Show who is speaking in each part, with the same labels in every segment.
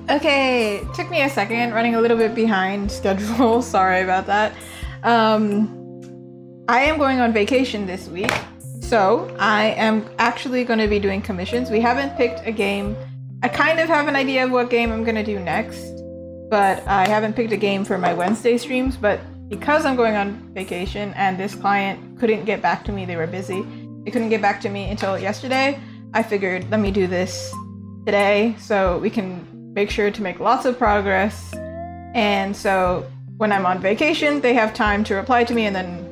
Speaker 1: Okay, took me a second, running a little bit behind schedule. Sorry about that. I am going on vacation this week, so I am actually going to be doing commissions. We haven't picked a game. I kind of have an idea of what game I'm going to do next, but I haven't picked a game for my Wednesday streams. But because I'm going on vacation and this client couldn't get back to me, they were busy. They couldn't get back to me until yesterday. I figured, let me do this today so we can make sure to make lots of progress. And so when I'm on vacation, they have time to reply to me, and then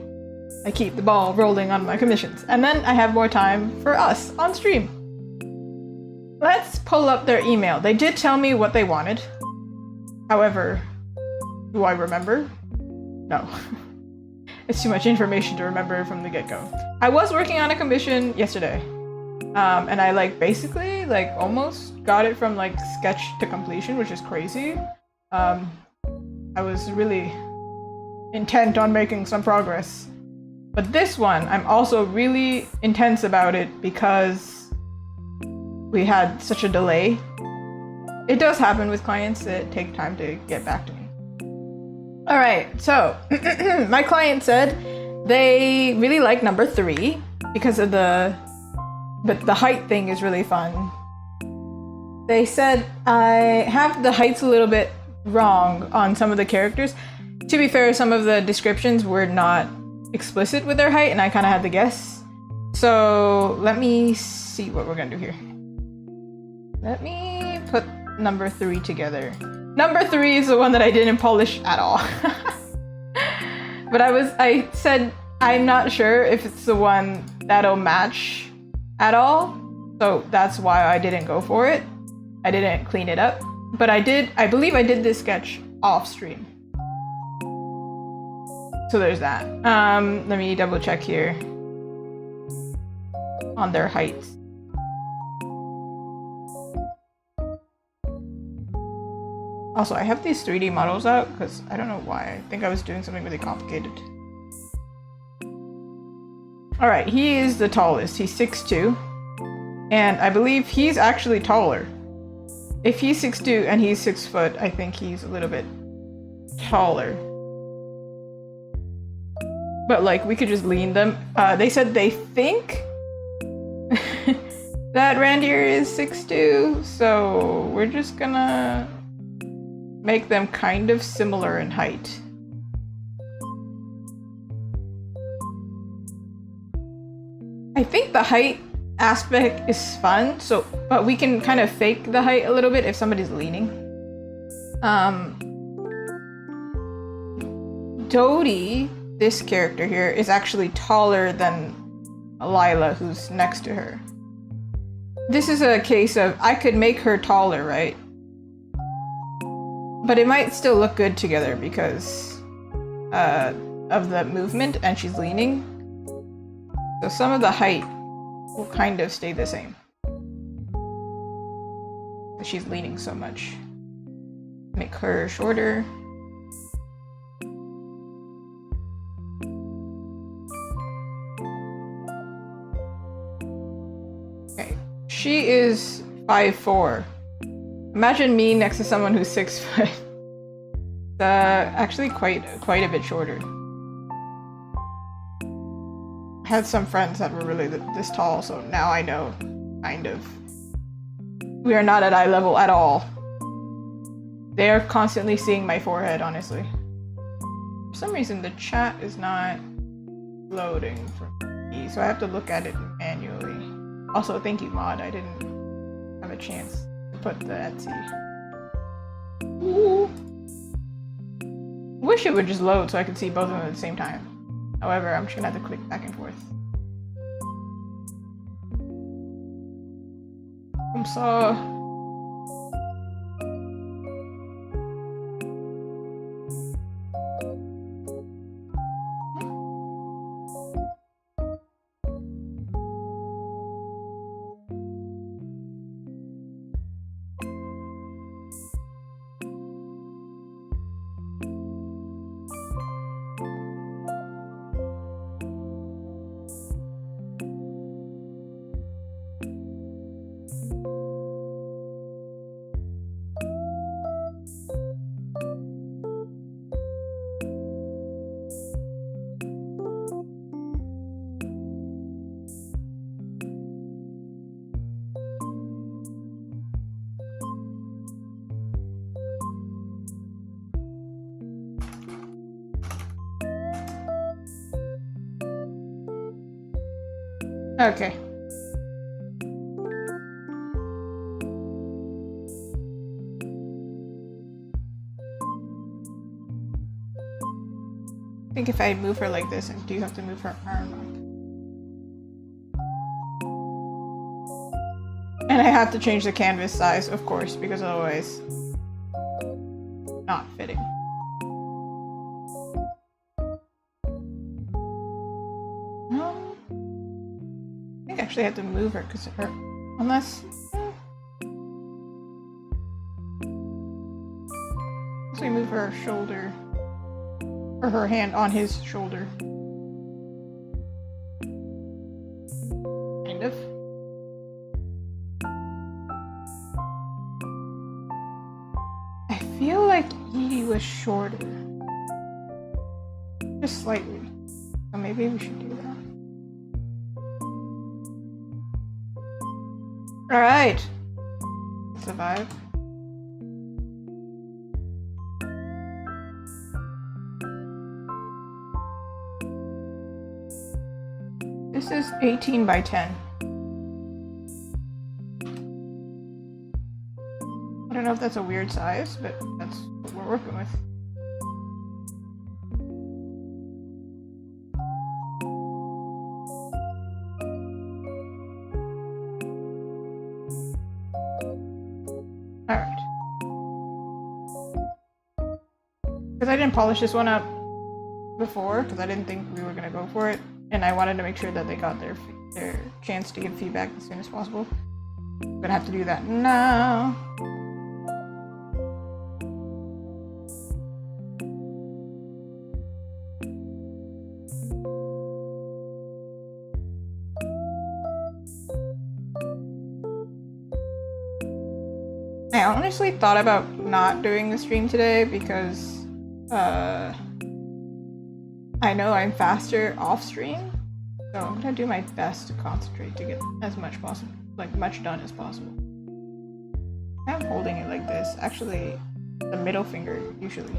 Speaker 1: I keep the ball rolling on my commissions. And then I have more time for us on stream. Let's pull up their email. They did tell me what they wanted. However, do I remember? No. It's too much information to remember from the get-go. I was working on a commission yesterday. And I basically almost got it from sketch to completion, which is crazy. I was really intent on making some progress. But this one, I'm also really intense about it because we had such a delay. It does happen with clients that take time to get back to me. All right, so my client said they really like number 3 because of but the height thing is really fun. They said I have the heights a little bit wrong on some of the characters. To be fair, some of the descriptions were not explicit with their height, and I kind of had to guess. So let me see what we're gonna do here. Let me put number 3 together. Number 3 is the one that I didn't polish at all. But I said I'm not sure if it's the one that'll match at all, so that's why I didn't go for it. I didn't clean it up, but I believe I did this sketch off stream. So there's that. Let me double check here on their heights. Also, I have these 3D models out because I don't know why. I think I was doing something really complicated. All right, he is the tallest. He's 6'2", and I believe he's actually taller. If he's 6'2" and he's 6 foot, I think he's a little bit taller. But we could just lean them. They said they think that Randier is 6'2", so we're just gonna make them kind of similar in height. I think the height aspect is fun, but we can kind of fake the height a little bit if somebody's leaning. Dodie, this character here, is actually taller than Lila, who's next to her. This is a case of I could make her taller, right? But it might still look good together because of the movement, and she's leaning. So some of the height will kind of stay the same. She's leaning so much. Make her shorter. Okay, she is 5'4". Imagine me next to someone who's 6 foot. Actually quite a bit shorter. I had some friends that were really this tall, so now I know, kind of. We are not at eye level at all. They are constantly seeing my forehead, honestly. For some reason, the chat is not loading for me, so I have to look at it manually. Also, thank you, Mod. I didn't have a chance to put the Etsy. Ooh. Wish it would just load so I could see both of them at the same time. However, I'm just gonna have to click back and forth. I'm sorry. Okay. I think if I move her like this, I do have to move her arm up. And I have to change the canvas size, of course, because otherwise not fitting. No. I think I actually have to move her because of her. Unless. So we move her shoulder. Or her hand on his shoulder. Kind of. I feel like Edie was shorter. Just slightly. So maybe we should do that. Alright. Survive. This is 18 by 10. I don't know if that's a weird size, but that's what we're working with. Alright. Because I didn't polish this one up before, because I didn't think we were going to go for it. And I wanted to make sure that they got their chance to give feedback as soon as possible. I'm gonna have to do that now. I honestly thought about not doing the stream today because I know I'm faster off stream, so I'm gonna do my best to concentrate to get as much possible, much done as possible. I'm holding it like this, actually, the middle finger usually.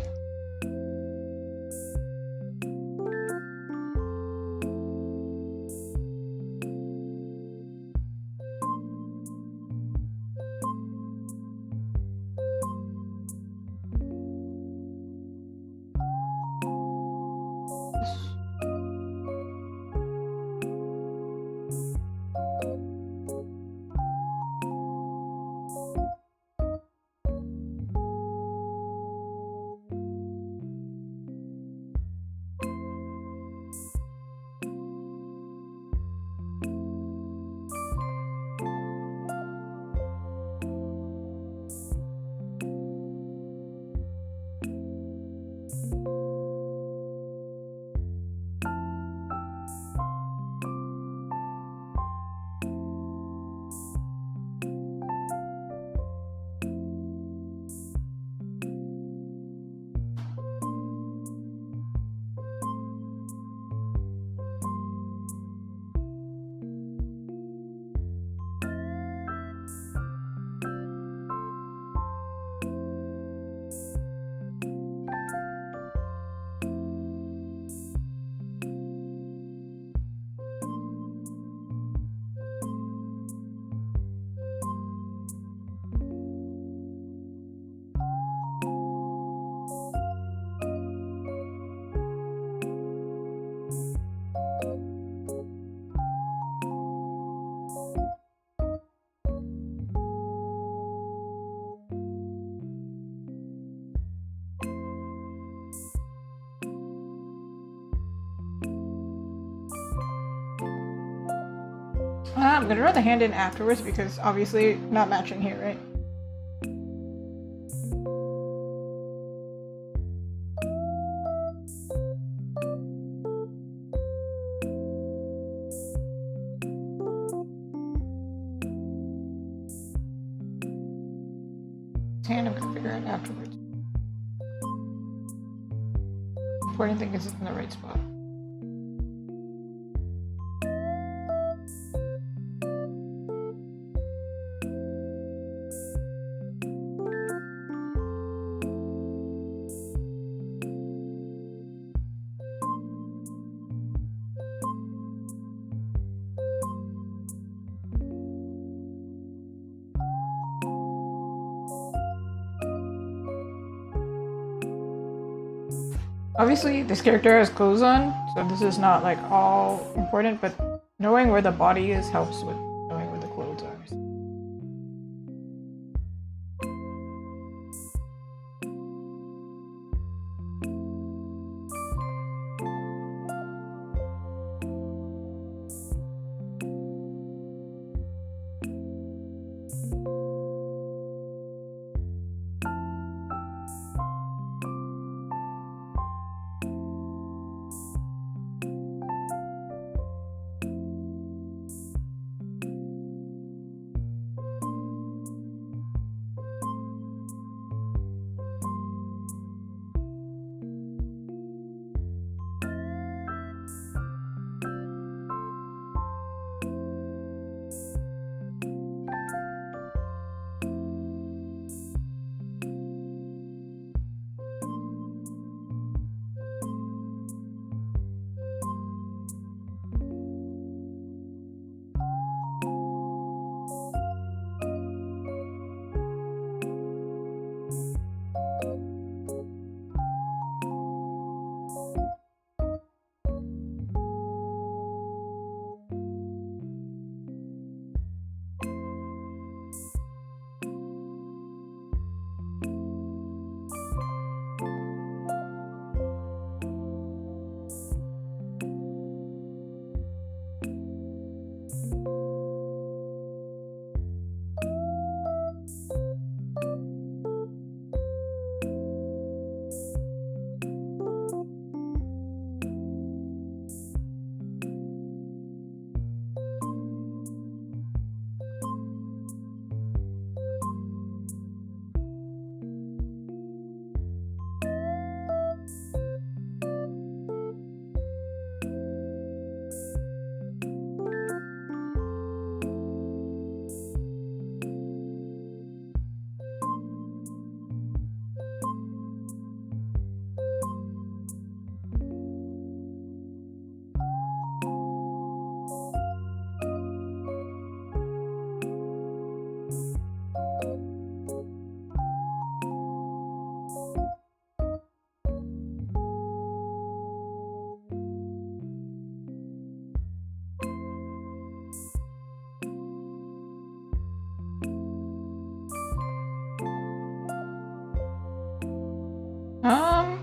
Speaker 1: I'm gonna draw the hand in afterwards because obviously not matching here, right? Hand I'm gonna figure out afterwards. The important thing is it's in the right spot. Obviously, this character has clothes on, so this is not like all important, but knowing where the body is helps with knowing where the clothes are.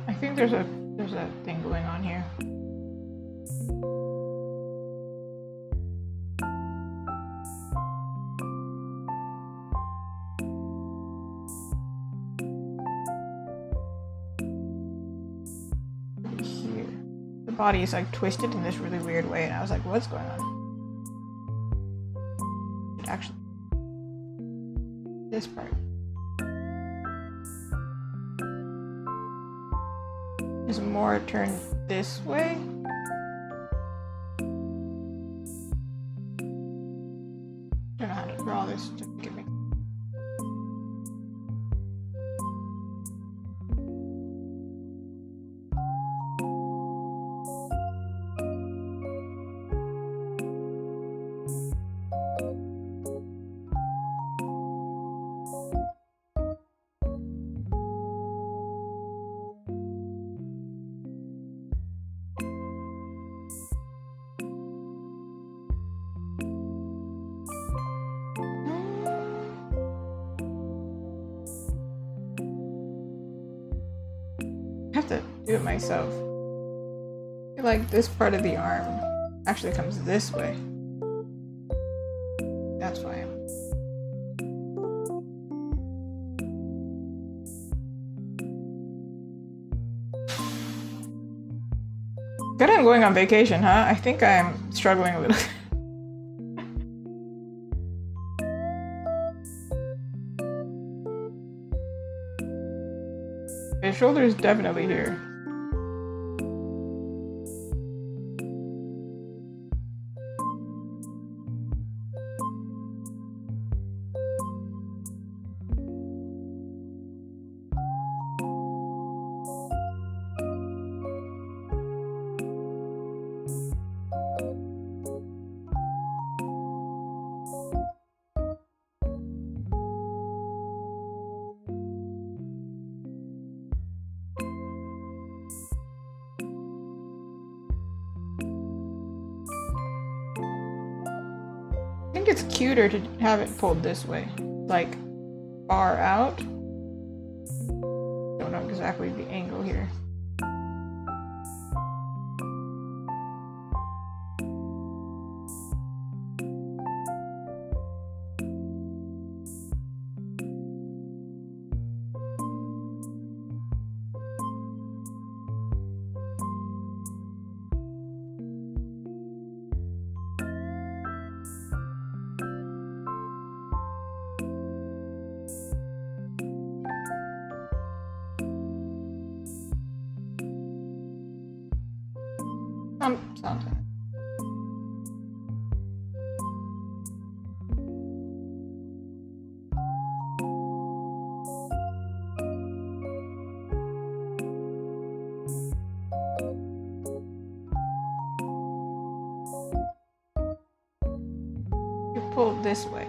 Speaker 1: I think there's a thing going on here. Here. The body is like twisted in this really weird way, and I was like, what's going on? Actually, this part is more turned this way. I don't know how to draw this to make it make. I have to do it myself. I feel like this part of the arm actually comes this way. That's why I'm. Good, I'm going on vacation, huh? I think I'm struggling a little. His shoulder is definitely here. think it's cuter to have it pulled this way, like far out. Don't know exactly the angle here. Something. You pull this way.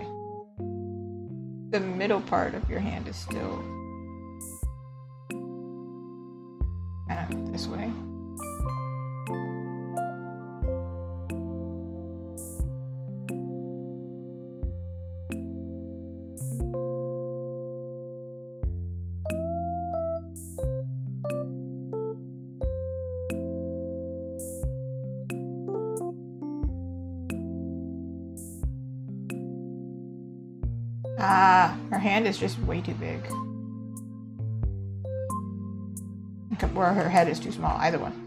Speaker 1: The middle part of your hand is still kind of this way. Ah, her hand is just way too big. Or her head is too small, either one.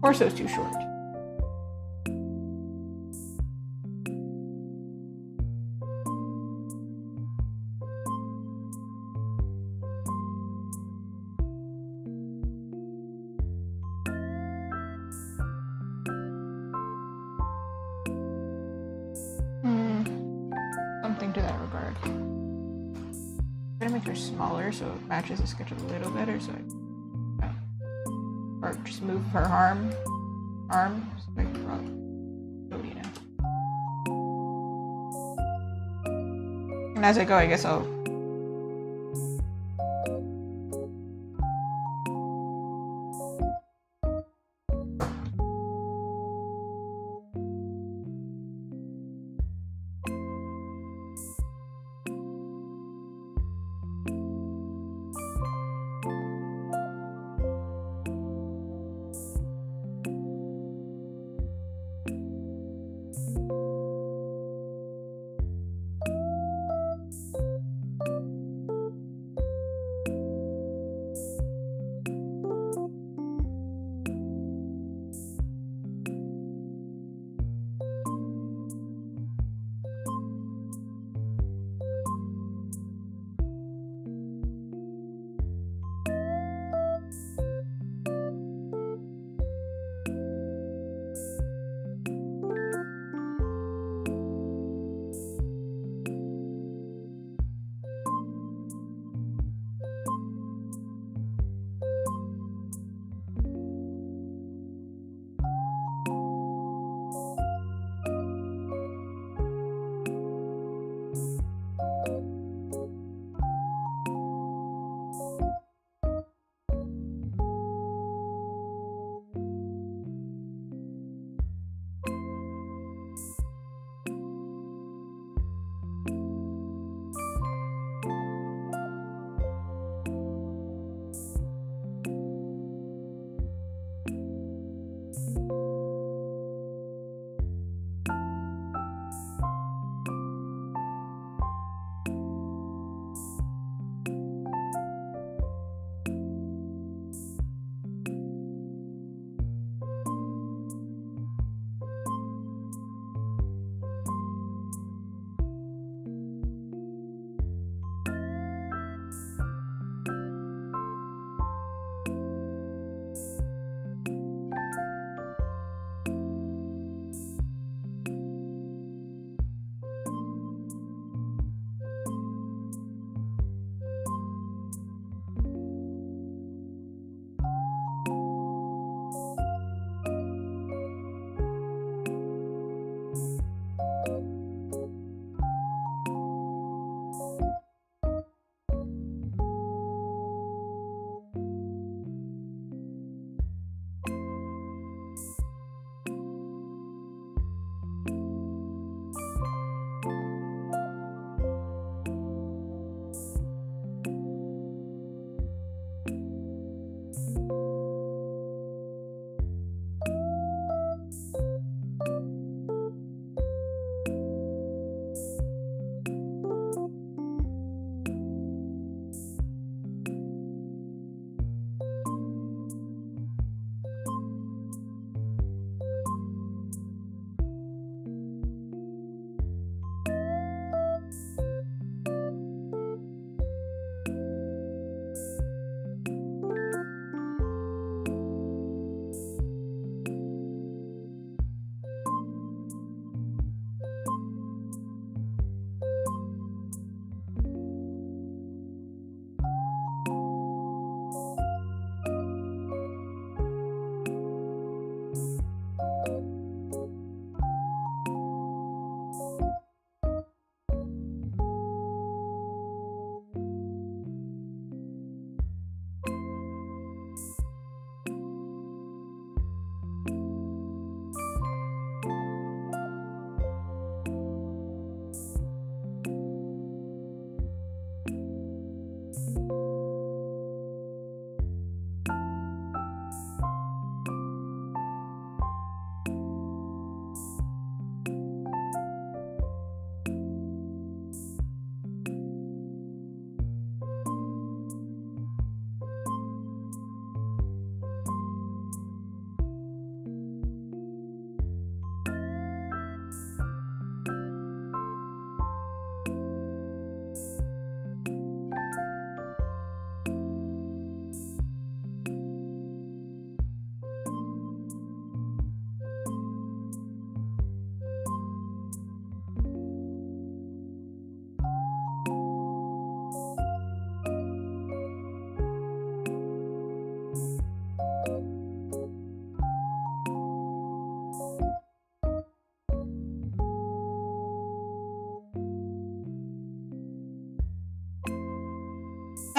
Speaker 1: Torso's too short. Something to that regard. I'm gonna make her smaller so it matches the sketch a little better, so or just move her arm so I can probably show you now. And as I go, I guess I'll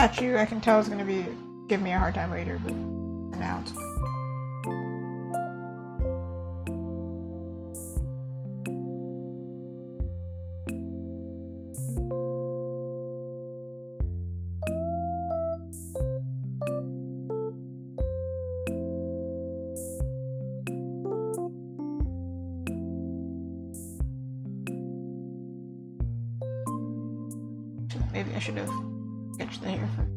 Speaker 1: statue I can tell is gonna be give me a hard time later, but for now it's fine. Maybe I should have sketched the hair first.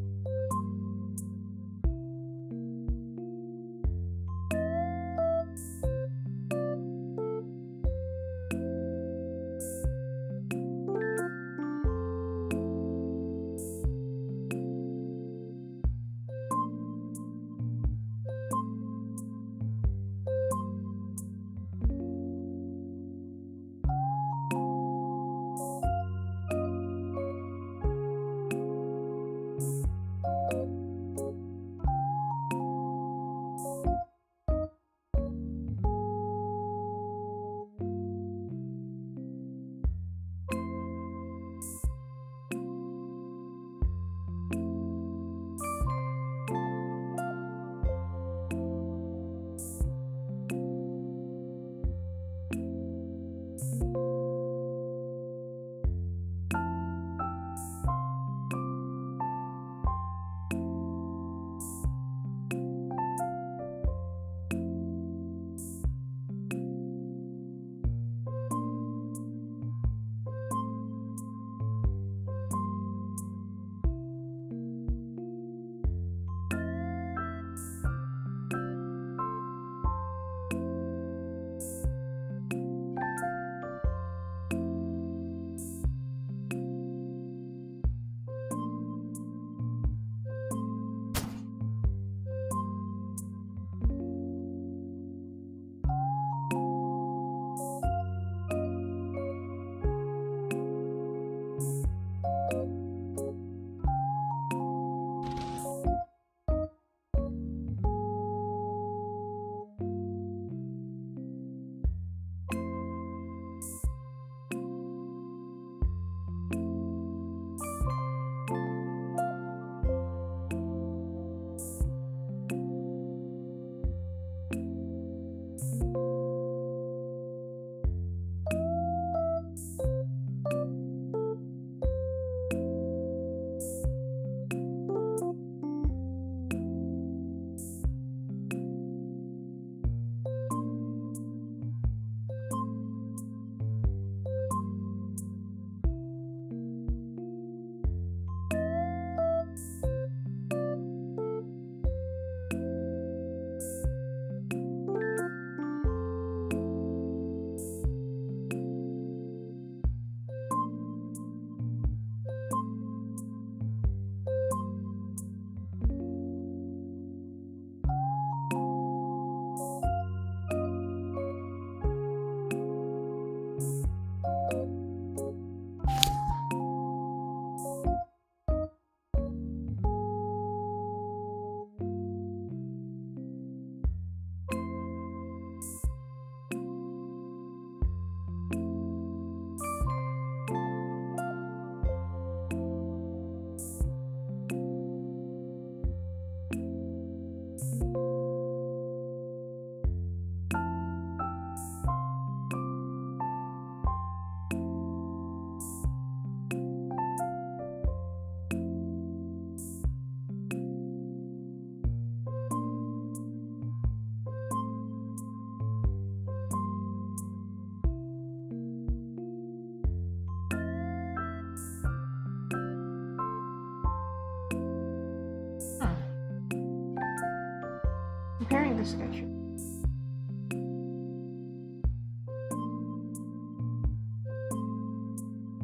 Speaker 1: Comparing the sketch.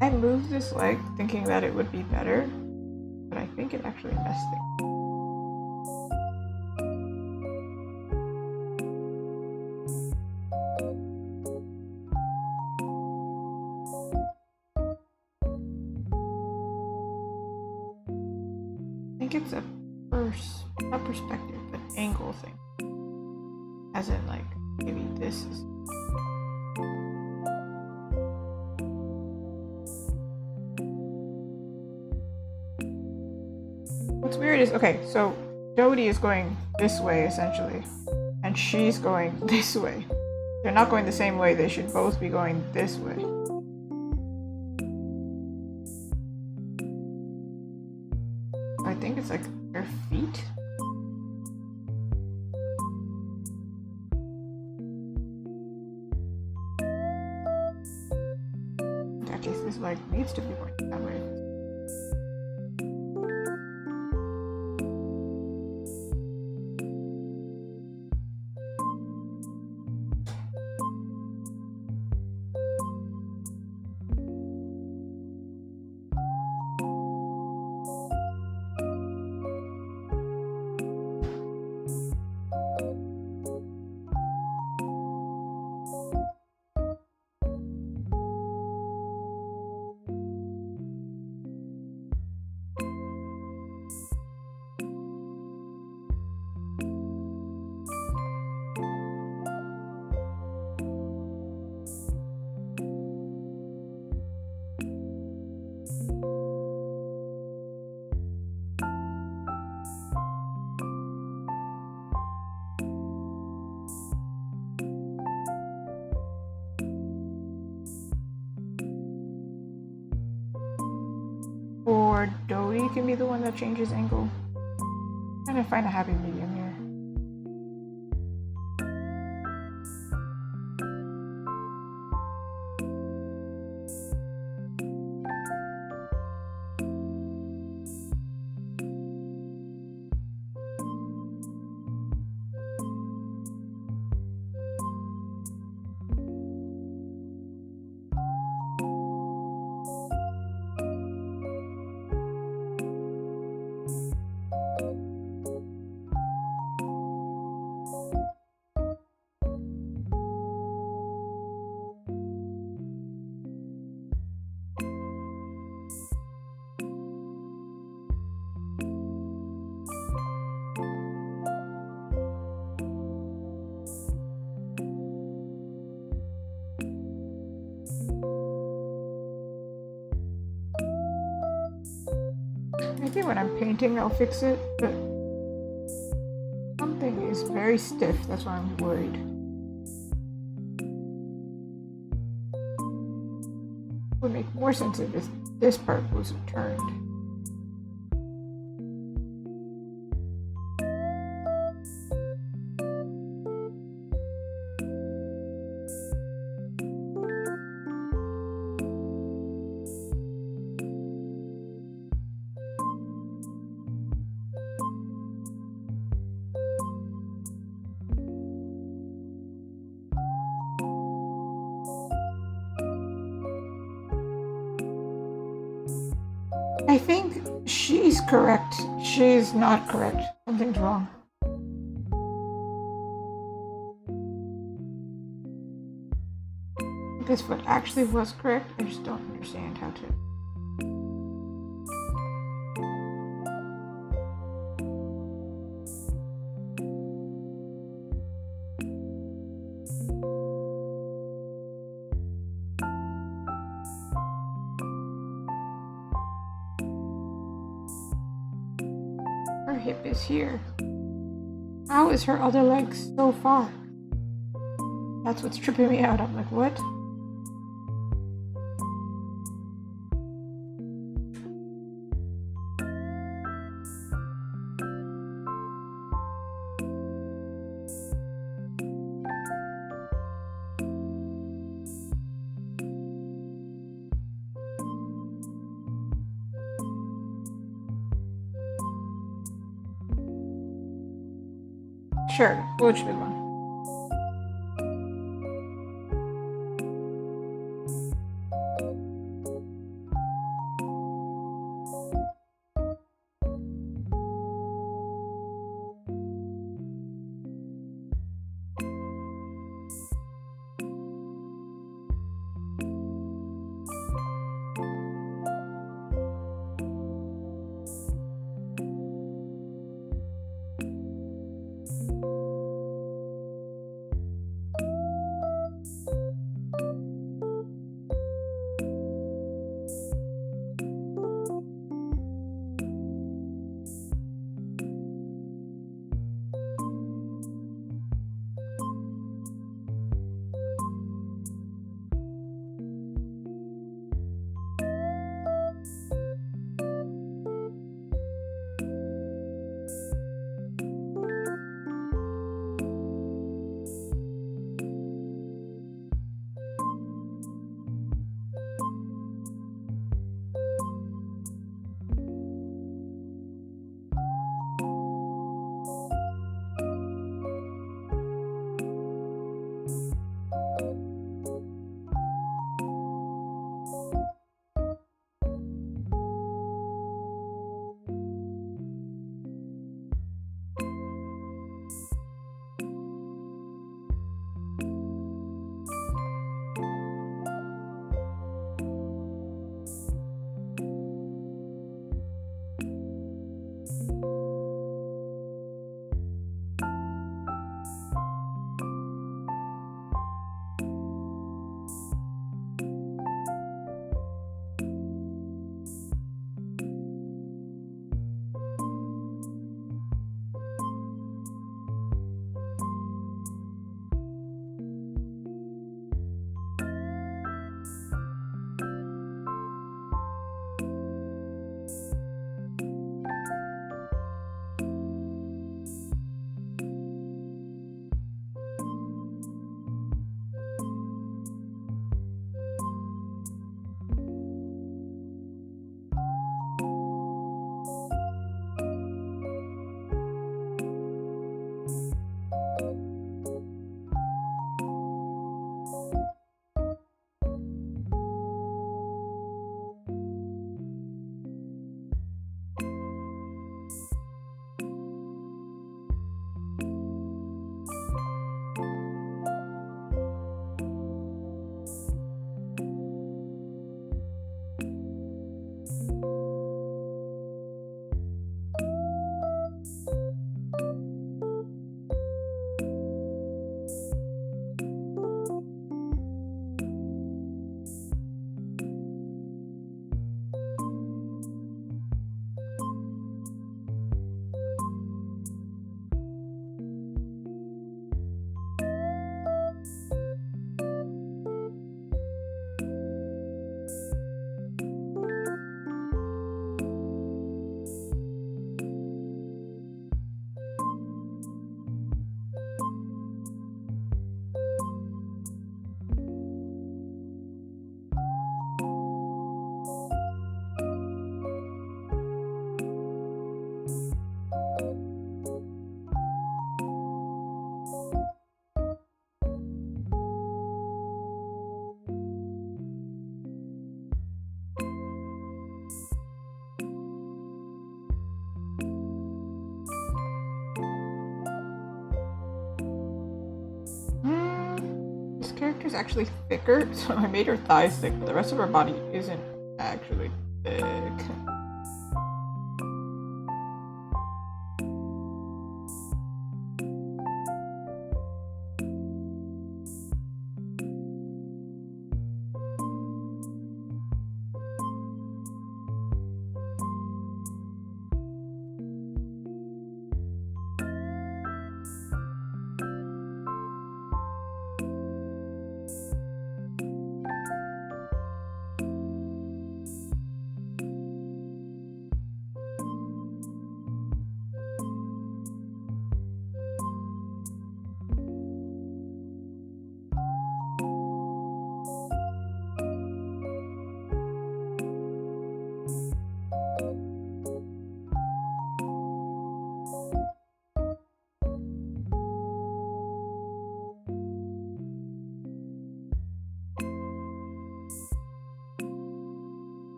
Speaker 1: I moved this leg thinking that it would be better, but I think it actually messed it. I think it's a not perspective, but angle thing. As in, like, maybe this is. What's weird is, okay, so Dodie is going this way essentially, and she's going this way. They're not going the same way. They should both be going this way. I think it's like their feet. In that case, this like needs to be going that way. Or Dodie can be the one that changes angle. I'm trying to find a happy medium here. Maybe when I'm painting I'll fix it, but something is very stiff, that's why I'm worried. It would make more sense if this part was turned. I think she's correct. She's not correct. Something's wrong. This foot actually was correct. I just don't understand how to. Her hip is here. How is her other leg so far? That's what's tripping me out. I'm like, what? Sure, which big one? is actually thicker, so I made her thighs thick, but the rest of her body isn't actually thick.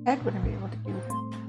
Speaker 1: Ed wouldn't be able to do that.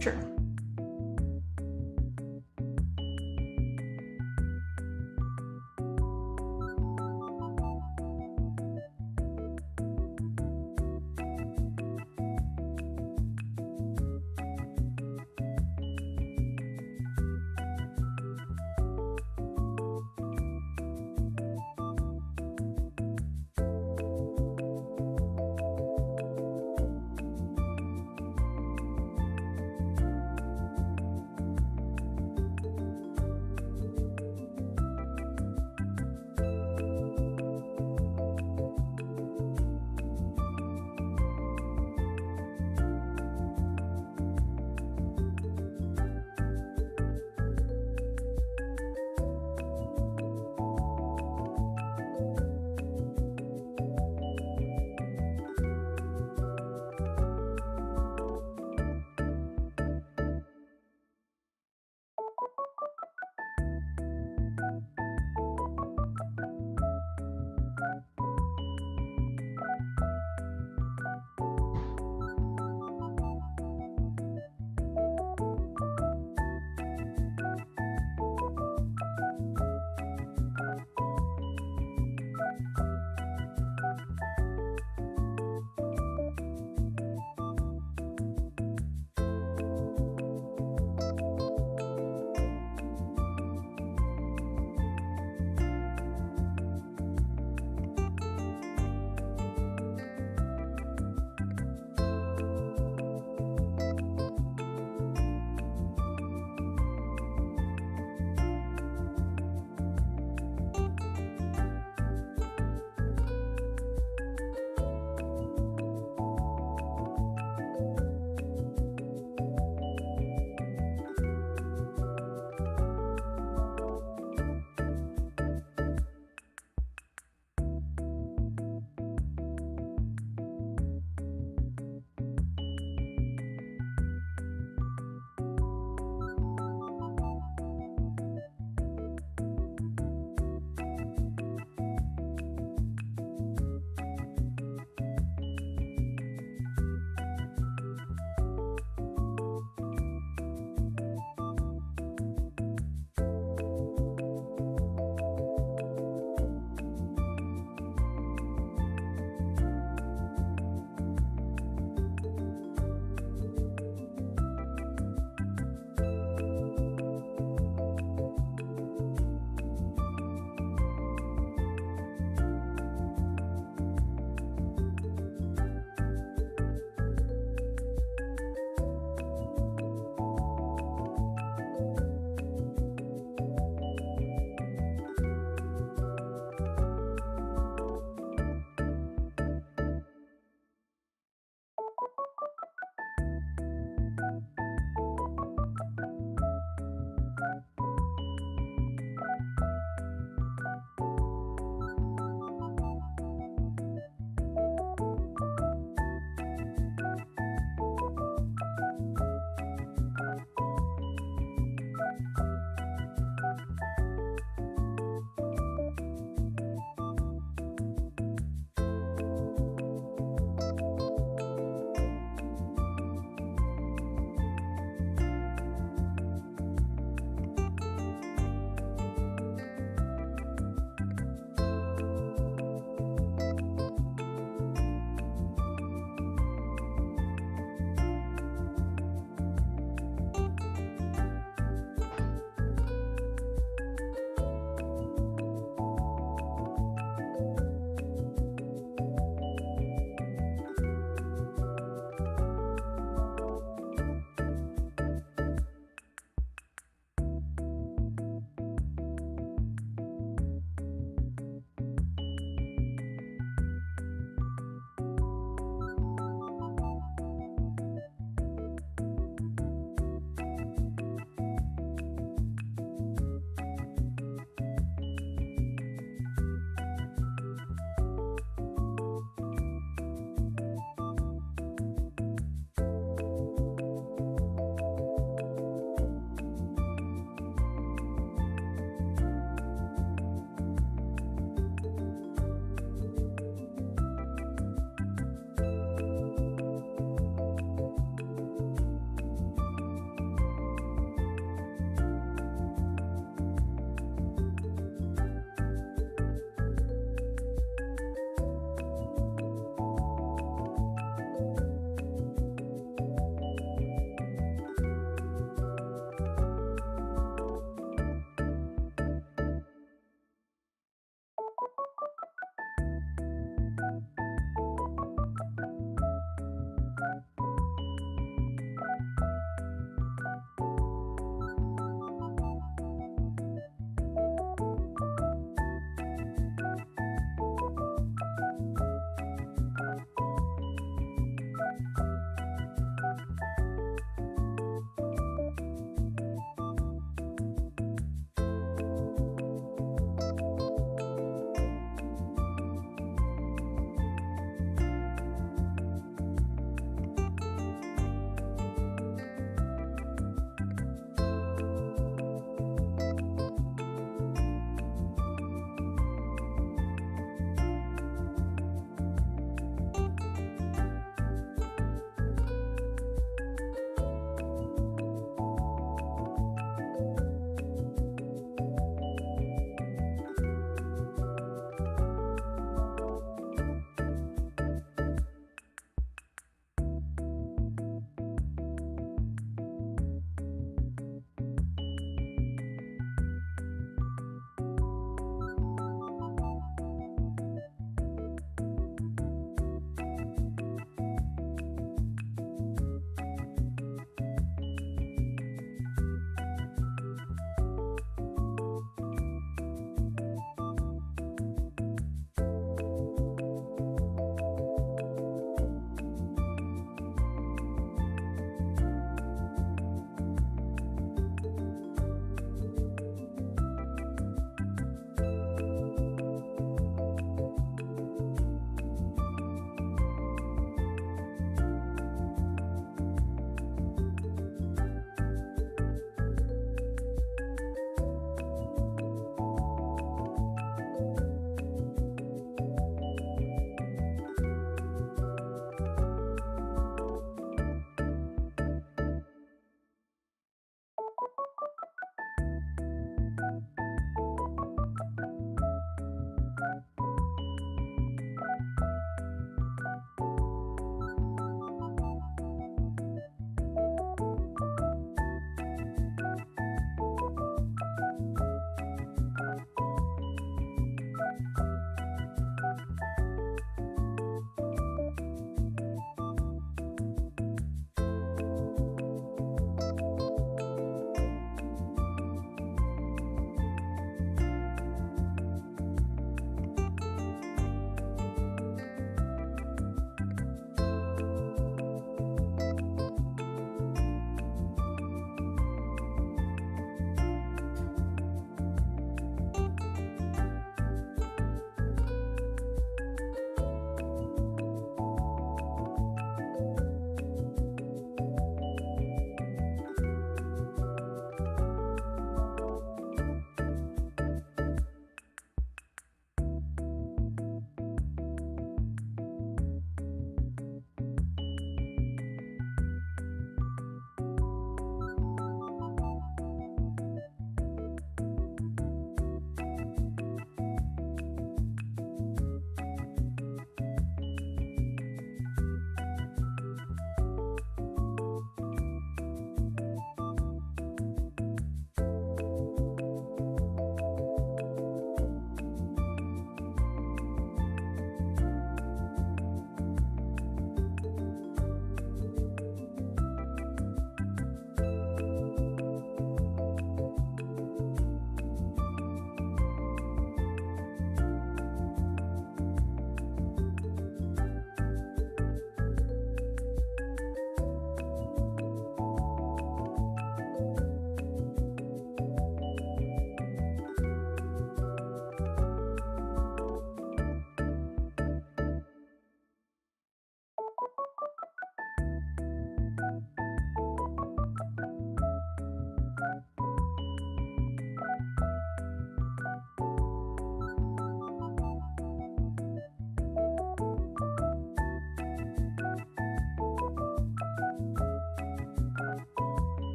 Speaker 1: Sure.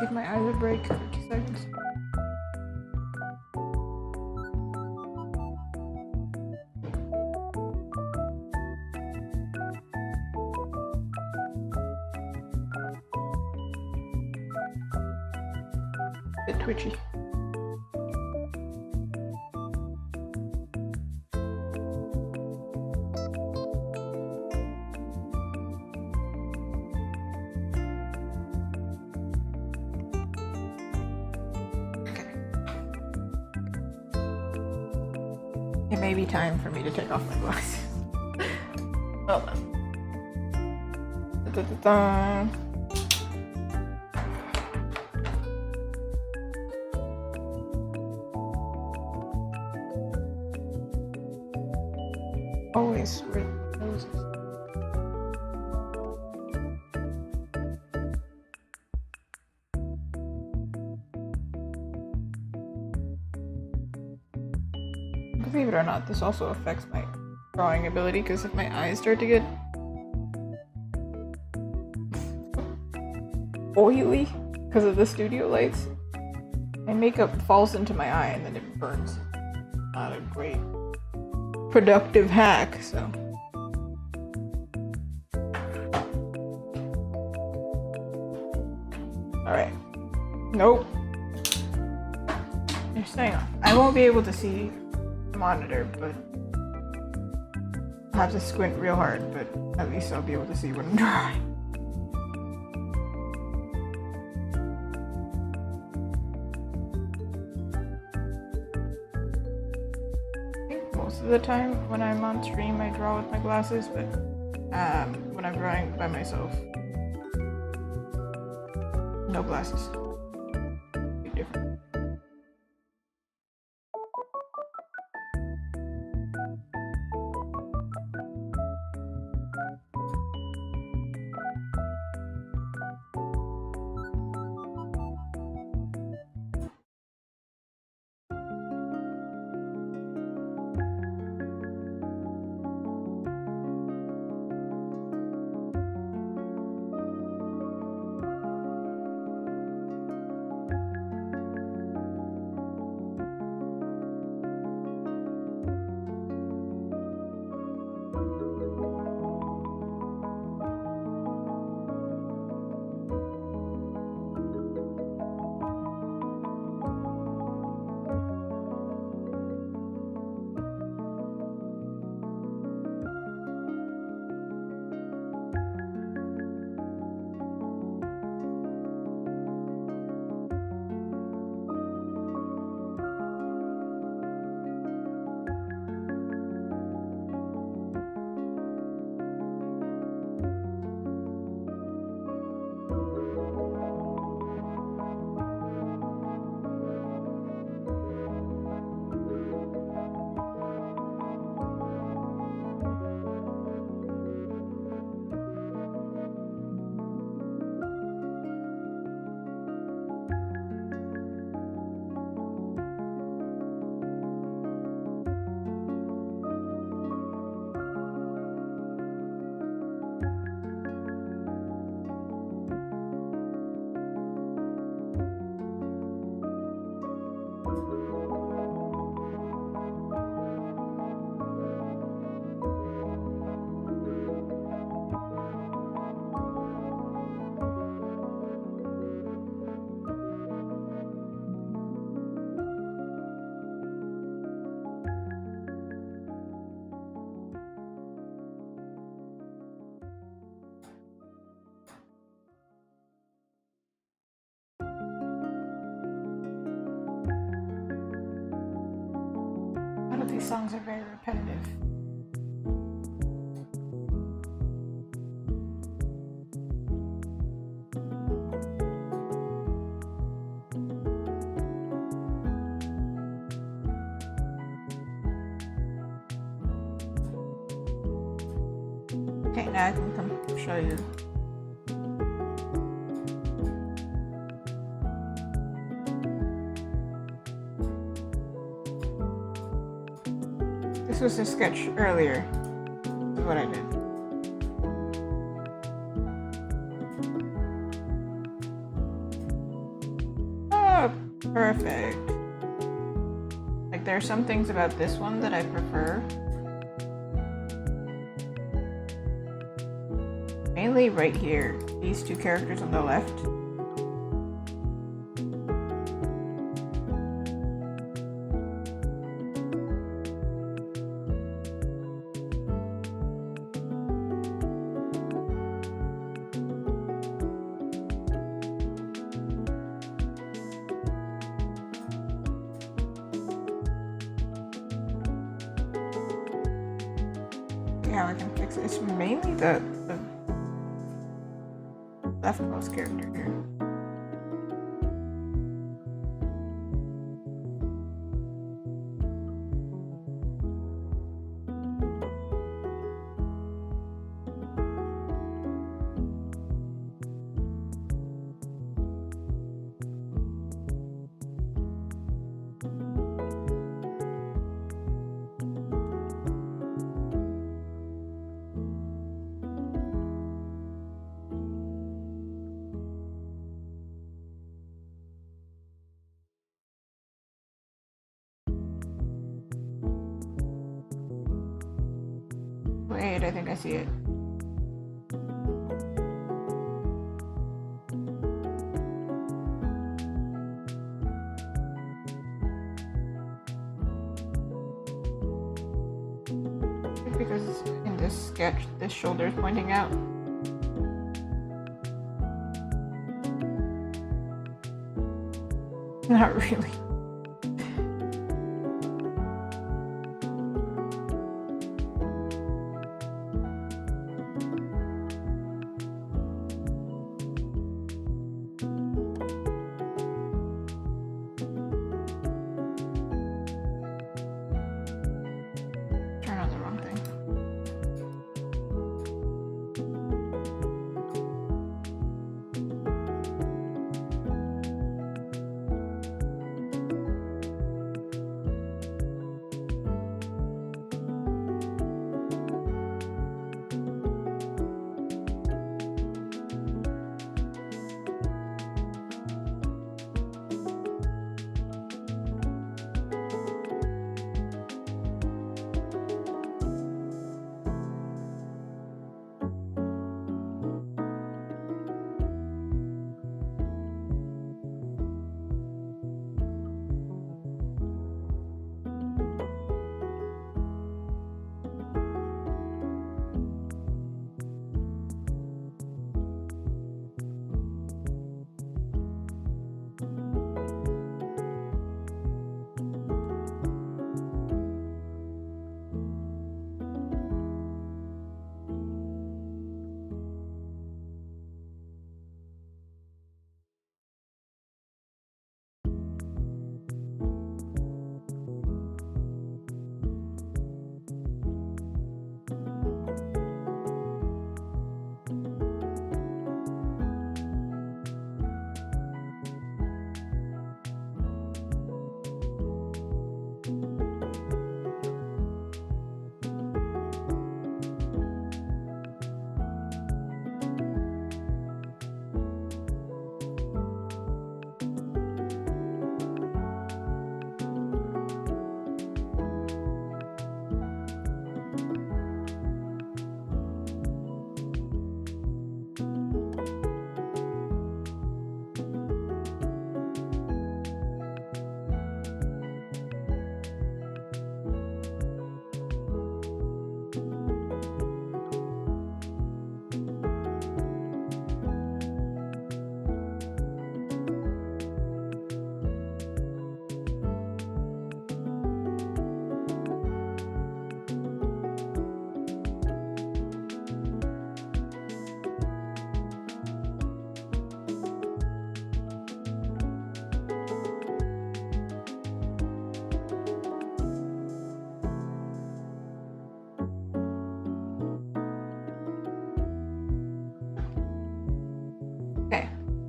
Speaker 1: Give my eyes a break for 2 seconds. Bit twitchy. It may be time for me to take off my glasses. Hold on. Da-da-da-da. Always with noses. Believe it or not, this also affects my drawing ability because if my eyes start to get oily because of the studio lights, my makeup falls into my eye and then it burns. Not a great productive hack, so. Alright. Nope. You're staying on. I won't be able to see the monitor, but I'll have to squint real hard, but at least I'll be able to see what I'm drawing. Most of the time when I'm on stream I draw with my glasses, but when I'm drawing by myself, no glasses. Big difference. These songs are very repetitive. Okay, now I can come show you. This was a sketch earlier. This is what I did. Perfect. Like, there are some things about this one that I prefer. Mainly right here, these two characters on the left. How I can fix it. It's mainly the leftmost character here. Wait, I think I see it. Because in this sketch, this shoulder is pointing out. Not really.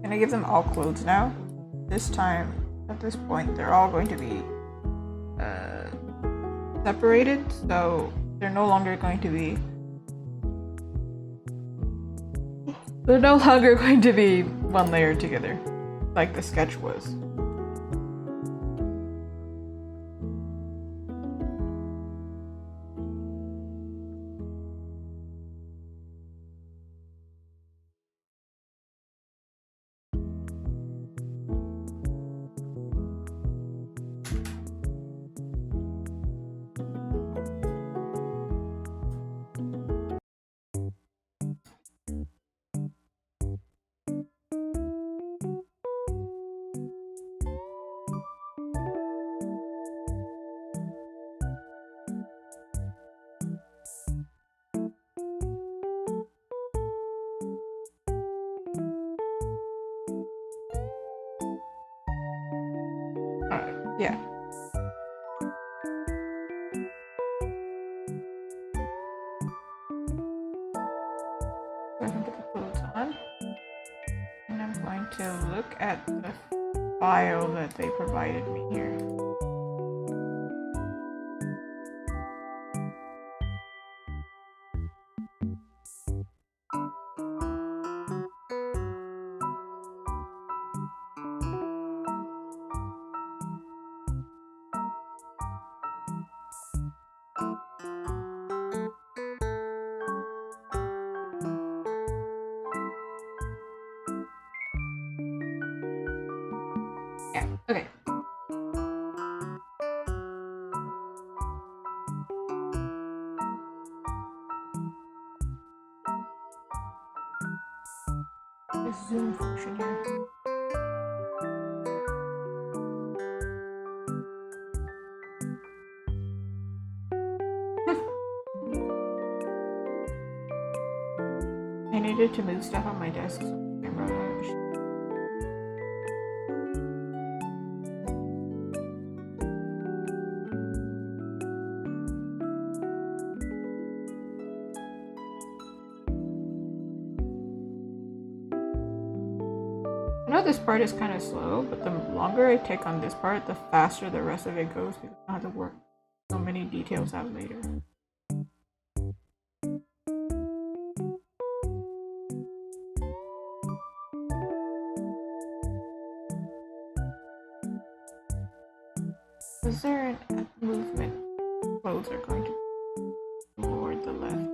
Speaker 1: I give them all clothes now. This time, at this point, they're all going to be separated, so they're no longer going to be one layer together, like the sketch was. Yeah. Go ahead and put the clothes on. And I'm going to look at the file that they provided me here. Yeah, okay. The zoom function here. I needed to move stuff on my desk so I can run out of shit. I know this part is kind of slow, but the longer I take on this part, the faster the rest of it goes because I have to work so many details out later. Is there an movement? Clothes are going to toward the left.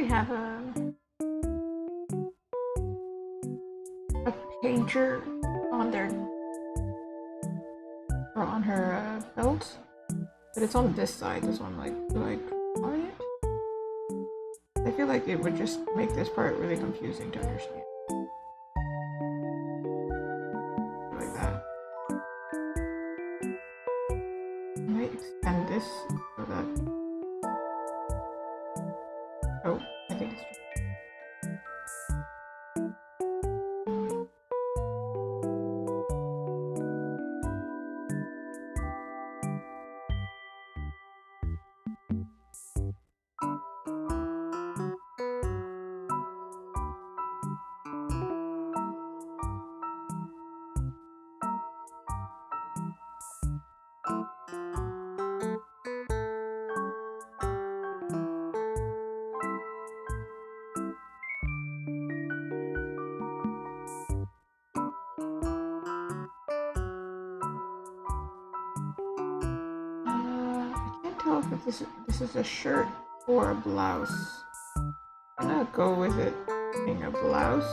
Speaker 1: they have a pager on their or on her belt, but it's on this side. So I'm like, do I draw it? I feel like it would just make this part really confusing to understand. Like that. I might extend this so that. Oh, I think it's just. If this is a shirt or a blouse. I'm gonna go with it being a blouse.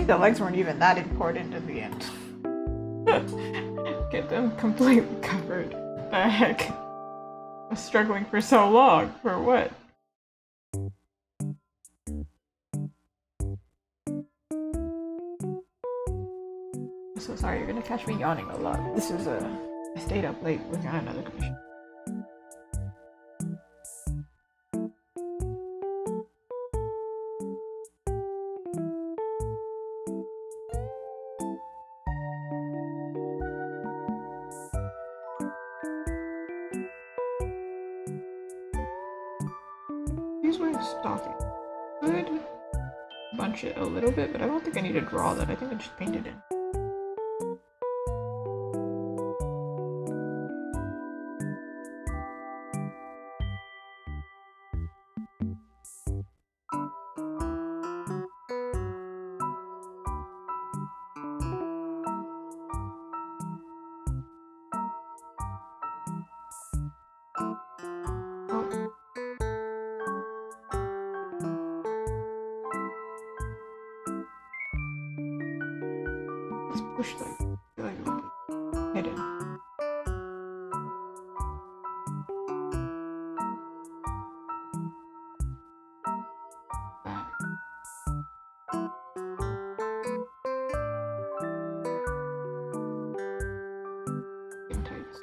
Speaker 1: The legs weren't even that important in the end. Get them completely covered. What the heck? I was struggling for so long. For what? I'm so sorry, you're gonna catch me yawning a lot. This is I stayed up late working on another commission. Here's where it's stocking. Could bunch it a little bit, but I don't think I need to draw that. I think I just paint it in. Push them. I feel like it would be hidden. That. Skin tights.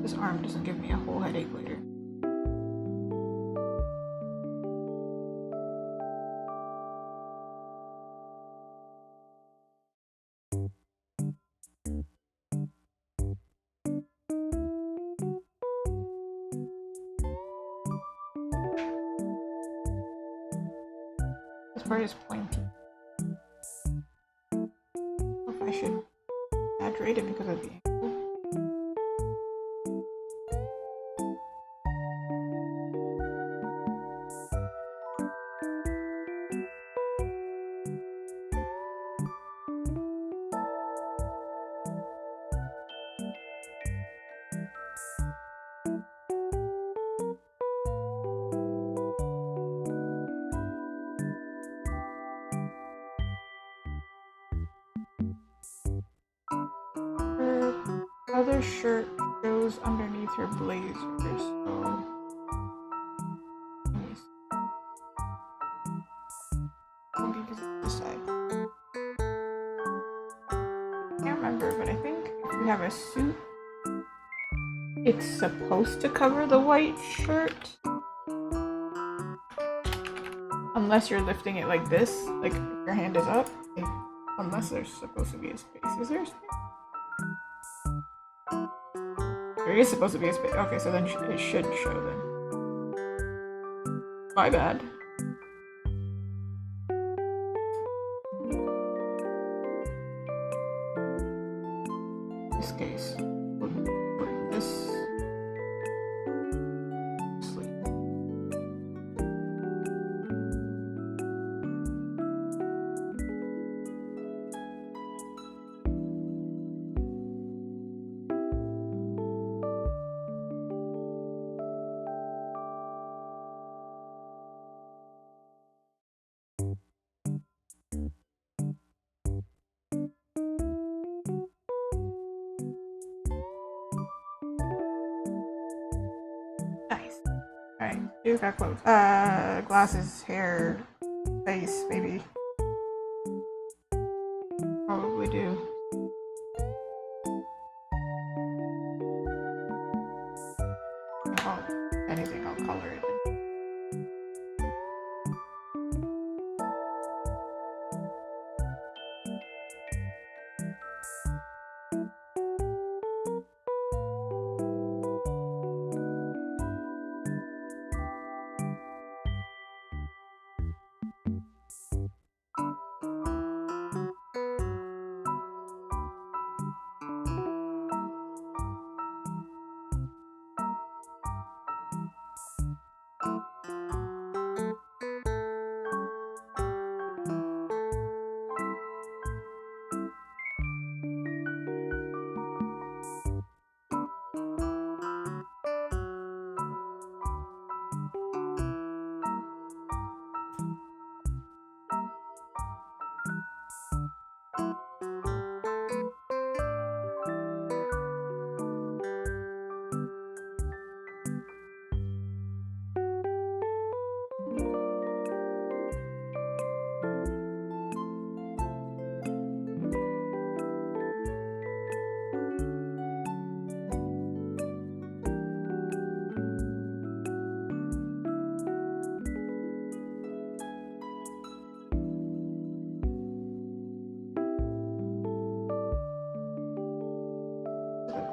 Speaker 1: This arm doesn't give me a whole headache later. This part is pointy. I don't know if I should exaggerate it because of the angle. Other shirt shows underneath her blazer, so maybe this side. I can't remember, but I think if you have a suit, it's supposed to cover the white shirt. unless you're lifting it like this, like if your hand is up. Unless there's supposed to be a space. Is there a space? There is supposed to be a space. Okay, so then it should show then. My bad. In this case, we're putting this sleep. Nice. Alright, you got clothes. Glasses, hair, face, maybe. Probably do. Anything, I'll color it.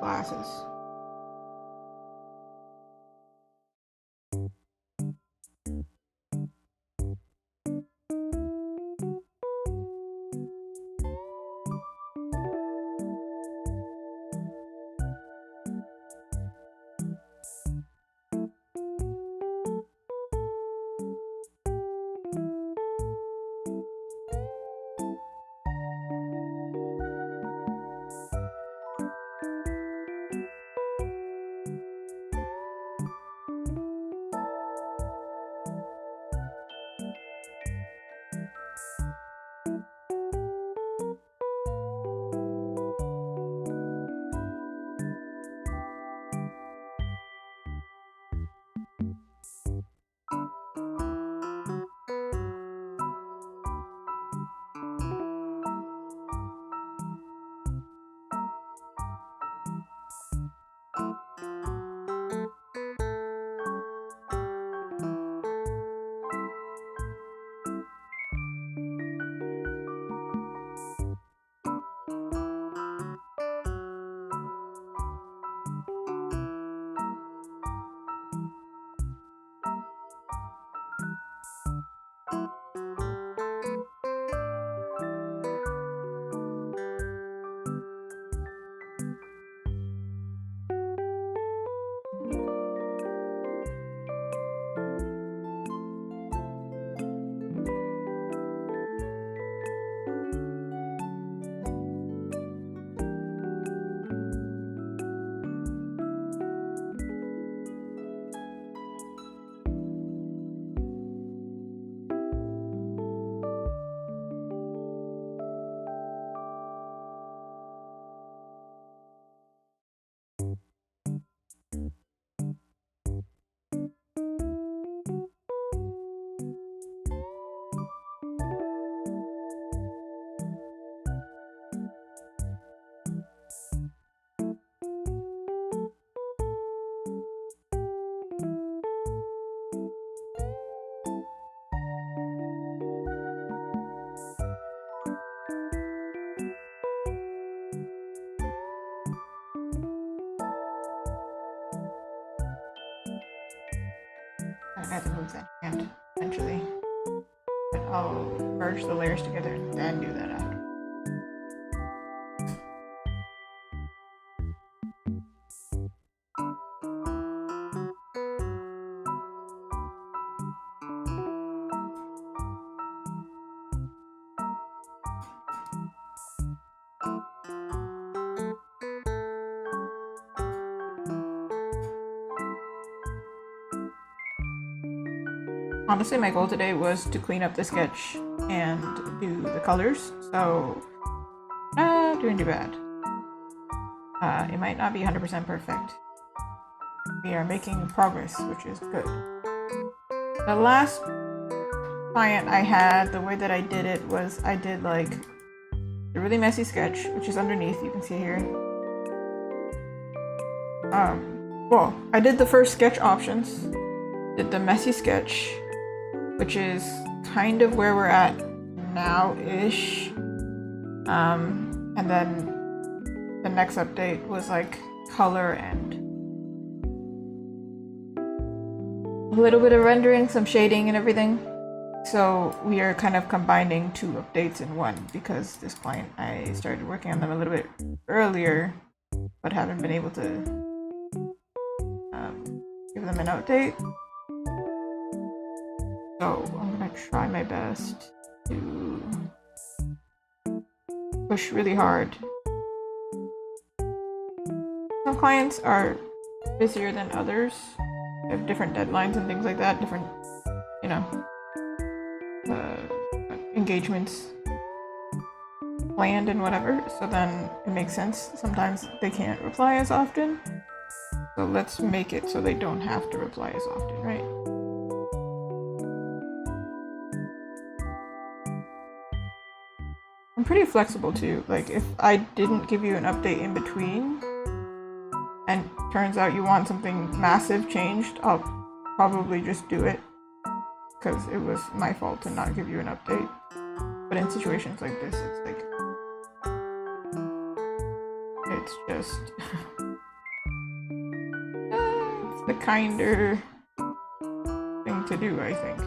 Speaker 1: Glasses. I have to move that hand eventually. But I'll merge the layers together and then do that after. Honestly, my goal today was to clean up the sketch and do the colors, so not doing too bad. It might not be 100% perfect. We are making progress, which is good. The last client I had, the way that I did it was I did like a really messy sketch, which is underneath, you can see here. Well, I did the first sketch options, did the messy sketch, which is kind of where we're at now-ish. And then the next update was like color and a little bit of rendering, some shading and everything. So we are kind of combining two updates in one because this client, I started working on them a little bit earlier, but haven't been able to give them an update. So I'm gonna try my best to push really hard. Some clients are busier than others. They have different deadlines and things like that, different, you know, engagements planned and whatever. So then it makes sense. Sometimes they can't reply as often. So let's make it so they don't have to reply as often, right? I'm pretty flexible too. Like if I didn't give you an update in between and turns out you want something massive changed, I'll probably just do it because it was my fault to not give you an update. But in situations like this, it's like, it's just it's the kinder thing to do, I think.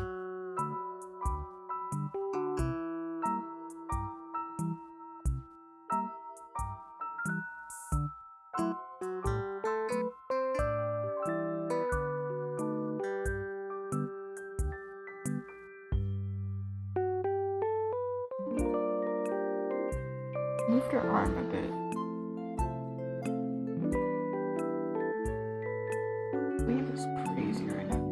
Speaker 1: Moved her arm a bit. Sleeve is crazy right now.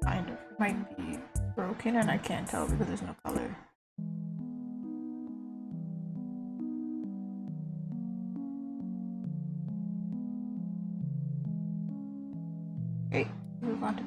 Speaker 1: Kind of. Might be broken and I can't tell because there's no color. Okay, move on to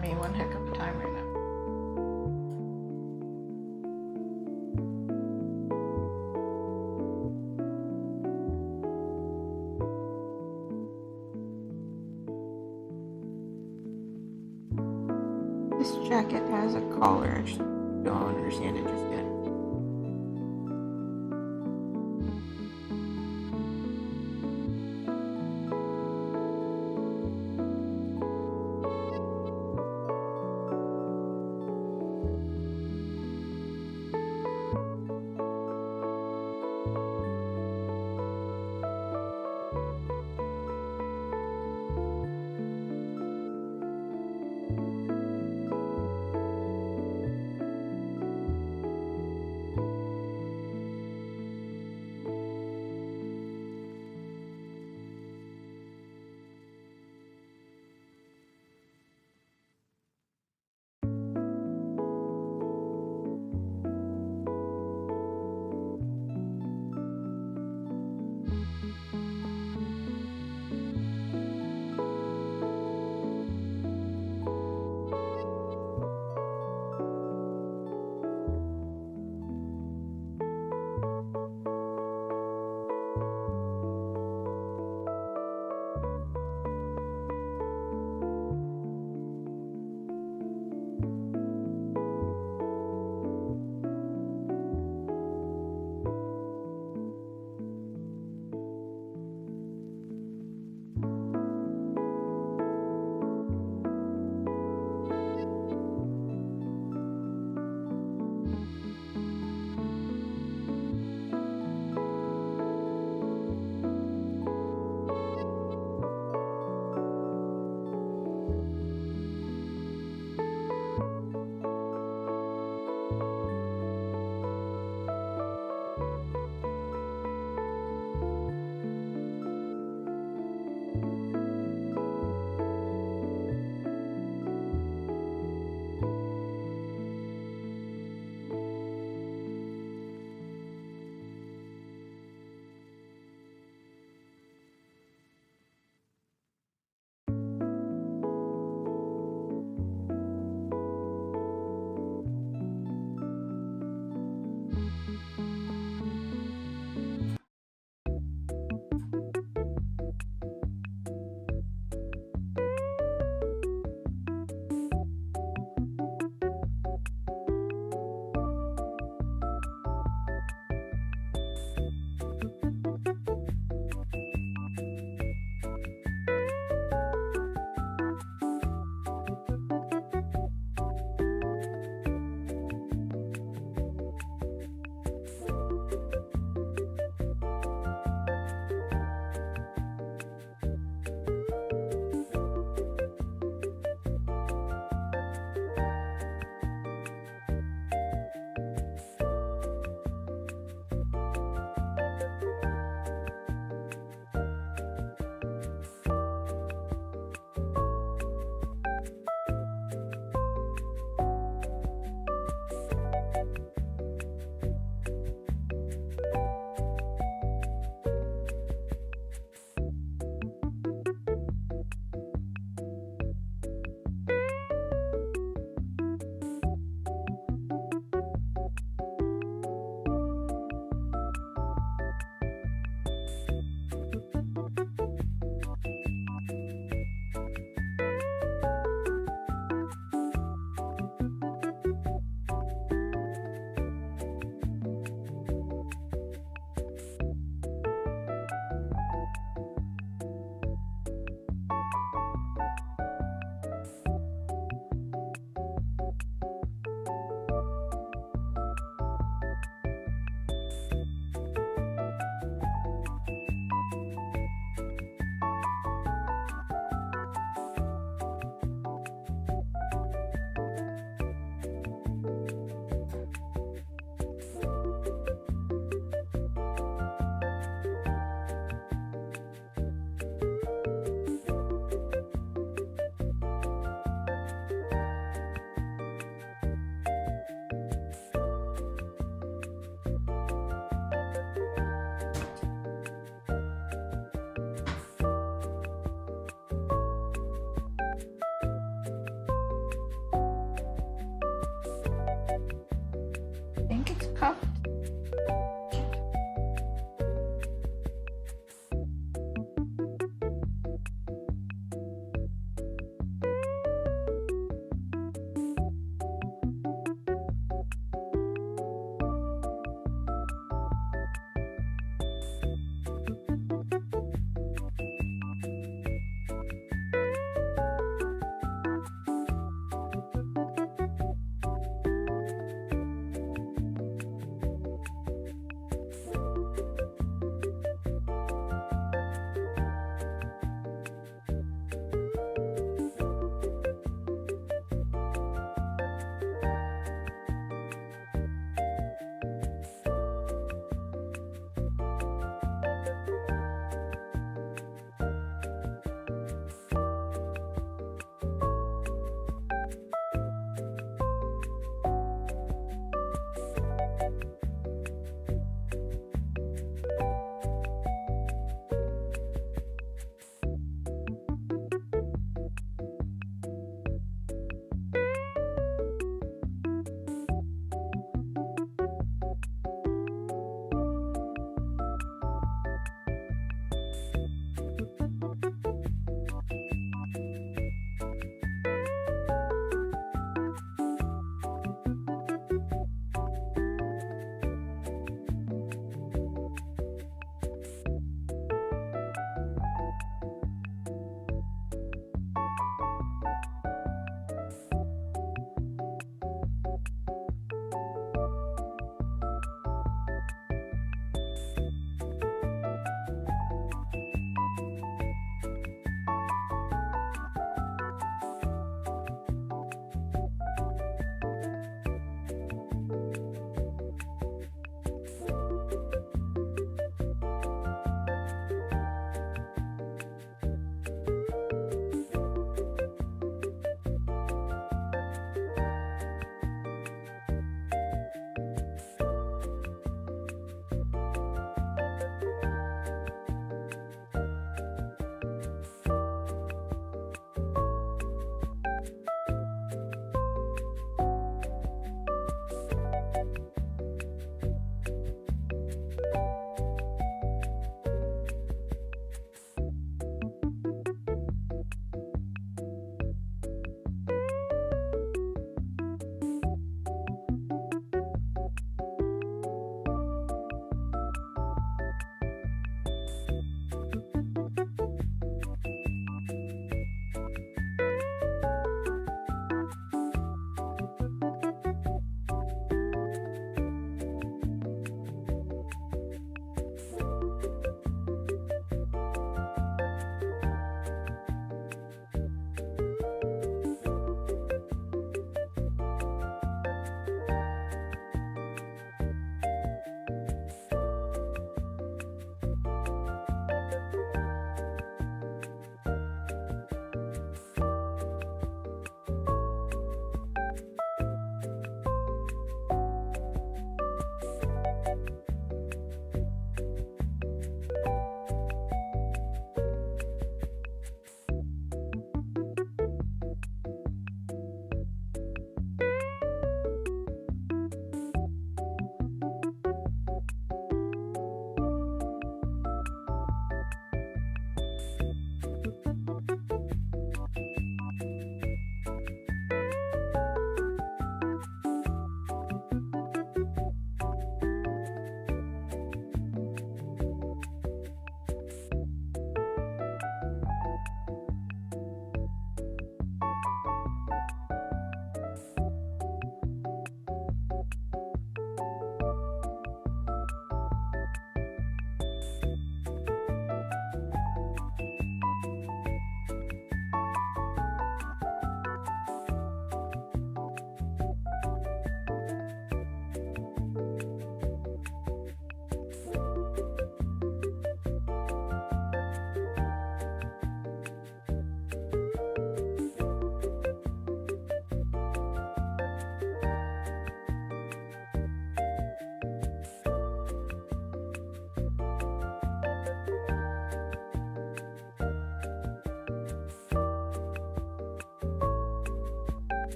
Speaker 1: giving me one heck of a time right now. This jacket has a collar. I just don't understand it just yet.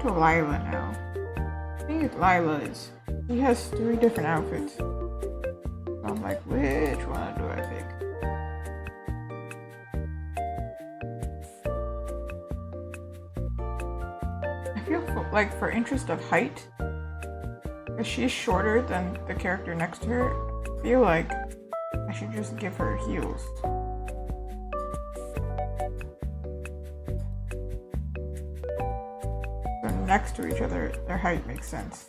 Speaker 1: for Lila now. I think it's Lila's. She has 3 different outfits. So I'm like, which one do I pick? I feel like for interest of height, because she's shorter than the character next to her, I feel like I should just give her heels. So next to each other, their height makes sense.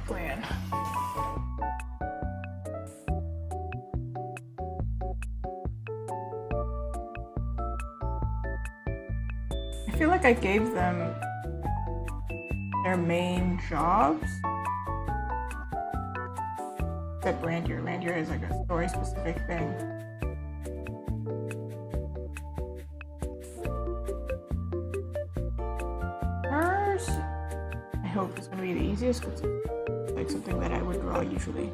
Speaker 1: Plan. I feel like I gave them their main jobs. Except Randier. Randier is like a story specific thing. Hers, I hope it's gonna be the easiest because it's like something that I would draw usually.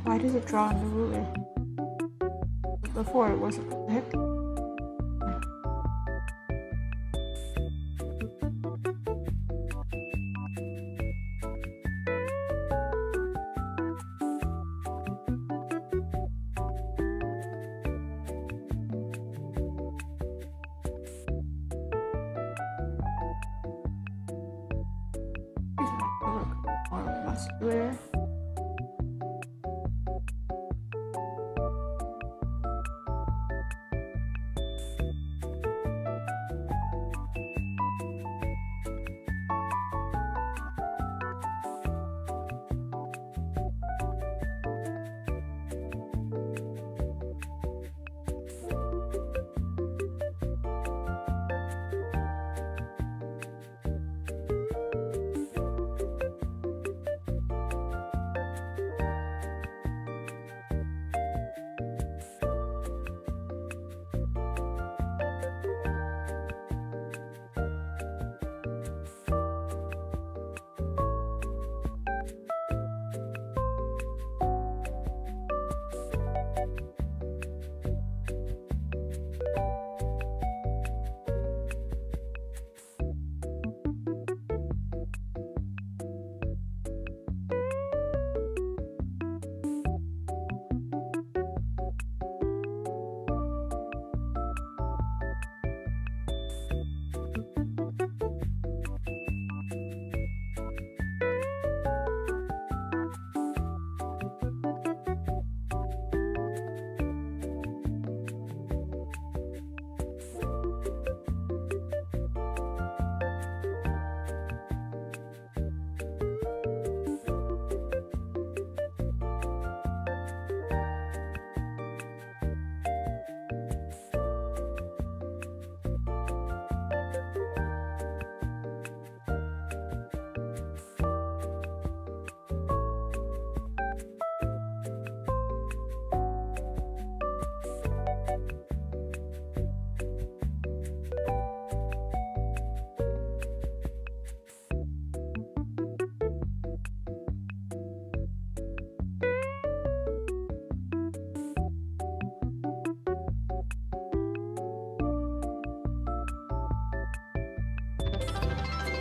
Speaker 1: Why does it draw on the ruler? Before it wasn't. What the heck? More muscular.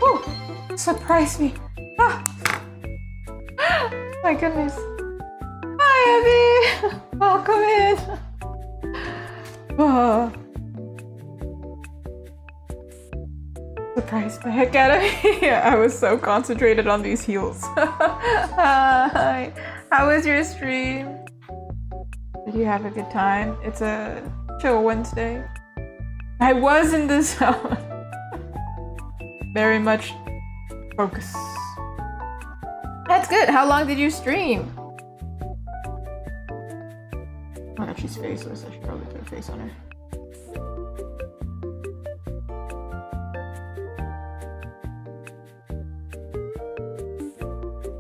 Speaker 1: Oh, surprise me. Ah. My goodness. Hi, Abby. Welcome in. Oh. Surprised the heck out of me. I was so concentrated on these heels. Hi. How was your stream? Did you have a good time? It's a chill Wednesday. I was in the zone. Very much focus. That's good. How long did you stream? Oh no, she's faceless. I should probably put a face on her.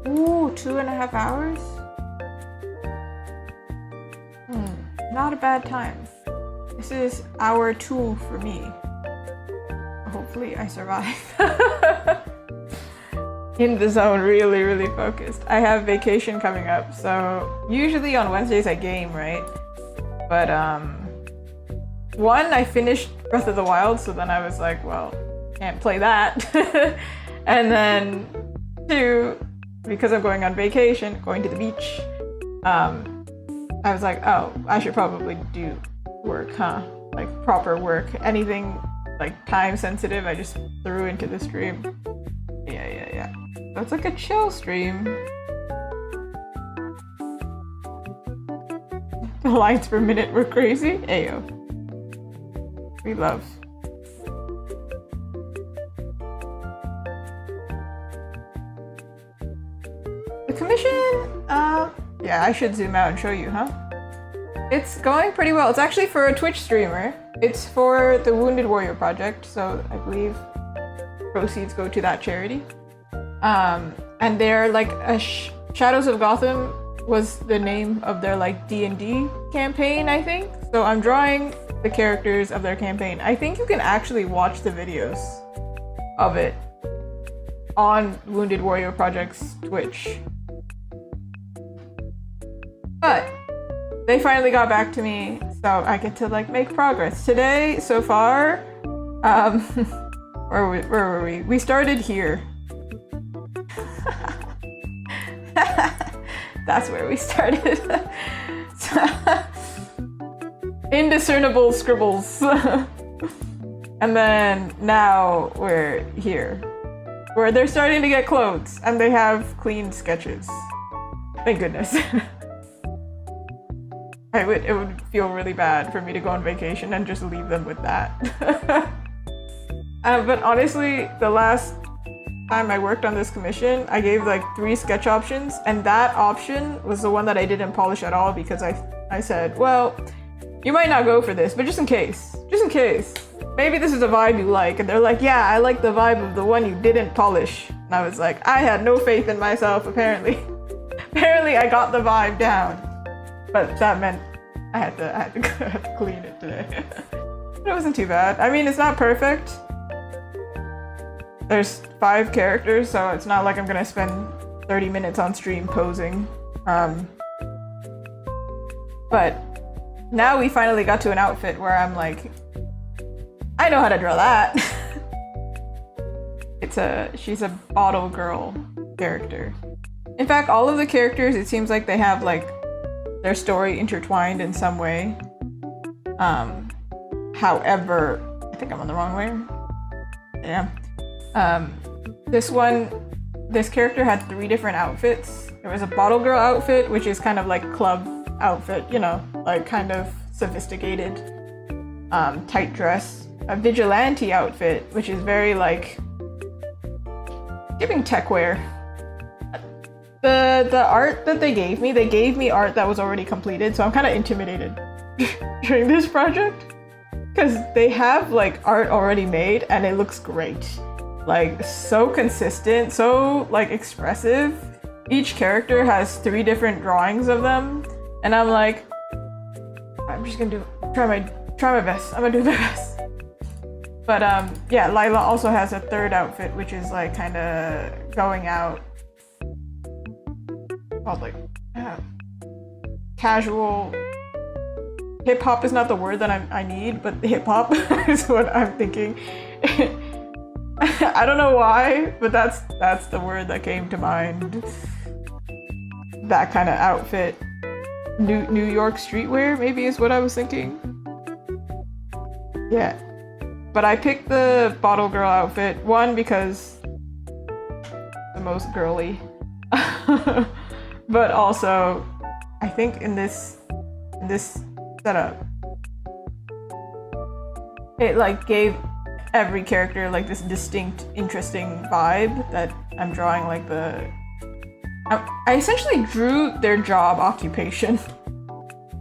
Speaker 1: Ooh, 2.5 hours? Not a bad time. This is hour 2 for me. Hopefully I survive. In the zone, really, really focused. I have vacation coming up, so usually on Wednesdays I game, right? But one, I finished Breath of the Wild, so then I was like, well, can't play that. And then two, because I'm going on vacation, going to the beach, I was like, oh, I should probably do work, huh? Like proper work. Anything like time sensitive, I just threw into the stream. Yeah. So it's like a chill stream. The lines per minute were crazy. Ayo. We love. The commission, yeah, I should zoom out and show you, huh? It's going pretty well. It's actually for a Twitch streamer. It's for the Wounded Warrior Project, so I believe proceeds go to that charity. And they're like Shadows of Gotham was the name of their like D&D campaign, I think. So I'm drawing the characters of their campaign. I think you can actually watch the videos of it on Wounded Warrior Project's Twitch. But they finally got back to me, so I get to like make progress. Today, so far, where were we? We started here. That's where we started. Indiscernible scribbles. And then now we're here, where they're starting to get clothes and they have clean sketches. Thank goodness. It would feel really bad for me to go on vacation and just leave them with that. But honestly, the last time I worked on this commission, I gave like 3 sketch options, and that option was the one that I didn't polish at all because I said, well, you might not go for this, but just in case, maybe this is a vibe you like. And they're like, yeah, I like the vibe of the one you didn't polish. And I was like, I had no faith in myself, apparently. Apparently I got the vibe down. But that meant I had to clean it today. But it wasn't too bad. I mean, it's not perfect. There's 5 characters, so it's not like I'm gonna spend 30 minutes on stream posing. But now we finally got to an outfit where I'm like, I know how to draw that. She's a bottle girl character. In fact, all of the characters, it seems like they have like their story intertwined in some way. However, I think I'm on the wrong way. Yeah. This character had 3 different outfits. There was a bottle girl outfit, which is kind of like club outfit, you know, like kind of sophisticated, tight dress. A vigilante outfit, which is very like giving tech wear. The art that they gave me art that was already completed, so I'm kind of intimidated during this project because they have like art already made and it looks great. Like so consistent, so like expressive. Each character has 3 different drawings of them, and I'm like, I'm just gonna try my best. I'm gonna do my best. But yeah, Lila also has a 3rd outfit, which is like kind of going out, called like casual. Hip hop is not the word that I need, but hip hop is what I'm thinking. I don't know why, but that's the word that came to mind. That kind of outfit. New York streetwear, maybe, is what I was thinking. Yeah. But I picked the bottle girl outfit, one, because the most girly. But also, I think in this setup, it like gave every character like this distinct, interesting vibe that I'm drawing like I essentially drew their job occupation.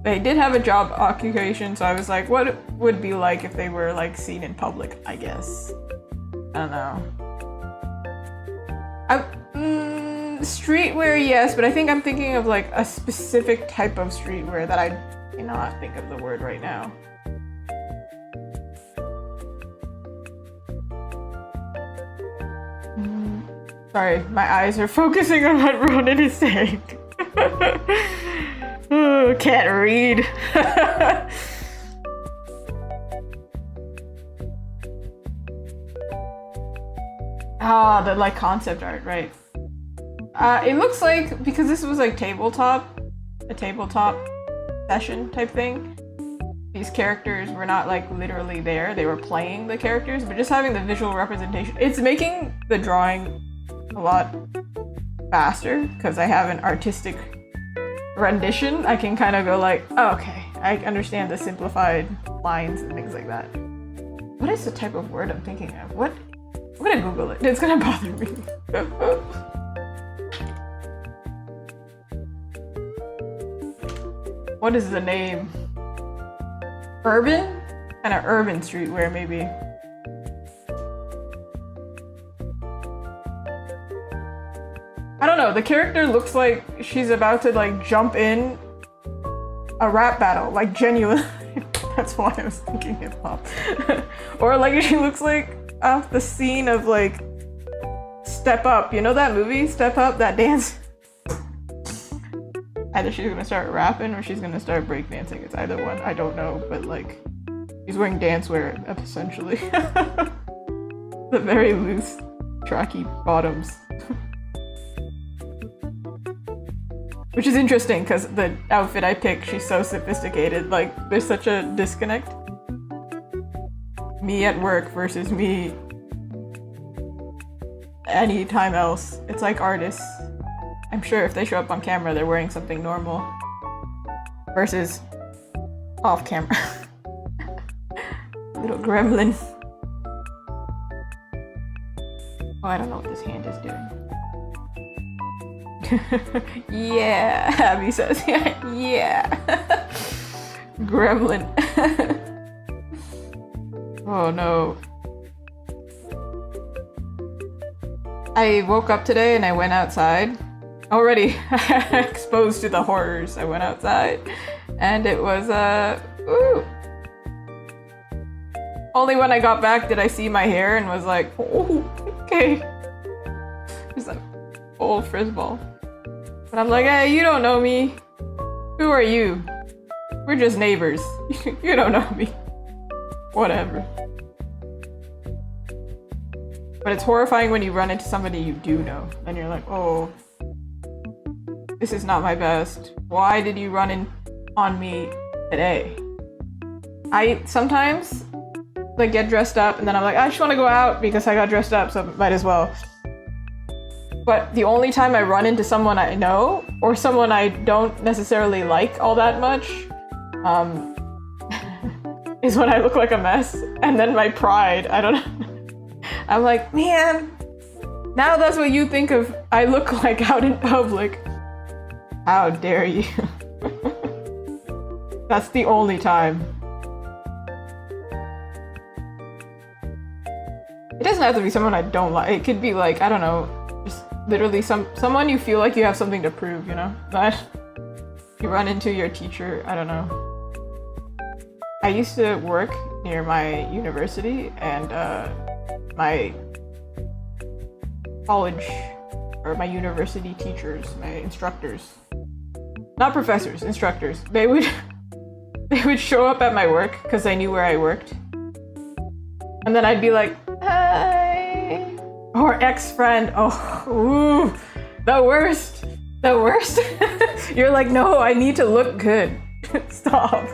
Speaker 1: They did have a job occupation, so I was like, what it would be like if they were like seen in public, I guess. I don't know. Streetwear, yes, but I think I'm thinking of like a specific type of streetwear that I cannot think of the word right now. Sorry, my eyes are focusing on what Ronan is saying. Oh, can't read. Ah, the like concept art, right? It looks like, because this was like a tabletop session type thing, these characters were not like literally there, they were playing the characters, but just having the visual representation, it's making the drawing a lot faster because I have an artistic rendition. I can kind of go like, oh, okay, I understand the simplified lines and things like that. What is the type of word I'm thinking of? What? I'm gonna Google it. It's gonna bother me. What is the name? Urban? Kind of urban streetwear, maybe. I don't know, the character looks like she's about to like jump in a rap battle, like genuinely. That's why I was thinking hip hop. Or like she looks like off the scene of like Step Up. You know that movie, Step Up, that dance? Either she's gonna start rapping or she's gonna start breakdancing. It's either one, I don't know, but like she's wearing dance wear essentially. The very loose, tracky bottoms. Which is interesting because the outfit I picked, she's so sophisticated. Like, there's such a disconnect. Me at work versus me anytime else. It's like artists. I'm sure if they show up on camera, they're wearing something normal. Versus off camera. Little gremlin. Oh, I don't know what this hand is doing. Yeah, Abby says, yeah. Gremlin. Oh no. I woke up today and I went outside. Already exposed to the horrors. I went outside and it was, ooh. Only when I got back did I see my hair and was like, oh, okay. It's an old frisball. But I'm like, hey, you don't know me. Who are you? We're just neighbors. You don't know me. Whatever. But it's horrifying when you run into somebody you do know. And you're like, oh, this is not my best. Why did you run in on me today? I sometimes like get dressed up and then I'm like, I just want to go out because I got dressed up, so might as well. But the only time I run into someone I know, or someone I don't necessarily like all that much, is when I look like a mess. And then my pride, I don't know. I'm like, man, now that's what you think of I look like out in public. How dare you? That's the only time. It doesn't have to be someone I don't like. It could be like, I don't know, just literally someone you feel like you have something to prove, you know? That you run into your teacher, I don't know. I used to work near my university and my college or my university teachers, my instructors, not professors, instructors, they would show up at my work because they knew where I worked. And then I'd be like, hi. Or ex-friend. Oh, ooh, the worst. The worst. You're like, no, I need to look good. Stop.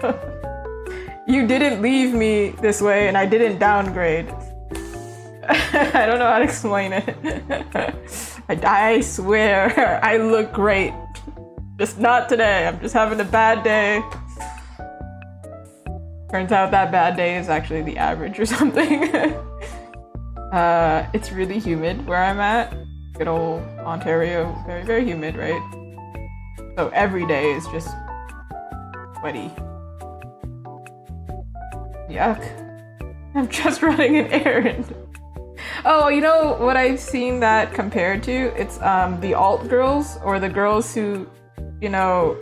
Speaker 1: You didn't leave me this way and I didn't downgrade. I don't know how to explain it. I swear, I look great. Just not today. I'm just having a bad day. Turns out that bad day is actually the average or something. It's really humid where I'm at. Good old Ontario. Very, very humid, right? So every day is just sweaty. Yuck. I'm just running an errand. Oh, you know what I've seen that compared to? It's the alt girls, or the girls who, you know,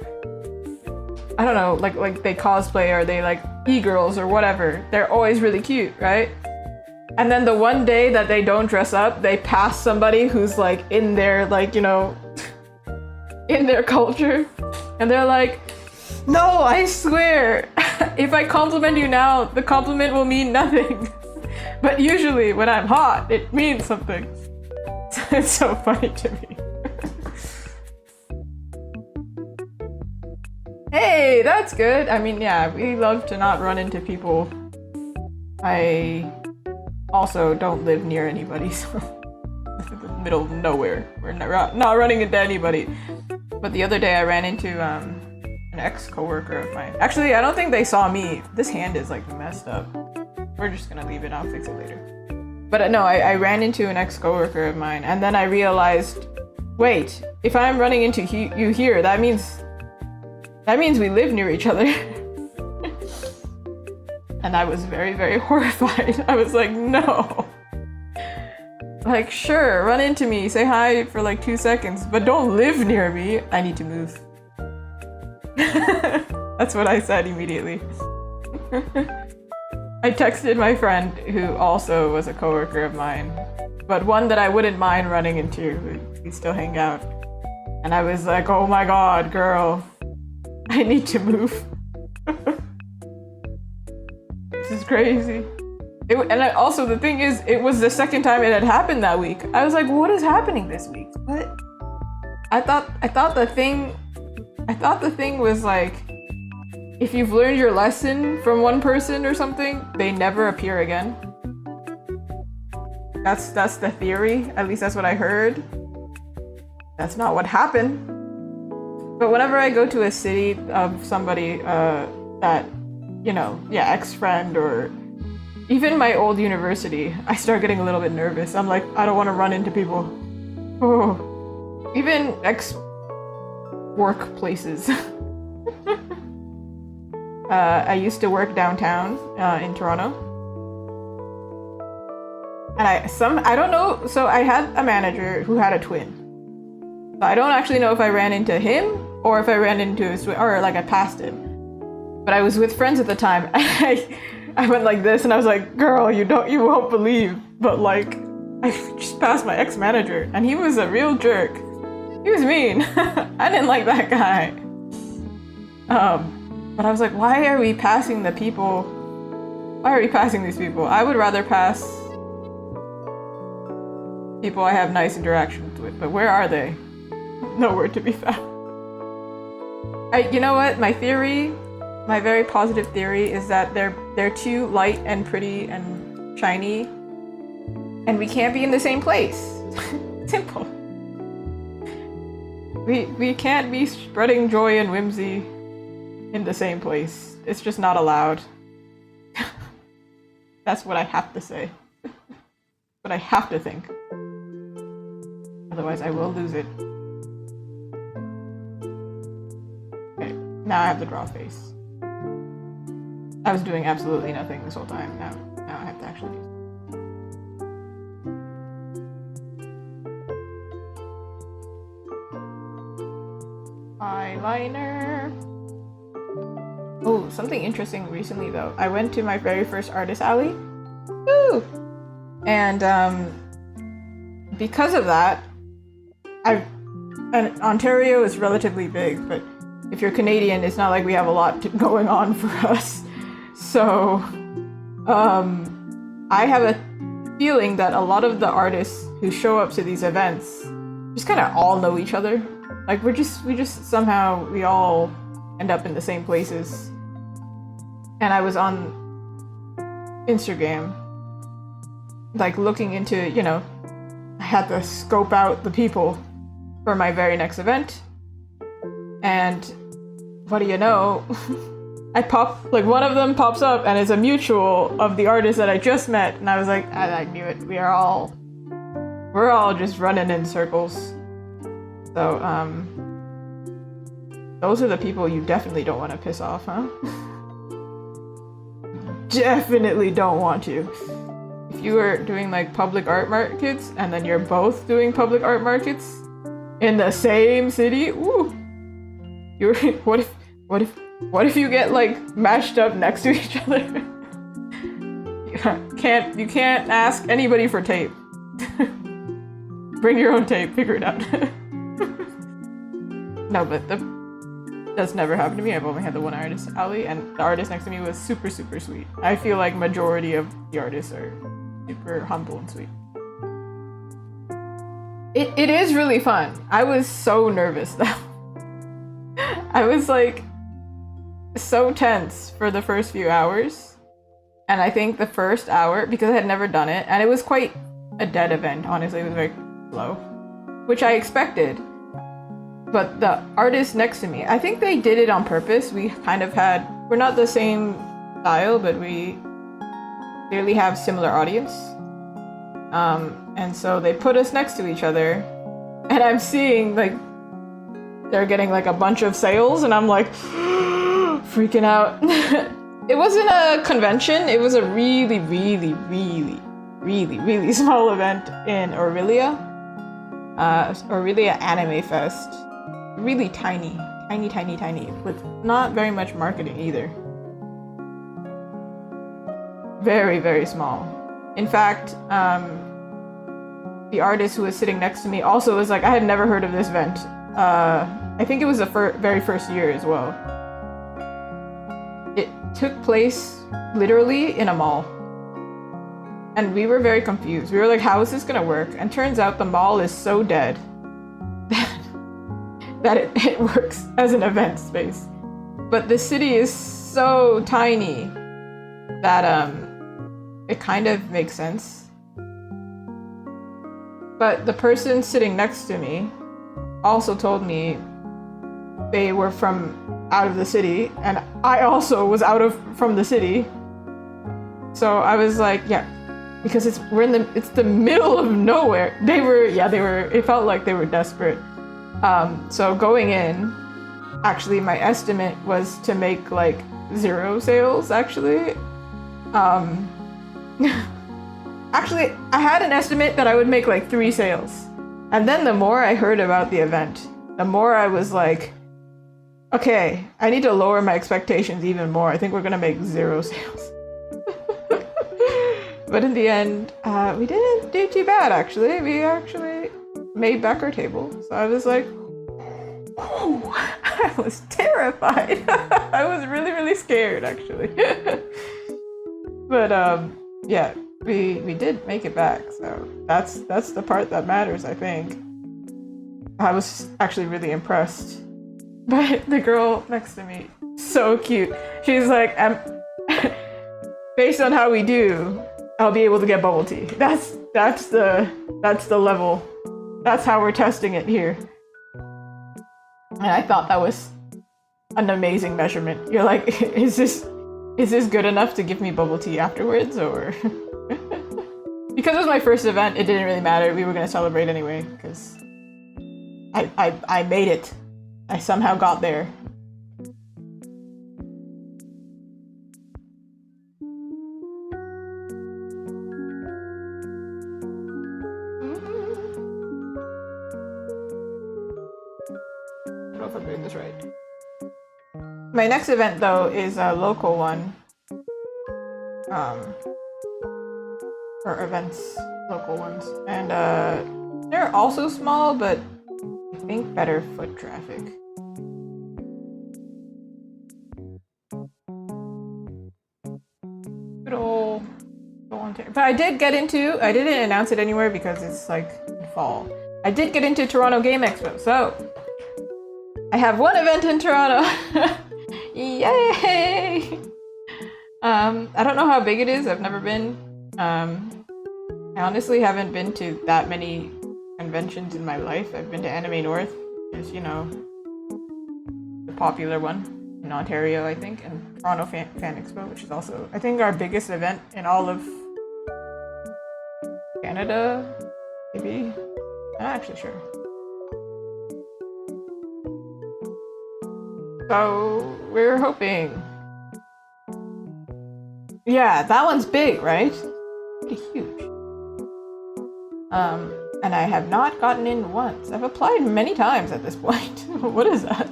Speaker 1: I don't know, like they cosplay, or they like e-girls or whatever. They're always really cute, right? And then the one day that they don't dress up, they pass somebody who's like in their, like, you know, in their culture. And they're like, no, I swear, if I compliment you now, the compliment will mean nothing. But usually when I'm hot, it means something. It's so funny to me. Hey, that's good. I mean, yeah, we love to not run into people. I also don't live near anybody, so in the middle of nowhere. We're not running into anybody. But the other day I ran into an ex-coworker of mine. Actually, I don't think they saw me. This hand is like messed up. We're just gonna leave it, I'll fix it later. But no, I ran into an ex-coworker of mine, and then I realized, wait, if I'm running into you here, that means we live near each other. And I was very, very horrified. I was like, no. Like, sure, run into me, say hi for like 2 seconds, but don't live near me. I need to move. That's what I said immediately. I texted my friend who also was a coworker of mine, but one that I wouldn't mind running into. We still hang out. And I was like, oh my god, girl, I need to move. This is crazy. Also, the thing is, it was the second time it had happened that week. I was like, what is happening this week? What? I thought the thing was like, if you've learned your lesson from one person or something, they never appear again. That's the theory. At least that's what I heard. That's not what happened. But whenever I go to a city of somebody that, you know, yeah, ex-friend or even my old university, I start getting a little bit nervous. I'm like, I don't want to run into people. Oh. Even ex-workplaces. I used to work downtown in Toronto. And I don't know, so I had a manager who had a twin. So I don't actually know if I ran into him or if I ran into his twin, or like I passed him. But I was with friends at the time. I went like this and I was like, girl, you won't believe, but like, I just passed my ex-manager and he was a real jerk. He was mean. I didn't like that guy. But I was like, why are we passing the people? Why are we passing these people? I would rather pass people I have nice interactions with, but where are they? Nowhere to be found. You know what? My theory, my very positive theory, is that they're too light and pretty and shiny, and we can't be in the same place. Simple. We can't be spreading joy and whimsy in the same place. It's just not allowed. That's what I have to say. But I have to think. Otherwise I will lose it. Okay, now I have to draw a face. I was doing absolutely nothing this whole time. Now I have to actually do something. Eyeliner. Oh, something interesting recently though. I went to my very first artist alley. Woo! And because of that, and Ontario is relatively big, but if you're Canadian, it's not like we have a lot going on for us. So, I have a feeling that a lot of the artists who show up to these events just kind of all know each other. Like we just somehow we all end up in the same places. And I was on Instagram, like looking into, you know, I had to scope out the people for my very next event. And what do you know? Like one of them pops up and it's a mutual of the artist that I just met. And I was like, I knew it. We're all just running in circles. So, those are the people you definitely don't want to piss off, huh? Definitely don't want to. If you are doing like public art markets and then you're both doing public art markets in the same city, ooh, what if you get like matched up next to each other? You can't ask anybody for tape. Bring your own tape, figure it out. No, but that's never happened to me. I've only had the one artist, Ali, and the artist next to me was super, super sweet. I feel like majority of the artists are super humble and sweet. It is really fun. I was so nervous though. I was like so tense for the first few hours. And I think the first hour, because I had never done it, and it was quite a dead event, honestly, it was very slow, which I expected. But the artist next to me, I think they did it on purpose. We're not the same style, but we clearly have similar audience. And so they put us next to each other, and I'm seeing like they're getting like a bunch of sales, and I'm like freaking out. It wasn't a convention, it was a really, really, really, really, really small event in Aurelia. Aurelia Anime Fest. Really tiny, with not very much marketing either. Very, very small. In fact, the artist who was sitting next to me also was like, I had never heard of this event. I think it was the very first year as well. It took place literally in a mall. And we were very confused. We were like, how is this gonna work? And turns out the mall is so dead that it works as an event space. But the city is so tiny that it kind of makes sense. But the person sitting next to me also told me they were from out of the city, and I also was from the city. So I was like, yeah, because it's the middle of nowhere. It felt like they were desperate. So going in, actually my estimate was to make like 0 sales, actually. Actually, I had an estimate that I would make like 3 sales. And then the more I heard about the event, the more I was like, okay, I need to lower my expectations even more. I think we're gonna make 0 sales. But in the end, we didn't do too bad, actually. We actually made back our table. So I was like, oh, I was terrified. I was really, really scared, actually. But yeah, we did make it back. So that's the part that matters, I think. I was actually really impressed by the girl next to me. So cute. She's like, based on how we do, I'll be able to get bubble tea. That's the level. That's how we're testing it here. And I thought that was an amazing measurement. You're like, is this good enough to give me bubble tea afterwards, or? Because it was my first event, it didn't really matter. We were gonna celebrate anyway, because I made it. I somehow got there. I don't know if I'm doing this right. My next event, though, is a local one. For events, local ones. And they're also small, but I think better foot traffic. Good old go on Ontario. But I didn't announce it anywhere because it's like fall. I did get into Toronto Game Expo, so I have one event in Toronto. Yay! I don't know how big it is. I've never been. I honestly haven't been to that many conventions in my life. I've been to Anime North, which is, you know, the popular one in Ontario, I think, and Toronto Fan Expo, which is also, I think, our biggest event in all of Canada, maybe? I'm not actually sure. So, we're hoping. Yeah, that one's big, right? Pretty huge. And I have not gotten in once. I've applied many times at this point. What is that?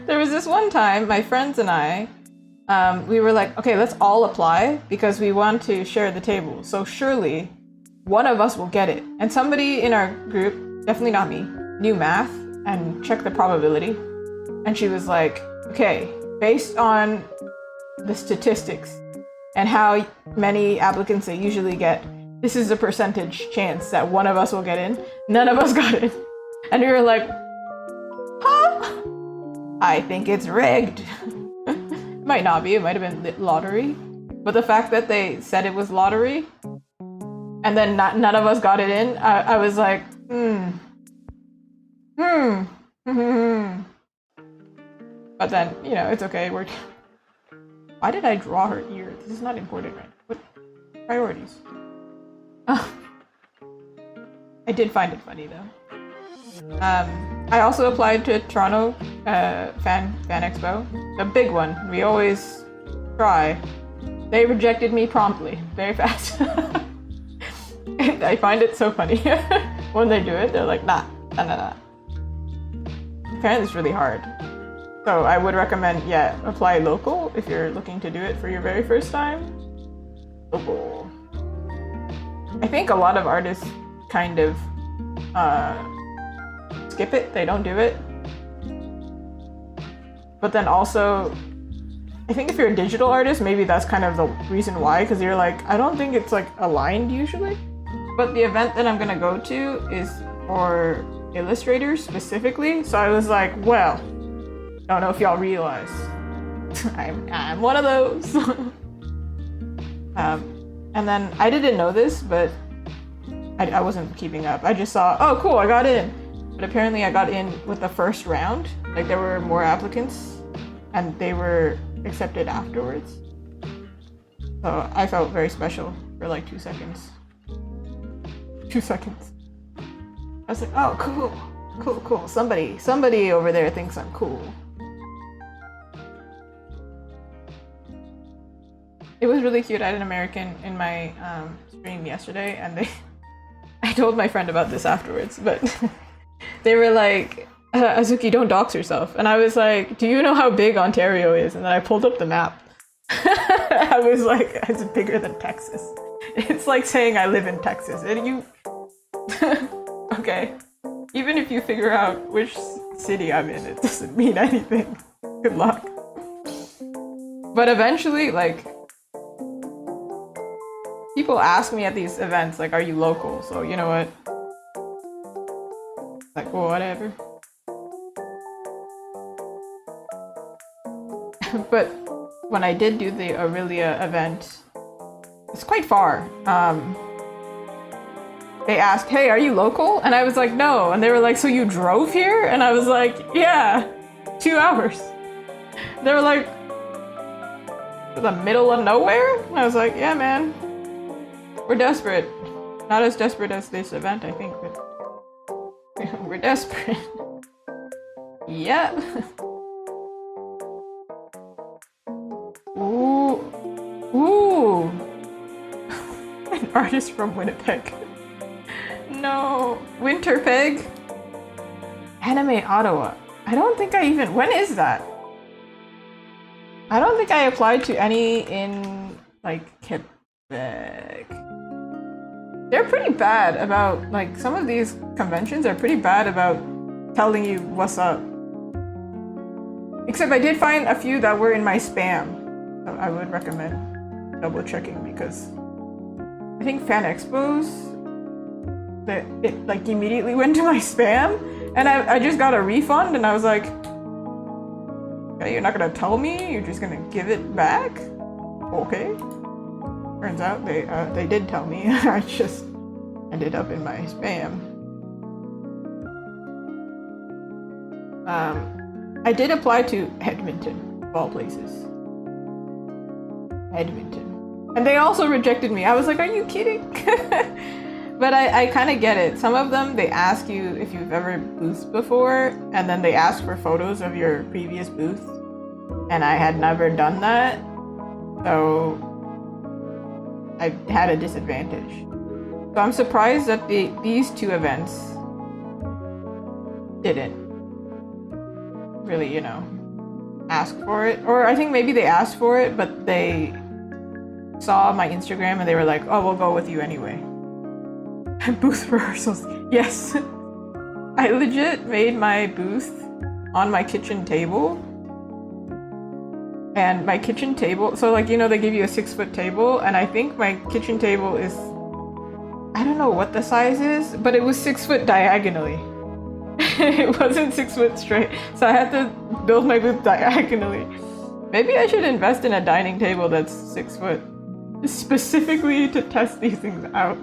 Speaker 1: There was this one time, my friends and I, we were like, okay, let's all apply because we want to share the table. So surely one of us will get it. And somebody in our group, definitely not me, knew math and checked the probability. And she was like, okay, based on the statistics and how many applicants they usually get, this is a percentage chance that one of us will get in. None of us got in. And we were like, huh? I think it's rigged. Might not be, it might have been lottery. But the fact that they said it was lottery, and then none of us got it in, I was like, But then, you know, it's okay. Why did I draw her ear? This is not important, right? What priorities? Oh. I did find it funny though. I also applied to Toronto Fan Expo, the big one. We always try. They rejected me promptly, very fast. I find it so funny when they do it. They're like, nah. Apparently, it's really hard. So I would recommend, yeah, apply local if you're looking to do it for your very first time. Local. I think a lot of artists kind of skip it. They don't do it. But then also, I think if you're a digital artist, maybe that's kind of the reason why, because you're like, I don't think it's like aligned usually. But the event that I'm gonna go to is for illustrators specifically. So I was like, well, I don't know if y'all realize I'm one of those. And then I didn't know this, but I wasn't keeping up. I just saw, oh cool, I got in. But apparently I got in with the first round. Like there were more applicants and they were accepted afterwards. So I felt very special for like 2 seconds. 2 seconds. I was like, oh cool. Somebody over there thinks I'm cool. It was really cute. I had an American in my stream yesterday, and I told my friend about this afterwards, but they were like, Azuki, don't dox yourself. And I was like, do you know how big Ontario is? And then I pulled up the map. I was like, it's bigger than Texas. It's like saying I live in Texas. And you... Okay. Even if you figure out which city I'm in, it doesn't mean anything. Good luck. But eventually, like... people ask me at these events, like, are you local? So, you know what? Like, well, whatever. But when I did do the Aurelia event, it's quite far. They asked, hey, are you local? And I was like, no. And they were like, so you drove here? And I was like, yeah, 2 hours. They were like, the middle of nowhere? And I was like, yeah, man. We're desperate. Not as desperate as this event, I think, but we're desperate. Yeah. Ooh. An artist from Winnipeg. No. Winterpeg? Anime Ottawa. I don't think I even... When is that? I don't think I applied to any in, like, Quebec. They're pretty bad about, like, some of these conventions are pretty bad about telling you what's up. Except I did find a few that were in my spam. So I would recommend double checking because I think Fan Expos, that it like immediately went to my spam, and I just got a refund, and I was like, okay, you're not gonna tell me, you're just gonna give it back? Okay. Turns out they did tell me. I just ended up in my spam. I did apply to Edmonton, of all places. Edmonton. And they also rejected me. I was like, are you kidding? But I kind of get it. Some of them, they ask you if you've ever boothed before, and then they ask for photos of your previous booth. And I had never done that. So I had a disadvantage. So I'm surprised that these two events didn't really, you know, ask for it. Or I think maybe they asked for it, but they saw my Instagram and they were like, oh, we'll go with you anyway. Booth rehearsals. Yes. I legit made my booth on my kitchen table. And my kitchen table, so like, you know, they give you a 6-foot table, and I think my kitchen table is, I don't know what the size is, but it was 6 foot diagonally. It wasn't 6 foot straight, so I had to build my booth diagonally. Maybe I should invest in a dining table that's 6 foot, specifically to test these things out.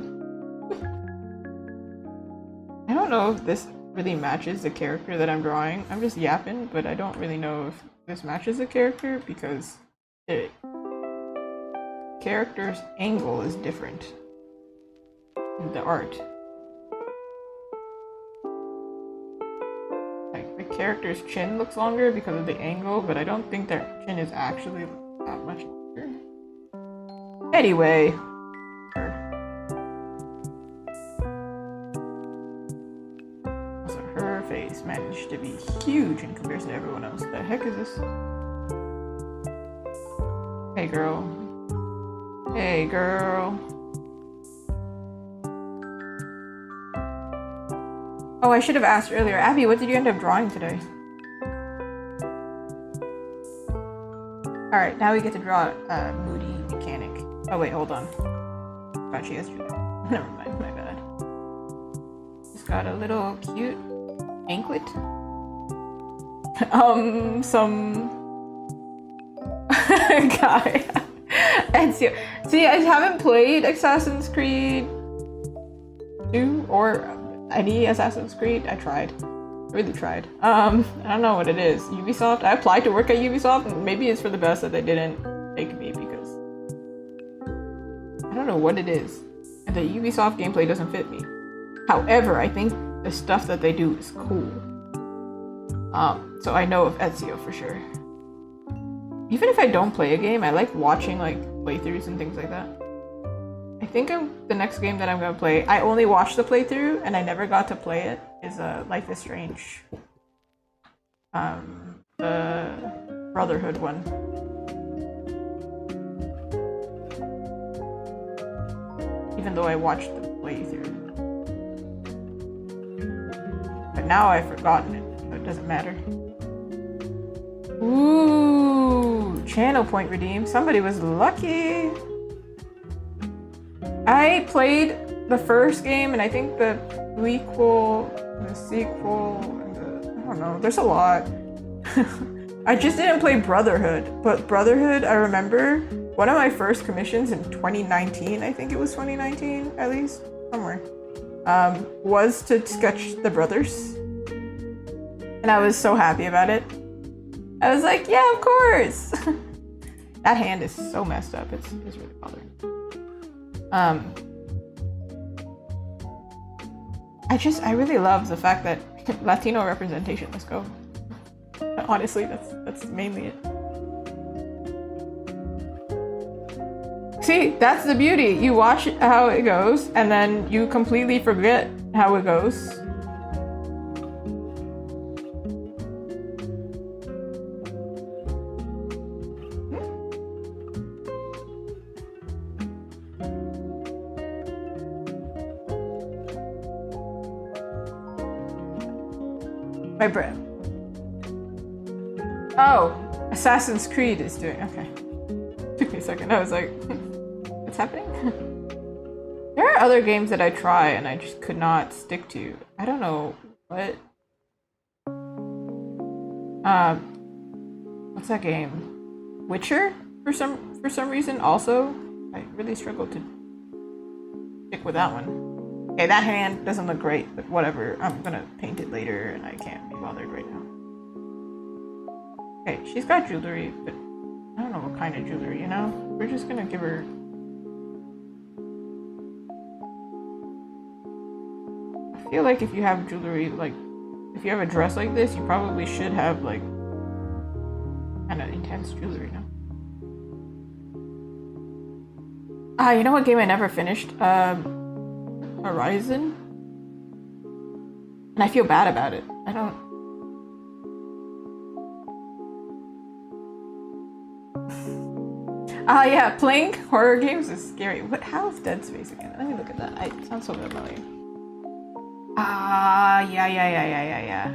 Speaker 1: I don't know if this really matches the character that I'm drawing. I'm just yapping, but I don't really know if this matches the character because the character's angle is different in the art. Like the character's chin looks longer because of the angle, but I don't think their chin is actually that much longer. Anyway. Also, her face managed to be huge in comparison to everyone else. The heck is this? Hey girl. Hey girl. Oh, I should have asked earlier. Abby, what did you end up drawing today? Alright, now we get to draw a moody mechanic. Oh wait, hold on. Thought she has never mind, my bad. Just got a little cute anklet. Some guy. And see, I haven't played Assassin's Creed 2 or any Assassin's Creed. I tried. Really tried. I don't know what it is. Ubisoft? I applied to work at Ubisoft, and maybe it's for the best that they didn't take me because I don't know what it is. And the Ubisoft gameplay doesn't fit me. However, I think the stuff that they do is cool. So I know of Ezio for sure. Even if I don't play a game, I like watching like playthroughs and things like that. I think the next game that I'm gonna play, I only watched the playthrough and I never got to play it, is Life is Strange. The Brotherhood one. Even though I watched the playthrough. But now I've forgotten it, so it doesn't matter. Ooh, channel point redeemed. Somebody was lucky. I played the first game, and I think the prequel, the sequel, and I don't know, there's a lot. I just didn't play Brotherhood, but Brotherhood, I remember one of my first commissions in 2019, I think it was 2019, at least, somewhere, was to sketch the brothers. And I was so happy about it. I was like, yeah, of course! That hand is so messed up, it's really bothering. I really love the fact that Latino representation, let's go. Honestly, that's mainly it. See, that's the beauty. You watch how it goes, and then you completely forget how it goes. My breath. Oh, Assassin's Creed is doing, okay. Took me a second, I was like, what's happening? There are other games that I try and I just could not stick to. I don't know what. What's that game? Witcher? For some reason, also, I really struggled to stick with that one. Okay, that hand doesn't look great, but whatever. I'm gonna paint it later, and I can't be bothered right now. Okay, she's got jewelry, but I don't know what kind of jewelry. You know, we're just gonna give her. I feel like if you have jewelry, like if you have a dress like this, you probably should have like kind of intense jewelry, no? You know what game I never finished? Horizon? And I feel bad about it. I don't... yeah, playing horror games is scary. What? How is Dead Space again? Let me look at that. It sounds so familiar. Yeah.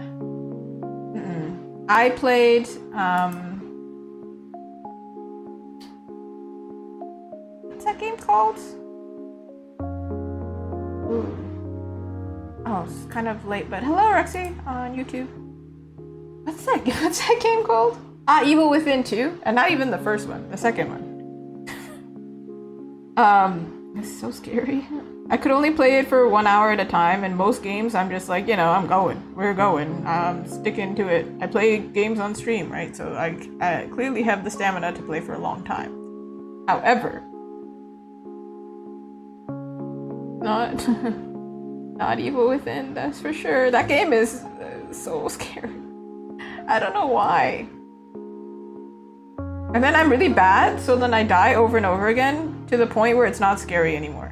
Speaker 1: I played, what's that game called? Ooh. Oh, it's kind of late, but hello, Rexy, on YouTube. What's that game called? Evil Within 2, and not even the first one, the second one. It's so scary. I could only play it for 1 hour at a time, and most games I'm just like, you know, we're going, I'm sticking to it. I play games on stream, right? So I clearly have the stamina to play for a long time. However, not Evil Within, that's for sure. That game is so scary. I don't know why. And then I'm really bad, so then I die over and over again to the point where it's not scary anymore.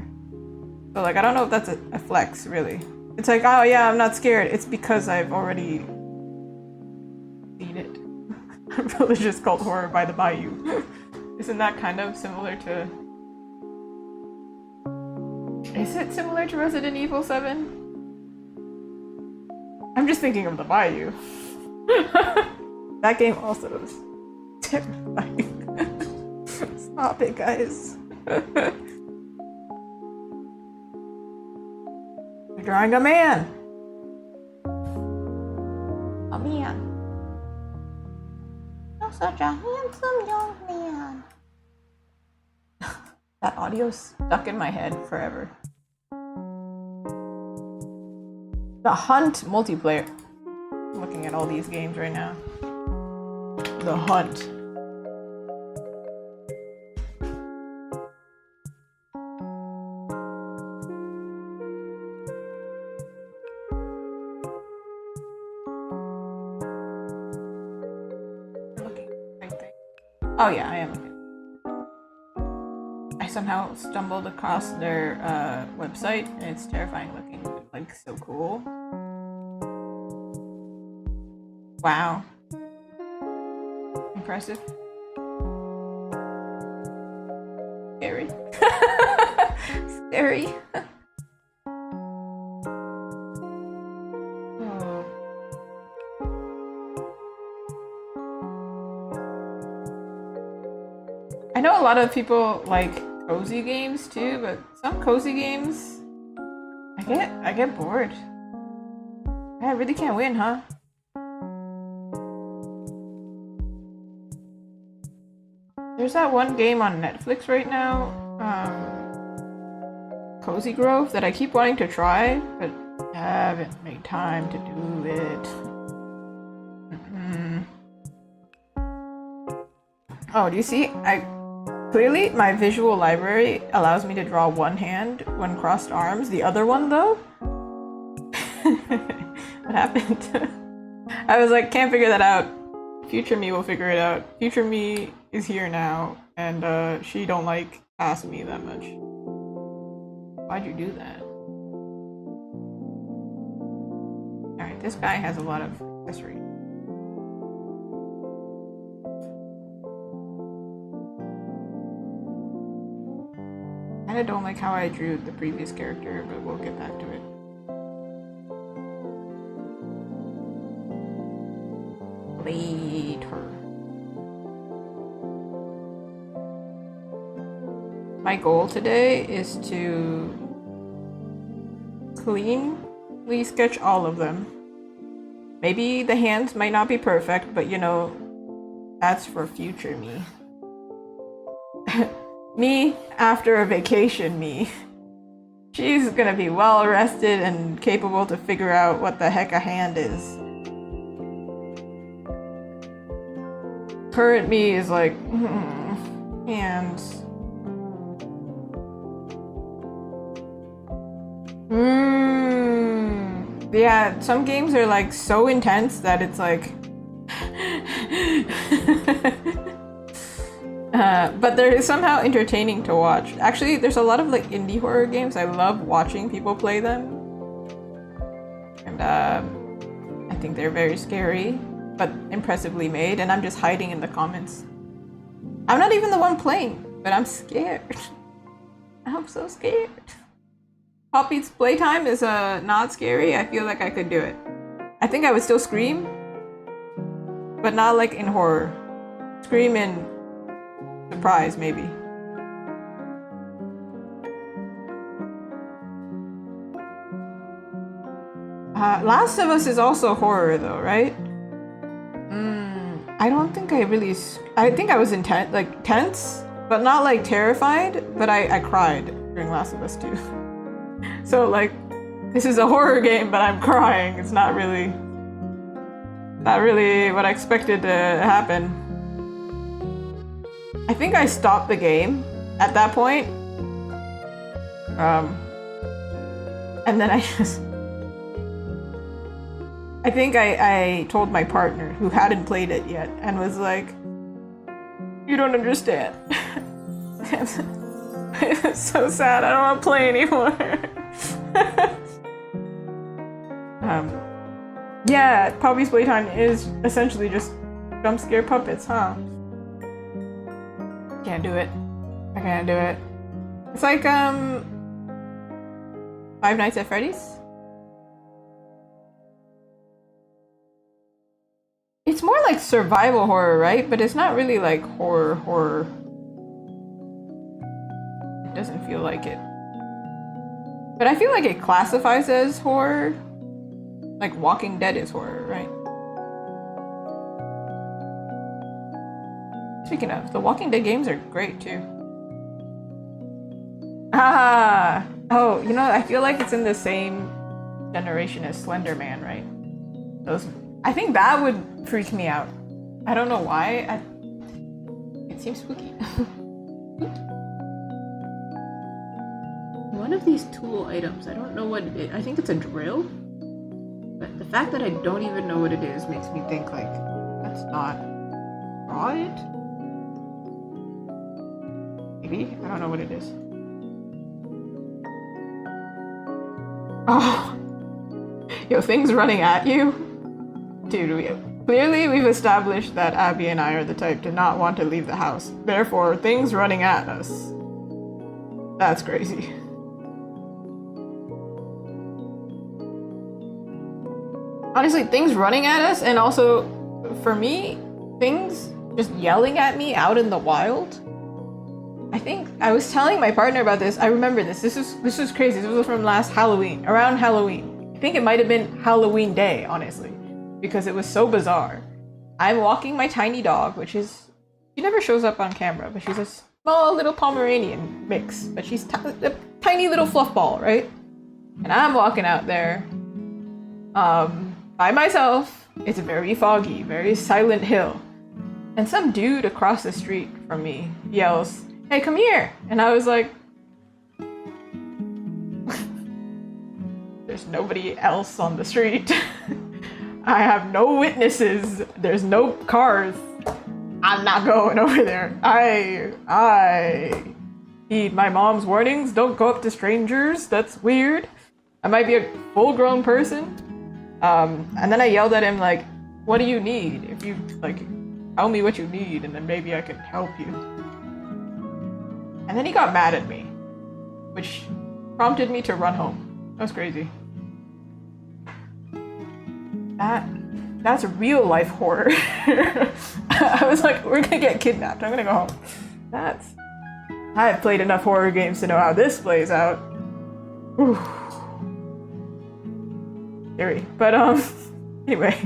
Speaker 1: So like, I don't know if that's a flex, really. It's like, oh yeah, I'm not scared. It's because I've already seen it. A religious cult horror by the Bayou. Isn't that kind of similar to... Is it similar to Resident Evil 7? I'm just thinking of the Bayou. That game also is terrifying. Stop it, guys. You're drawing a man. A man. You're such a handsome young man. That audio's stuck in my head forever. The Hunt multiplayer. I'm looking at all these games right now. The Hunt. Oh yeah, I am. I somehow stumbled across their website, and it's terrifying looking. Like, so cool. Wow. Impressive. Scary. Scary. I know a lot of people like cozy games too, but some cozy games I get bored. I really can't win, huh? There's that one game on Netflix right now, Cozy Grove, that I keep wanting to try, but I haven't made time to do it. Oh, do you see? Clearly, my visual library allows me to draw one hand when crossed arms. The other one, though? What happened? I was like, can't figure that out. Future me will figure it out. Future me is here now, and she don't like ask me that much. Why'd you do that? Alright, this guy has a lot of accessories. I don't like how I drew the previous character, but we'll get back to it. Later. My goal today is to cleanly sketch all of them. Maybe the hands might not be perfect, but you know, that's for future me. Me after a vacation me. She's gonna be well rested and capable to figure out what the heck a hand is. Current me is like, hands. Yeah, some games are like so intense that it's like but they're somehow entertaining to watch. Actually, there's a lot of like indie horror games. I love watching people play them. And I think they're very scary, but impressively made, and I'm just hiding in the comments. I'm not even the one playing, but I'm scared. I'm so scared. Poppy's playtime is not scary. I feel like I could do it. I think I would still scream, but not like in horror. Scream in surprise, maybe. Last of Us is also horror though, right? I don't think I really... I think I was tense, but not like terrified, but I cried during Last of Us 2. So like, this is a horror game, but I'm crying. It's not really what I expected to happen. I think I stopped the game at that point. And then I think I told my partner, who hadn't played it yet, and was like, "You don't understand." It's so sad. I don't want to play anymore. Yeah, Poppy's playtime is essentially just jump scare puppets, huh? Can't do it. I can't do it. It's like Five Nights at Freddy's. It's more like survival horror, right? But it's not really like horror. It doesn't feel like it. But I feel like it classifies as horror. Like Walking Dead is horror, right? Speaking of, the Walking Dead games are great too. Oh, you know, I feel like it's in the same generation as Slender Man, right? I think that would freak me out. I don't know why. It seems spooky. One of these tool items, I don't know what it is. I think it's a drill. But the fact that I don't even know what it is makes me think like, that's not right? Maybe? I don't know what it is. Oh! Yo, things running at you? Dude, clearly we've established that Abby and I are the type to not want to leave the house. Therefore, things running at us. That's crazy. Honestly, things running at us, and also, for me, things just yelling at me out in the wild. I think I was telling my partner about this. I remember this. This was crazy. This was from last Halloween, around Halloween. I think it might have been Halloween Day, honestly, because it was so bizarre. I'm walking my tiny dog, which is, she never shows up on camera, but she's a small little Pomeranian mix, but she's a tiny little fluff ball, right? And I'm walking out there, by myself. It's very foggy, very silent hill. And some dude across the street from me yells, "Hey, come here!" And I was like, there's nobody else on the street. I have no witnesses. There's no cars. I'm not going over there. I heed my mom's warnings. Don't go up to strangers. That's weird. I might be a full-grown person. And then I yelled at him like, "What do you need? If you, like, tell me what you need and then maybe I can help you." And then he got mad at me, which prompted me to run home. That was crazy. That's real life horror. I was like, we're gonna get kidnapped. I'm gonna go home. I have played enough horror games to know how this plays out. Whew. scary. But anyway,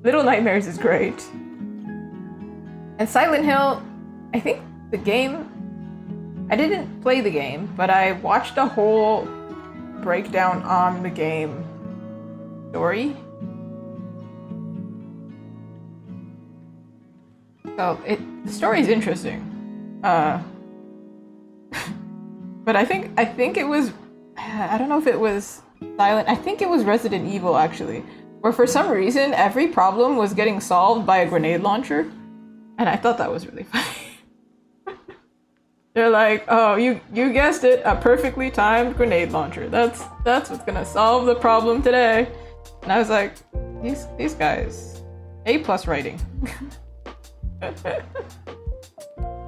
Speaker 1: Little Nightmares is great. And Silent Hill, I think the game, I didn't play the game, but I watched a whole breakdown on the game story. So the story is interesting. But I think it was, I don't know if it was I think it was Resident Evil actually, where for some reason every problem was getting solved by a grenade launcher, and I thought that was really funny. They're like, oh, you guessed it, a perfectly timed grenade launcher. That's what's gonna solve the problem today. And I was like, these guys, A+ writing.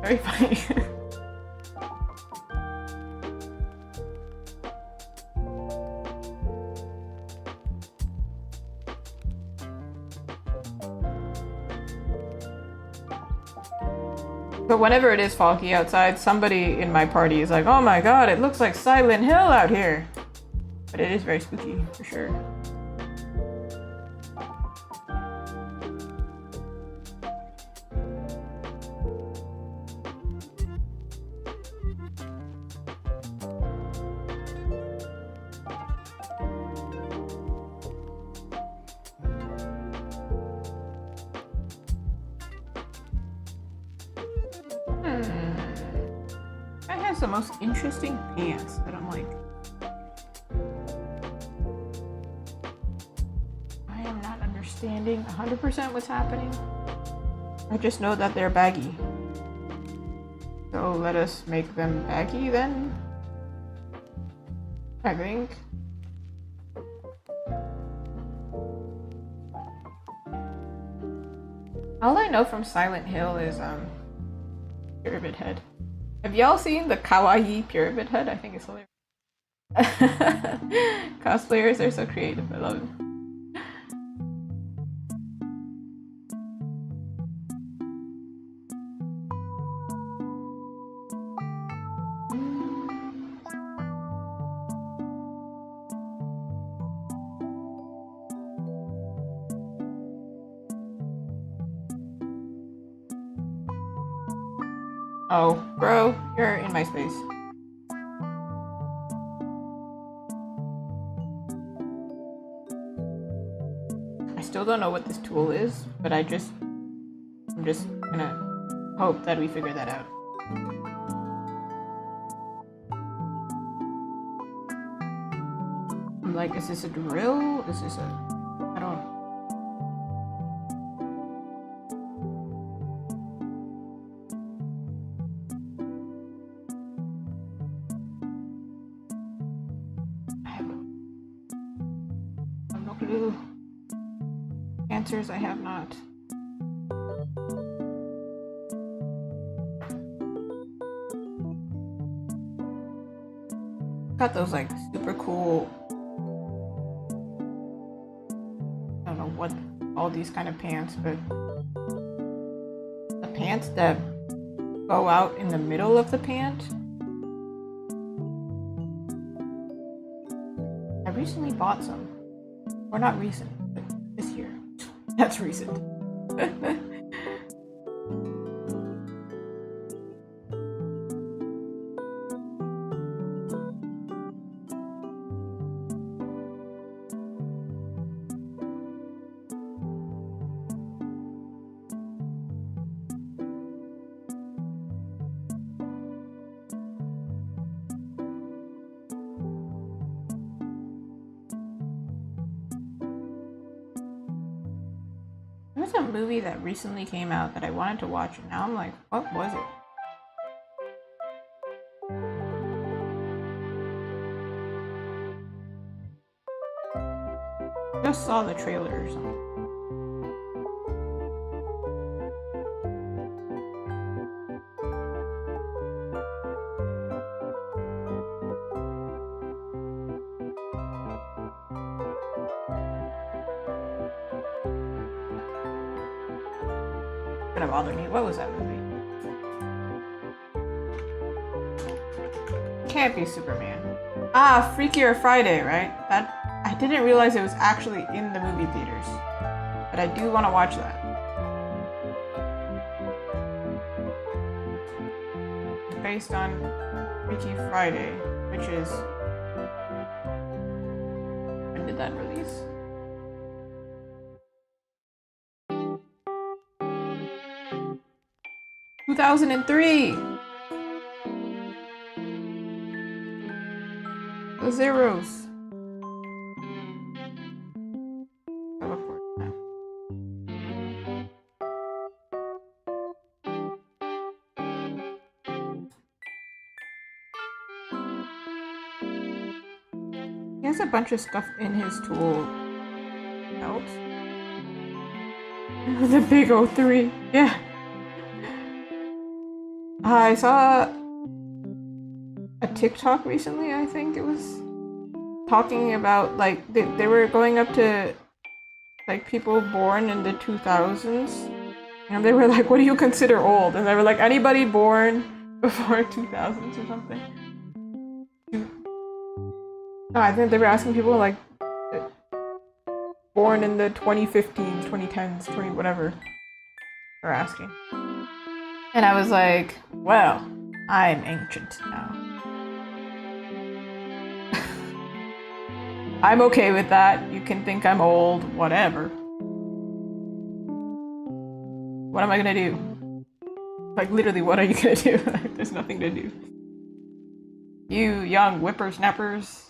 Speaker 1: Very funny. But whenever it is foggy outside, somebody in my party is like, oh my god, it looks like Silent Hill out here. But it is very spooky, for sure. The most interesting pants that I'm like, I am not understanding 100% what's happening. I just know that they're baggy. So let us make them baggy then, I think. All I know from Silent Hill is Pyramid Head. Have y'all seen the kawaii Pyramid Head? I think it's hilarious. Cosplayers are so creative. I love it. Oh, bro, you're in my space. I still don't know what this tool is, but I'm just gonna hope that we figure that out. I'm like, is this a drill? Is this I don't. Answers I have not. Got those like super cool, I don't know what all these kind of pants, but the pants that go out in the middle of the pant. I recently bought some. Or not recent, but this year. That's recent. There was a movie that recently came out that I wanted to watch, and now I'm like, what was it? Just saw the trailer or something. Gonna bother me. What was that movie? Can't be Superman. Ah, Freakier Friday, right? That didn't realize it was actually in the movie theaters. But I do want to watch that. Based on Freaky Friday, which is... When did that release? – 2003! The zeros. He has a bunch of stuff in his tool belt. The big 03. Yeah. I saw a TikTok recently, I think it was, talking about like they were going up to like people born in the 2000s, and they were like, what do you consider old? And they were like, anybody born before 2000s or something. No, I think they were asking people like born in the 2015s, 2010s, 20 whatever. They're asking. And I was like, well, I'm ancient now. I'm okay with that. You can think I'm old, whatever. What am I gonna do? Like, literally, what are you gonna do? There's nothing to do. You young whippersnappers.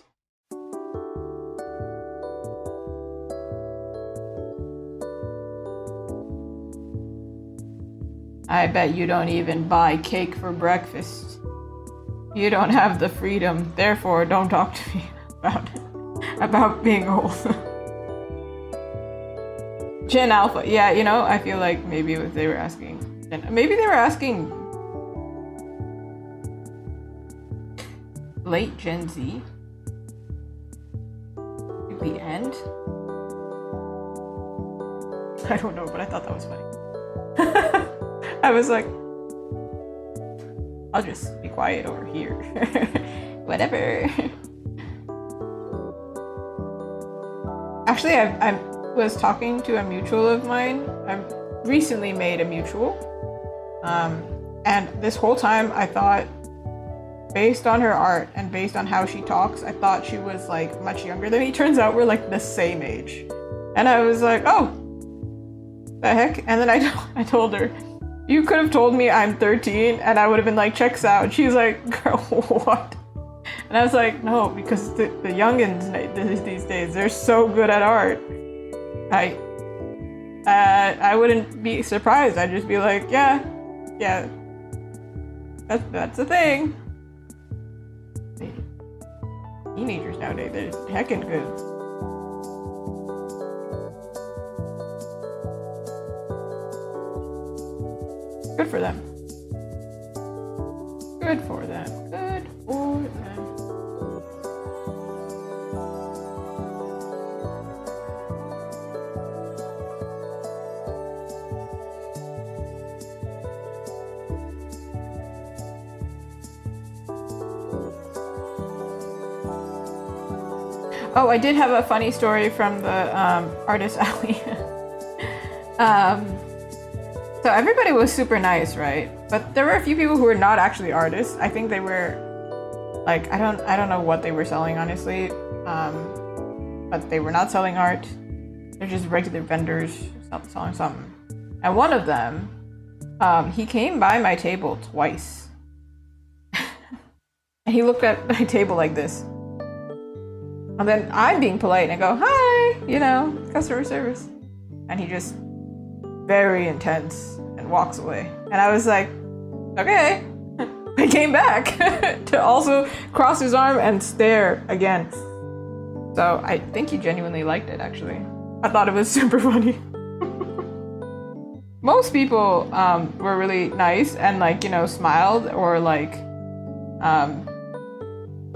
Speaker 1: I bet you don't even buy cake for breakfast. You don't have the freedom, therefore don't talk to me about being old. Gen Alpha, yeah, you know, I feel like maybe they were asking, maybe they were asking late Gen Z. The end? I don't know, but I thought that was funny. I was like, I'll just be quiet over here. Whatever. Actually, I was talking to a mutual of mine. I've recently made a mutual. And this whole time I thought, based on her art and based on how she talks, I thought she was like much younger than me. Turns out we're like the same age. And I was like, oh, the heck? And then I told her, you could have told me I'm 13 and I would have been like, checks out. She's like, girl, what? And I was like, no, because the youngins these days, they're so good at art. I wouldn't be surprised. I'd just be like, yeah, that's the thing. Teenagers nowadays, they're just heckin' good. Good for them. Good for them. Good for them. Oh, I did have a funny story from the Artist Alley. So everybody was super nice, right? But there were a few people who were not actually artists. I think they were like, I don't know what they were selling, honestly. But they were not selling art. They're just regular vendors selling something. And one of them, he came by my table twice. And he looked at my table like this. And then I'm being polite and go, hi, you know, customer service. And he just very intense and walks away. And I was like, okay. I came back to also cross his arm and stare again. So I think he genuinely liked it, actually. I thought it was super funny. Most people were really nice and like, you know, smiled or like,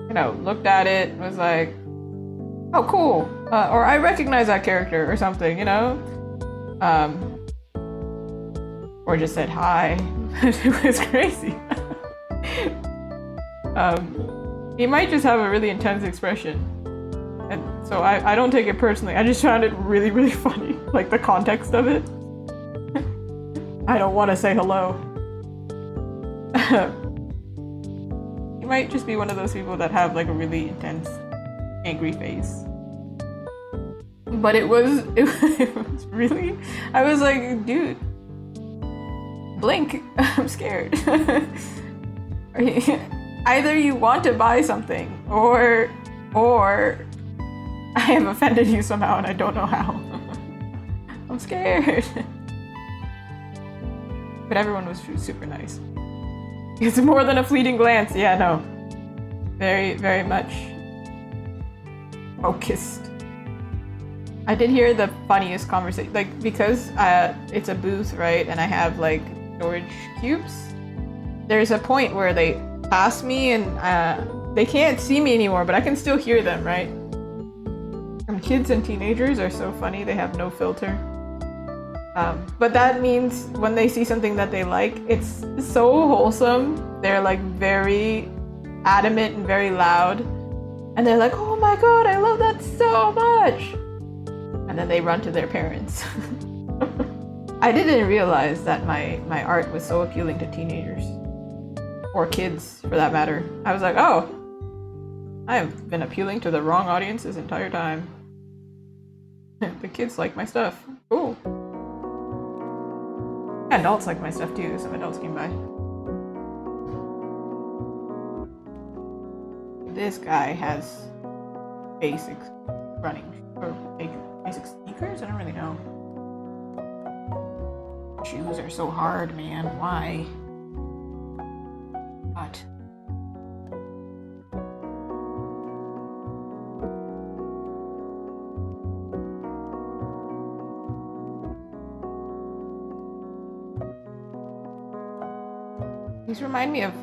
Speaker 1: you know, looked at it and was like, oh, cool. Or I recognize that character or something, you know? Or just said hi. It was crazy. He might just have a really intense expression. And so I don't take it personally. I just found it really, really funny. Like the context of it. I don't want to say hello. He might just be one of those people that have like a really intense, angry face. But it was really, I was like, dude, blink, I'm scared. Either you want to buy something, or I have offended you somehow and I don't know how. I'm scared. But everyone was super nice. It's more than a fleeting glance. Yeah, no. Very, very much focused. I did hear the funniest conversation, like, because it's a booth, right? And I have like storage cubes. There's a point where they pass me and they can't see me anymore, but I can still hear them, right? And kids and teenagers are so funny. They have no filter. But that means when they see something that they like, it's so wholesome. They're like very adamant and very loud. And they're like, oh my god, I love that so much. And then they run to their parents. I didn't realize that my art was so appealing to teenagers. Or kids, for that matter. I was like, oh, I have been appealing to the wrong audience this entire time. The kids like my stuff. Cool. Adults like my stuff too. Some adults came by. This guy has basic running or basic sneakers. I don't really know. Shoes are so hard, man. Why? What? These remind me of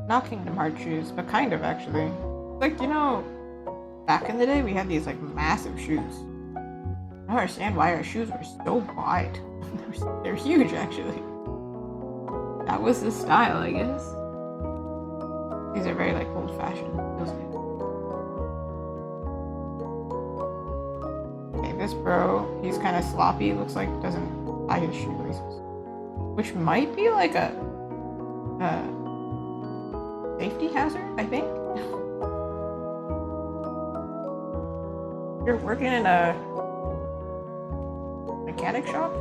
Speaker 1: not Kingdom Hearts shoes, but kind of actually. Like, you know, back in the day we had these like massive shoes. I don't understand why our shoes were so wide. They're huge actually. That was the style, I guess. These are very like old-fashioned. Okay, this bro, he's kind of sloppy. Looks like doesn't tie his shoelaces, which might be like a safety hazard, I think. You're working in a mechanic shop?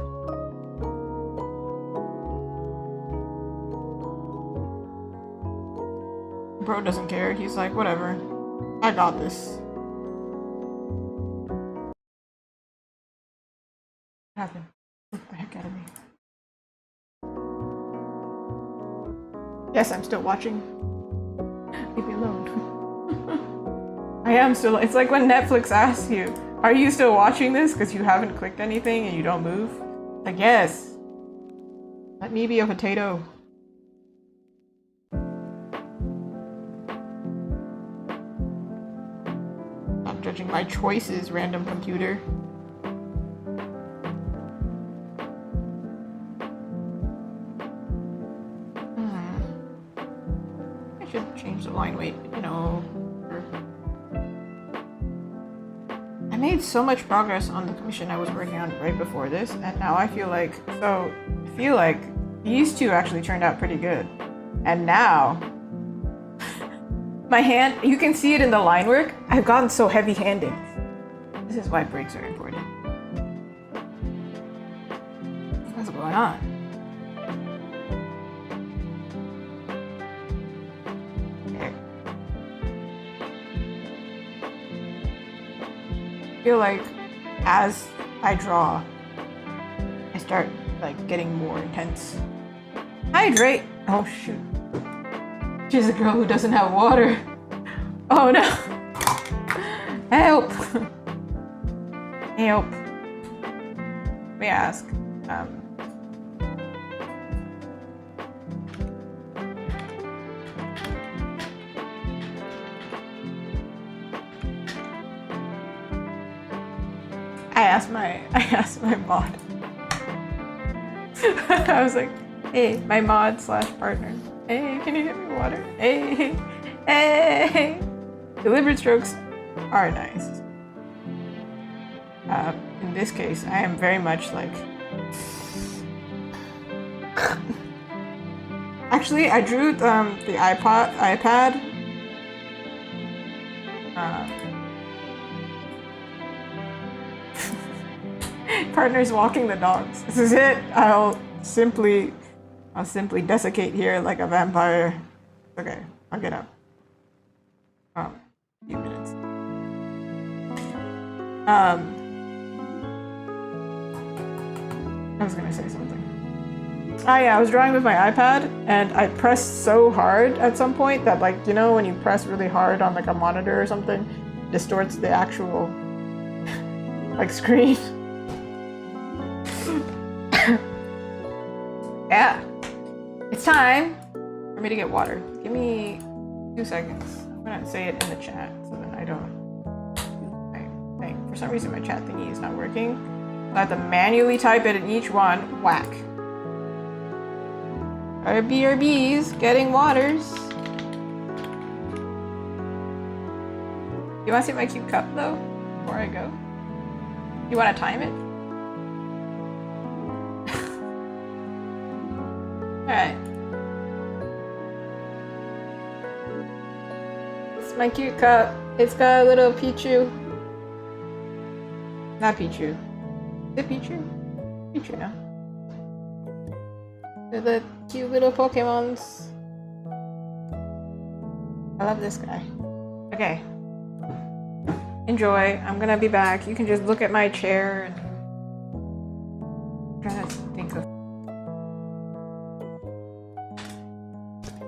Speaker 1: Bro doesn't care. He's like, whatever. I got this. What happened? Get the heck out of me. Yes, I'm still watching. Leave me alone. I am still. It's like when Netflix asks you, are you still watching this because you haven't clicked anything and you don't move? Like, yes. Let me be a potato. Not judging my choices, random computer. I should change the line weight, you know. I made so much progress on the commission I was working on right before this, and now I feel like these two actually turned out pretty good. And now my hand, you can see it in the line work. I've gotten so heavy-handed. This is why breaks are important. What's going on? Okay. I feel like as I draw, I start like getting more intense. Hydrate! Oh shoot. She's a girl who doesn't have water. Oh no. Help! Help. Let me ask. I asked my mod. I was like, hey, my mod / partner. Hey, can you get me water? Hey, hey. Deliberate strokes are nice. In this case, I am very much like... Actually, I drew the iPad. Partner's walking the dogs. This is it. I'll simply desiccate here like a vampire. Okay, I'll get up. A few minutes. I was gonna say something. Yeah, I was drawing with my iPad and I pressed so hard at some point that, like, you know when you press really hard on like a monitor or something, it distorts the actual like screen. Yeah. It's time for me to get water. Give me 2 seconds. I'm gonna say it in the chat so that I don't for some reason my chat thingy is not working. I have to manually type it in each one. Whack. BRBs getting waters. You want to see my cute cup though before I go? You want to time it? Alright. It's my cute cup. It's got a little Pichu. Not Pichu. Is it Pichu? Pichu now. They're the cute little Pokemons. I love this guy. Okay. Enjoy. I'm gonna be back. You can just look at my chair and... I'm trying to think of...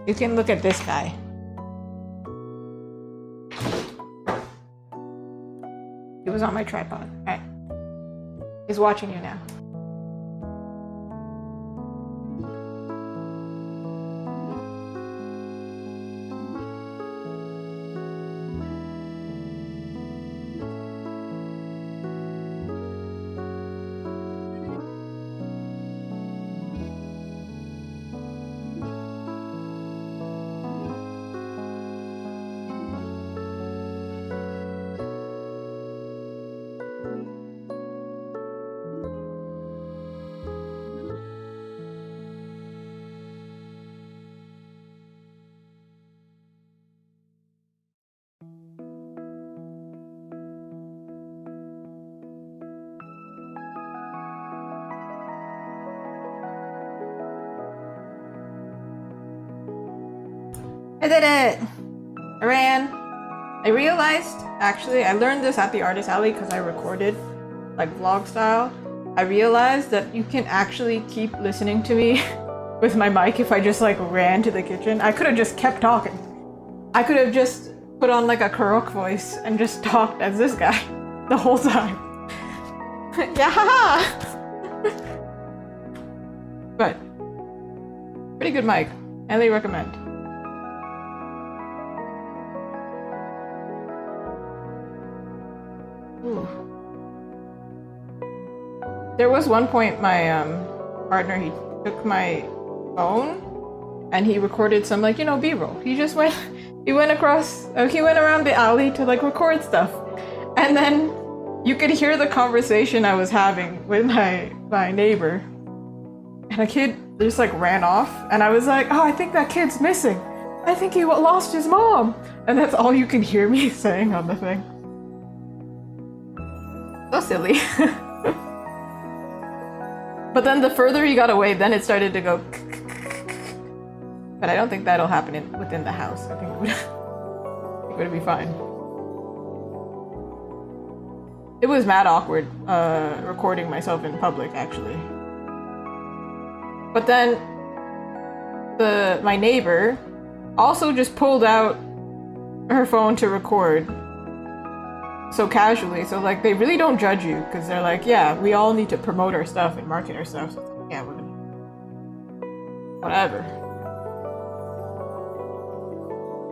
Speaker 1: You can look at this guy. He was on my tripod. Alright. He's watching you now. I did it! I ran. I realized, actually, I learned this at the Artist Alley because I recorded, like, vlog style. I realized that you can actually keep listening to me with my mic if I just, like, ran to the kitchen. I could have just kept talking. I could have just put on, like, a Kurok voice and just talked as this guy the whole time. Yeah! But, pretty good mic. Highly recommend. Ooh. There was one point my partner, he took my phone and he recorded some, like, you know, B-roll. He just went, he went around the alley to, like, record stuff. And then you could hear the conversation I was having with my neighbor. And a kid just, like, ran off. And I was like, oh, I think that kid's missing. I think he lost his mom. And that's all you can hear me saying on the thing. So silly. But then the further he got away, then it started to go. But I don't think that'll happen within the house. I think it would be fine. It was mad awkward recording myself in public, actually. But then my neighbor also just pulled out her phone to record. So casually, so, like, they really don't judge you because they're like, yeah, we all need to promote our stuff and market our stuff. So it's like, yeah, we're gonna... whatever.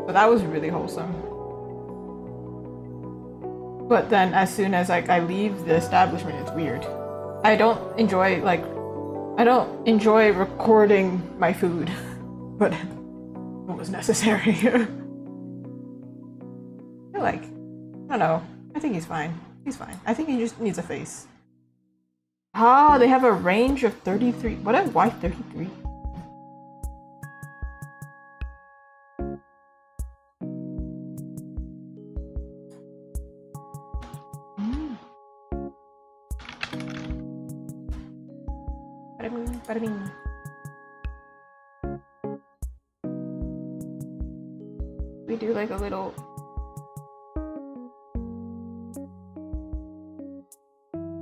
Speaker 1: So that was really wholesome. But then as soon as, like, I leave the establishment, it's weird. I don't enjoy recording my food, but it was necessary. I feel like I don't know. I think he's fine. He's fine. I think he just needs a face. Ah, they have a range of 33. Why 33? Bada bing. We do like a little.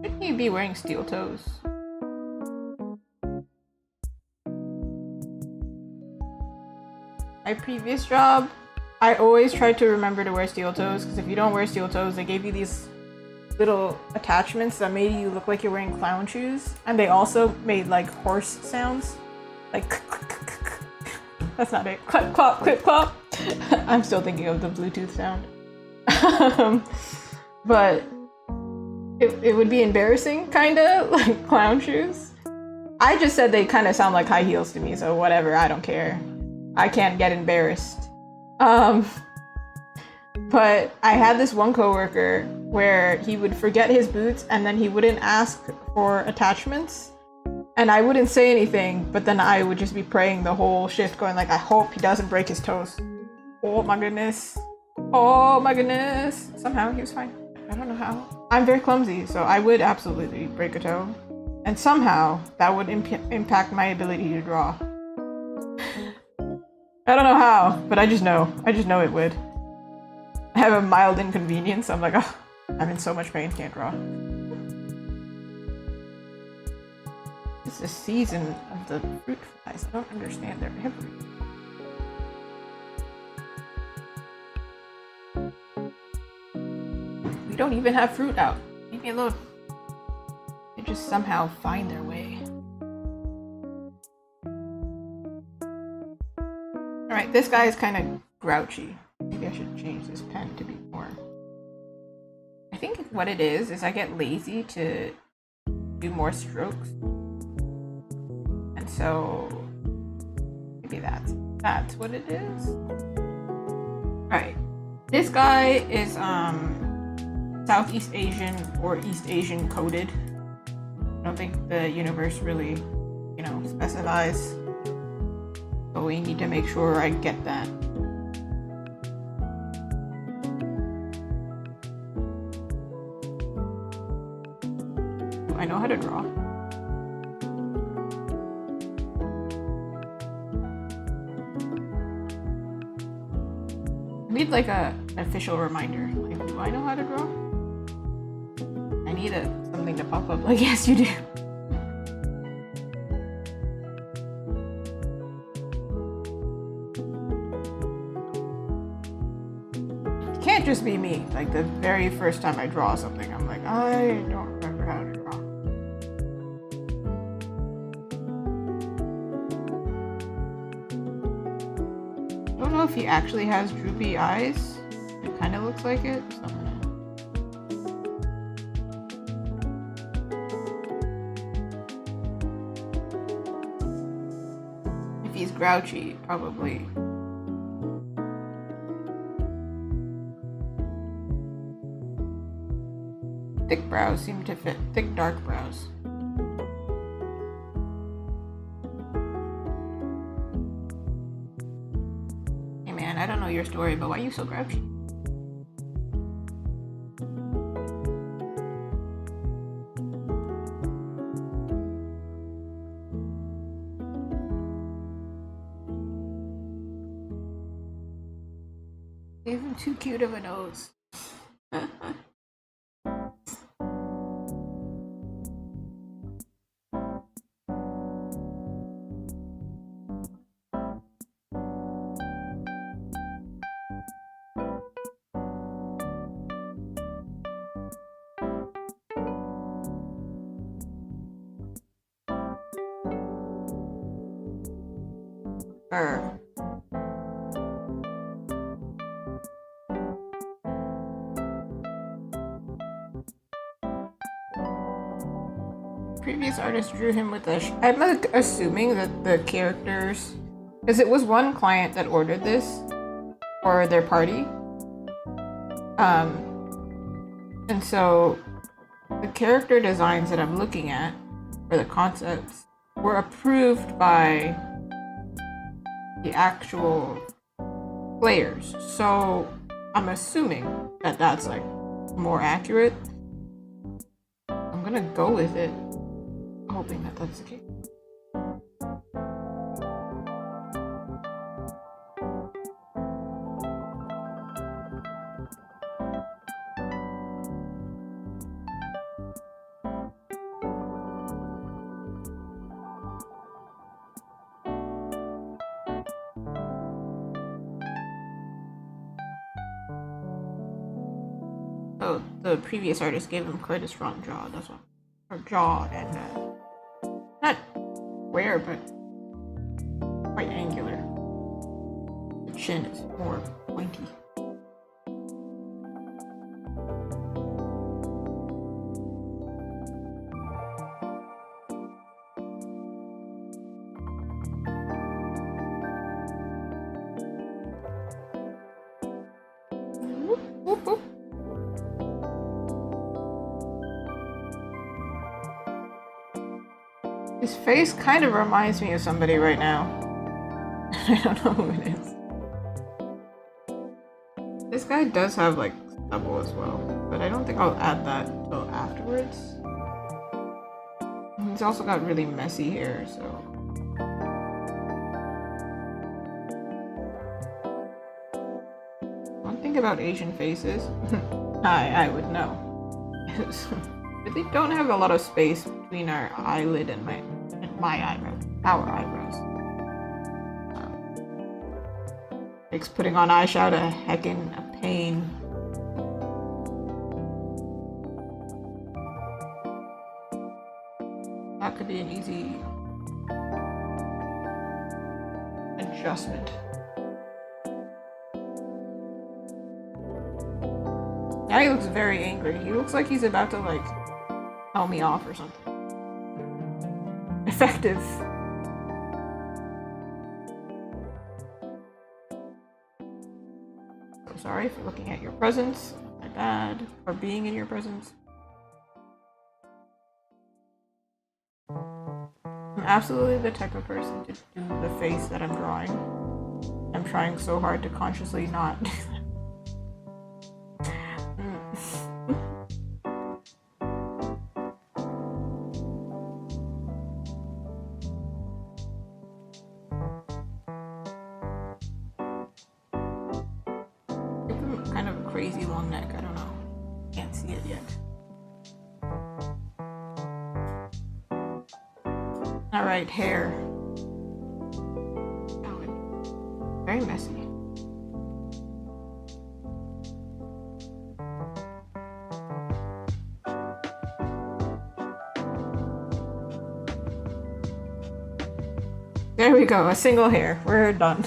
Speaker 1: Shouldn't you be wearing steel toes? My previous job, I always tried to remember to wear steel toes because if you don't wear steel toes, they gave you these little attachments that made you look like you're wearing clown shoes, and they also made like horse sounds, like that's not it, clip clop clip clop. I'm still thinking of the Bluetooth sound. But it would be embarrassing, kinda like clown shoes. I just said they kind of sound like high heels to me, so whatever, I don't care. I can't get embarrassed. But I had this one coworker where he would forget his boots and then he wouldn't ask for attachments. And I wouldn't say anything, but then I would just be praying the whole shift going like, I hope he doesn't break his toes. Oh my goodness. Oh my goodness. Somehow he was fine. I don't know how. I'm very clumsy, so I would absolutely break a toe. And somehow that would impact my ability to draw. I don't know how, but I just know. I just know it would. I have a mild inconvenience. I'm like, oh, I'm in so much pain, can't draw. It's the season of the fruit flies. I don't understand their everything. We don't even have fruit out. Leave me alone. They just somehow find their way. Alright, this guy is kind of grouchy. Maybe I should change this pen to be more... I think what it is I get lazy to do more strokes. And so... maybe that's what it is. Alright. This guy is Southeast Asian or East Asian coded. I don't think the universe really, you know, specifies. So we need to make sure I get that. I know how to draw. I need like an official reminder. Like, do I know how to draw? I need something to pop up like, yes you do. It can't just be me. Like the very first time I draw something, I'm like, I don't remember how to draw. I don't know if he actually has droopy eyes. It kind of looks like it. If he's grouchy, probably. Thick brows seem to fit. Thick, dark brows. I don't know your story, but why are you so grouchy? Even too cute of a nose. Previous artist drew him with a... I'm like assuming that the characters... because it was one client that ordered this for their party. And so the character designs that I'm looking at, or the concepts, were approved by the actual players. So I'm assuming that that's like more accurate. I'm gonna go with it, hoping that that's the case. Oh, the previous artist gave him quite a strong jaw, that's why. Or jaw and not square, but quite angular. The chin is more pointy. Whoop, whoop, whoop. His face kind of reminds me of somebody right now. I don't know who it is. This guy does have like stubble as well, but I don't think I'll add that till afterwards. He's also got really messy hair, so. One thing about Asian faces, I would know. They don't have a lot of space between our eyelid and my eyebrows, our eyebrows. Makes putting on eyeshadow a heckin' a pain. That could be an easy adjustment. Now he looks very angry. He looks like he's about to like tell me off or something. Effective. So sorry for looking at your presence. My bad. For being in your presence. I'm absolutely the type of person to do the face that I'm drawing. I'm trying so hard to consciously not do that. Kind of a crazy long neck, I don't know. Can't see it yet. Alright, hair. Oh, very messy. There we go, a single hair. We're done.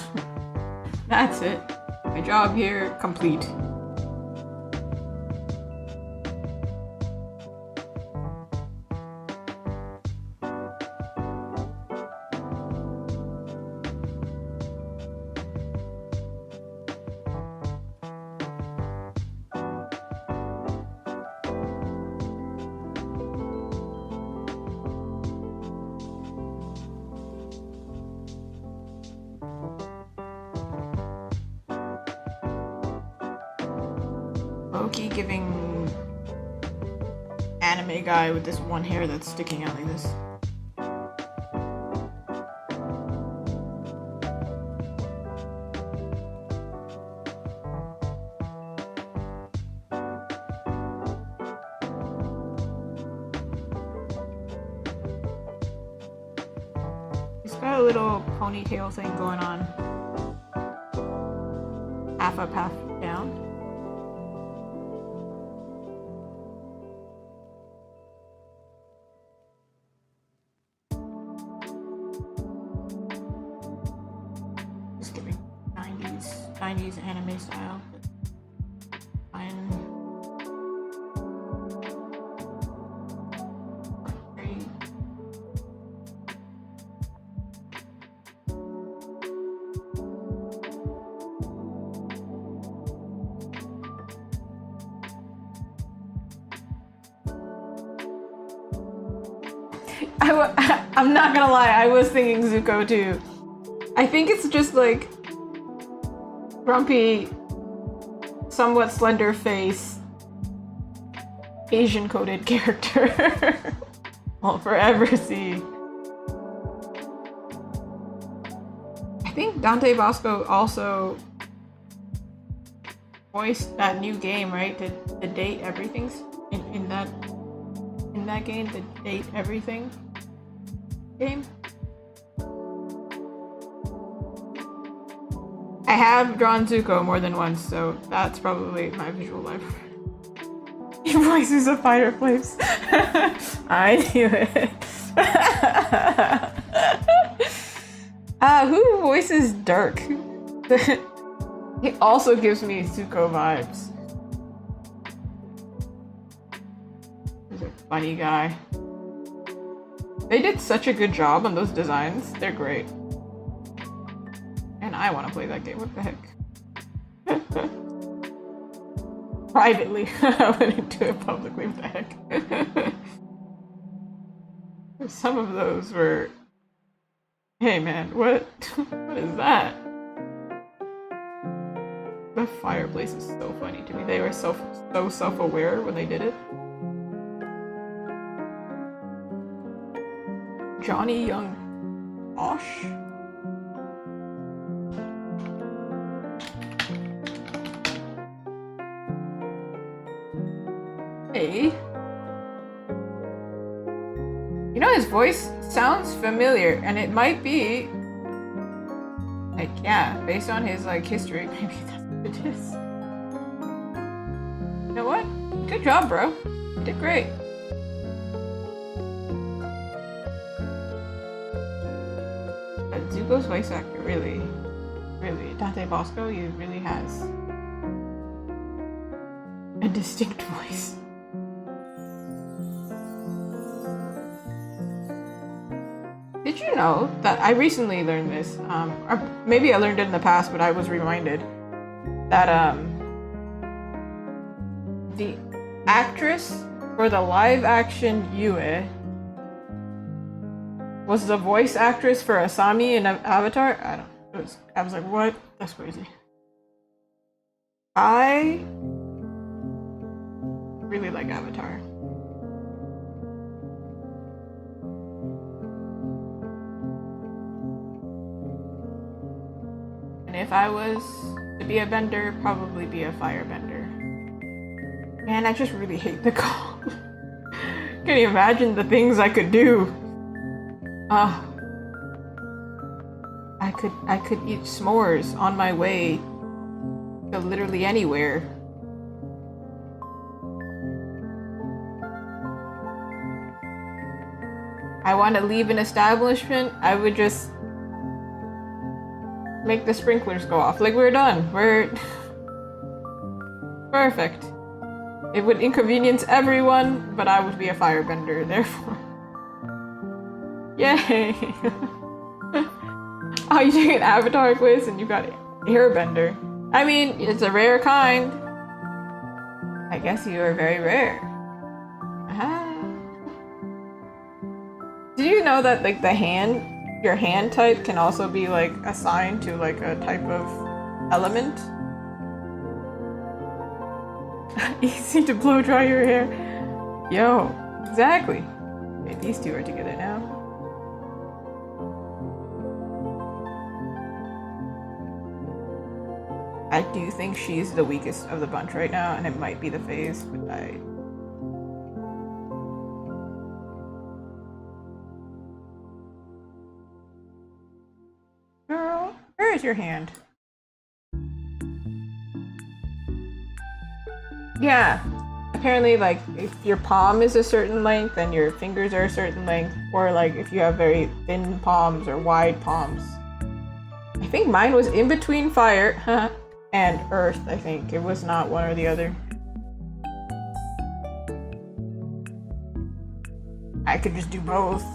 Speaker 1: That's it. My job here complete. Loki giving anime guy with this one hair that's sticking out like this. He's got a little ponytail thing going on. Half up, half down. Just giving 90s anime style. Fine. Great. I'm not gonna lie, I was thinking Zuko too. I think it's just like grumpy, somewhat slender face, Asian coded character. I'll forever see. I think Dante Bosco also voiced that new game, right? The Date Everything's in that game, the Date Everything game. I have drawn Zuko more than once, so that's probably my visual library. Your voice is a fireplace. I knew it. Who voices Dirk? He also gives me Zuko vibes. He's a funny guy. They did such a good job on those designs. They're great. And I want to play that game. What the heck? Privately. I wouldn't do it publicly. What the heck? Some of those were... Hey man, what is that? The fireplace is so funny to me. They were so self-aware when they did it. Johnny Young Osh? Hey. You know, his voice sounds familiar, and it might be like, yeah, based on his like history, maybe that's what it is. You know what? Good job, bro. You did great. But Zuko's voice actor really, Dante Bosco, he really has a distinct voice. Did you know that I recently learned this, or maybe I learned it in the past, but I was reminded that the actress for the live action Yue was the voice actress for Asami in Avatar? I was like, what? That's crazy. I really like Avatar. And if I was to be a bender, probably be a firebender. Man, I just really hate the cold. Can you imagine the things I could do? I could eat s'mores on my way to literally anywhere. I want to leave an establishment, I would just make the sprinklers go off. Like, we're done. We're perfect. It would inconvenience everyone, but I would be a firebender, therefore. Yay! Oh, you took an Avatar quiz and you got airbender. I mean, it's a rare kind. I guess you are very rare. Do you know that, like, your hand type can also be, like, assigned to, like, a type of element? Easy to blow dry your hair. Yo, exactly. Okay, these two are together now. I do think she's the weakest of the bunch right now, and it might be the phase, but Girl, where is your hand? Yeah. Apparently, like, if your palm is a certain length and your fingers are a certain length, or like if you have very thin palms or wide palms. I think mine was in between fire and earth, I think. It was not one or the other. I could just do both.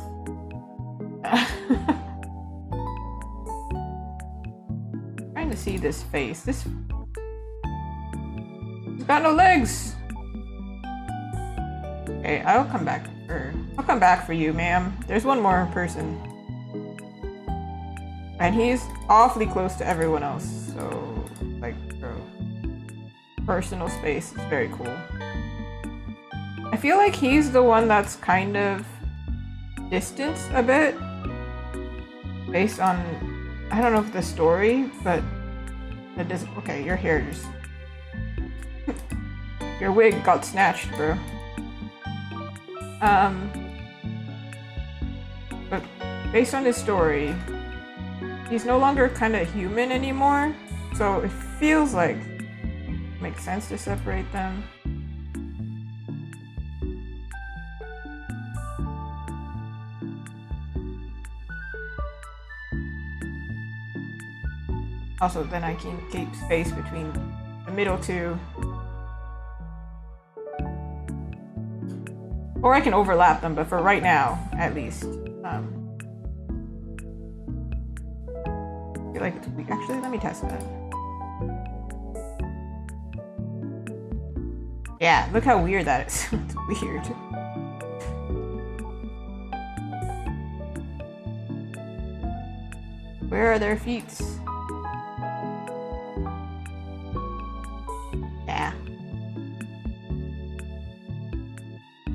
Speaker 1: Trying to see this face. He's got no legs. Okay, I'll come back. I'll come back for you, ma'am. There's one more person. And he's awfully close to everyone else. So, like, bro. Personal space is very cool. I feel like he's the one that's kind of distanced a bit. Based on, I don't know if the story, but it doesn't. Okay, your hair just. Your wig got snatched, bro. But based on his story, he's no longer kind of human anymore. So it feels like it makes sense to separate them. Also, then I can keep space between the middle two. Or I can overlap them, but for right now, at least. I feel like it's weak. Actually, let me test that. Yeah, look how weird that is. It's weird. Where are their feet? Yeah.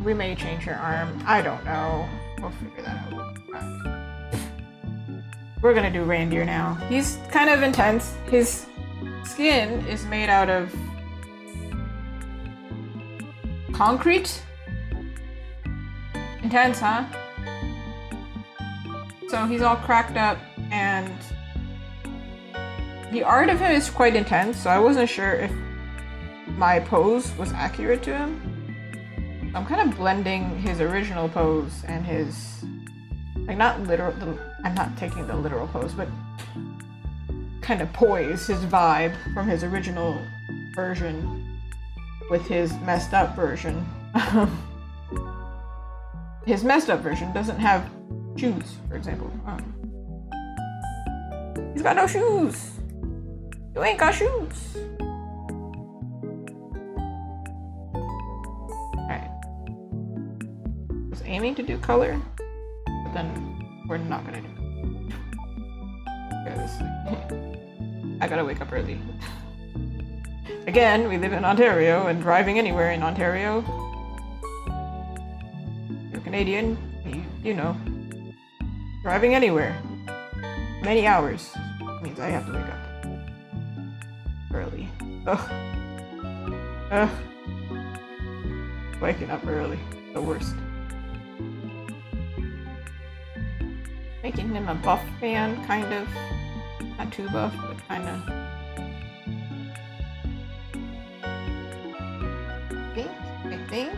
Speaker 1: We may change her arm. I don't know. We'll figure that out. We're gonna do reindeer now. He's kind of intense. His skin is made out of concrete. Intense, huh? So he's all cracked up, and the art of him is quite intense, so I wasn't sure if my pose was accurate to him. I'm kind of blending his original pose and his, like, not literal, I'm not taking the literal pose, but kind of poise, his vibe from his original version with his messed up version. His messed up version doesn't have shoes, for example. He's got no shoes! You ain't got shoes! Aiming to do color, but then we're not gonna do it because I gotta wake up early. Again, we live in Ontario, and driving anywhere in Ontario, you're Canadian, you know, driving anywhere many hours means I have to wake up early. Ugh. Waking up early, the worst. Making him a buff man, kind of. Not too buff, but kind of. I think.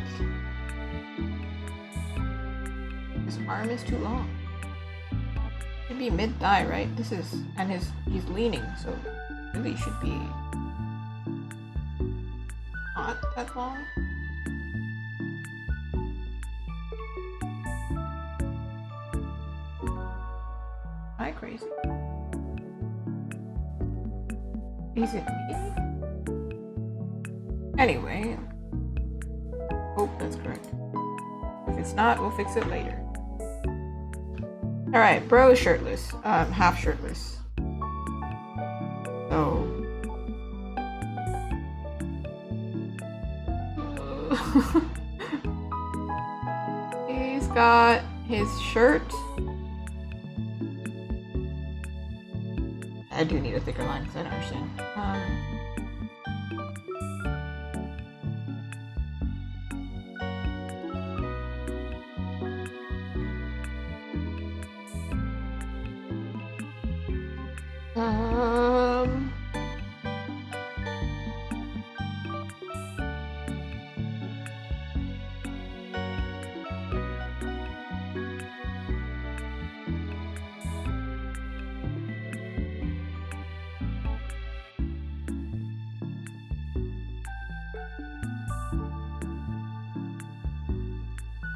Speaker 1: His arm is too long. Should be mid-thigh, right? This is, and he's leaning, so really should be not that long. Crazy. Is it me? Anyway. Oh, that's correct. If it's not, we'll fix it later. Alright, bro is shirtless. Half shirtless. So. He's got his shirt. I do need a thicker line because I don't understand.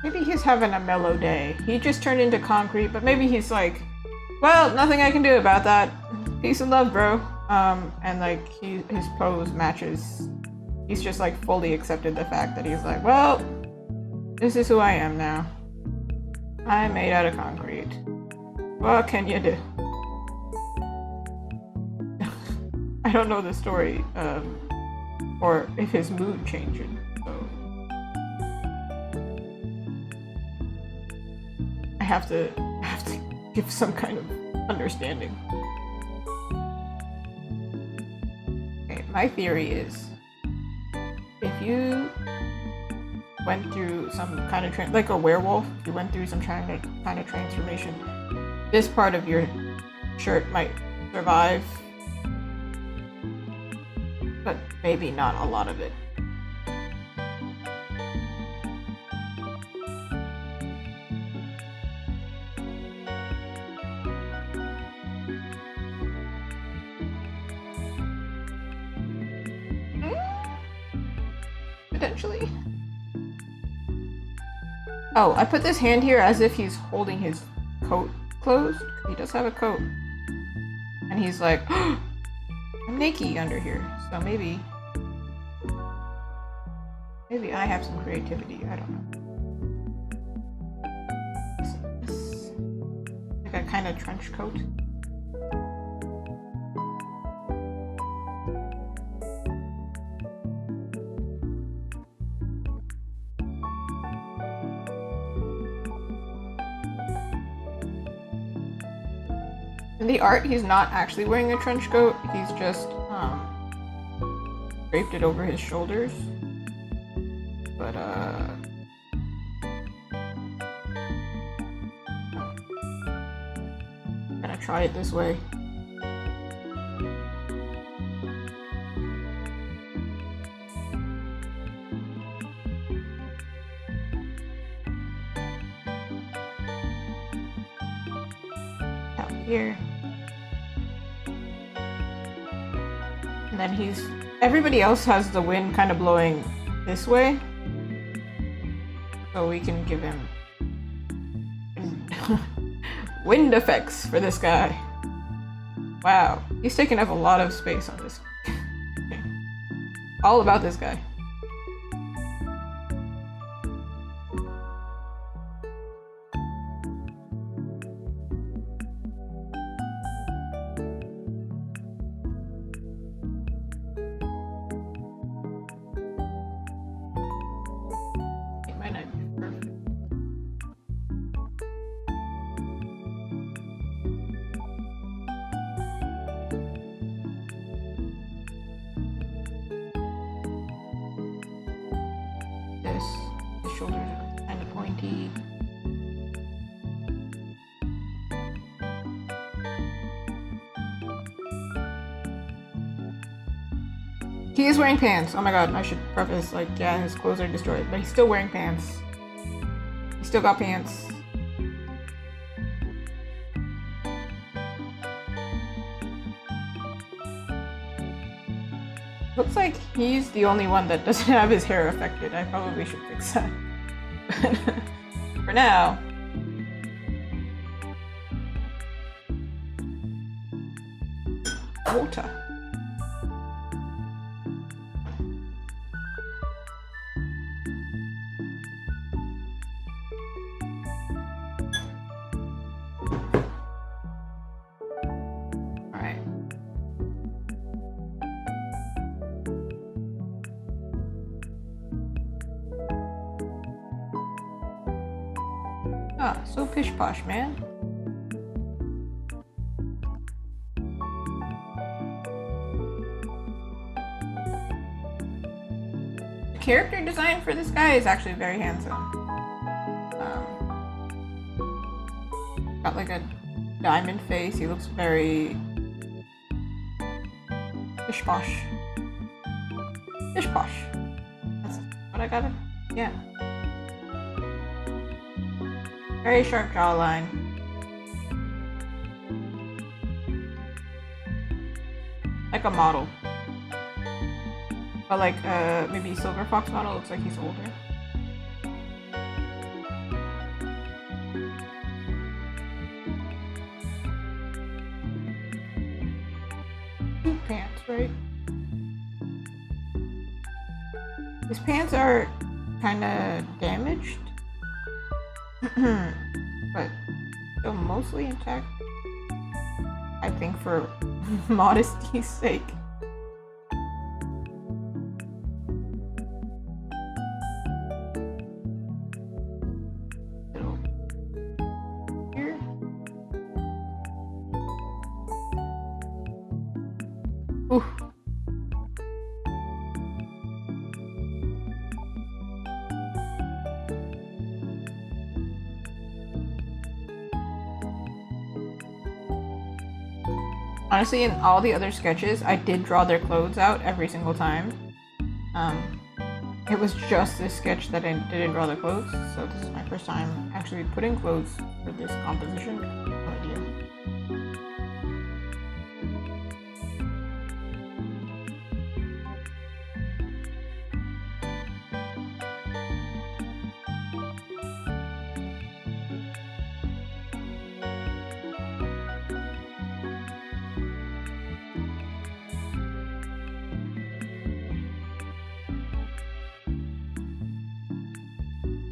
Speaker 1: Maybe he's having a mellow day. He just turned into concrete, but maybe he's like, well, nothing I can do about that. Peace and love, bro. And like his pose matches. He's just like fully accepted the fact that he's like, well, this is who I am now. I'm made out of concrete. What can you do? I don't know the story, or if his mood changing, so I have to give some kind of understanding. Okay, my theory is if you went through some kind of like a werewolf, if you went through some kind of transformation, this part of your shirt might survive, but maybe not a lot of it. Potentially. Oh, I put this hand here as if he's holding his coat closed. He does have a coat. And he's like, I'm naked under here. So maybe I have some creativity. I don't know. This like a kind of trench coat. In the art, he's not actually wearing a trench coat. He's just draped it over his shoulders. But I'm gonna try it this way. Out here. And then everybody else has the wind kind of blowing this way. So we can give him wind effects for this guy. Wow, he's taking up a lot of space on this. All about this guy. The shoulders are kind of pointy. He is wearing pants. Oh my god, I should preface, like, yeah, his clothes are destroyed, but he's still wearing pants. He's still got pants. Looks like he's the only one that doesn't have his hair affected. I probably should fix that. For now. Water. Alright. Ah, so pish posh, man. The character design for this guy is actually very handsome. Got like a diamond face. He looks very pish posh. Pish posh. That's what I got. Yeah. Very sharp jawline. Like a model. But like maybe Silver Fox model, looks like he's older. Pants, right? His pants are kind of damaged. but still mostly intact. I think for modesty's sake. Here. Ooh. Honestly, in all the other sketches, I did draw their clothes out every single time. It was just this sketch that I didn't draw their clothes, so this is my first time actually putting clothes for this composition. No idea.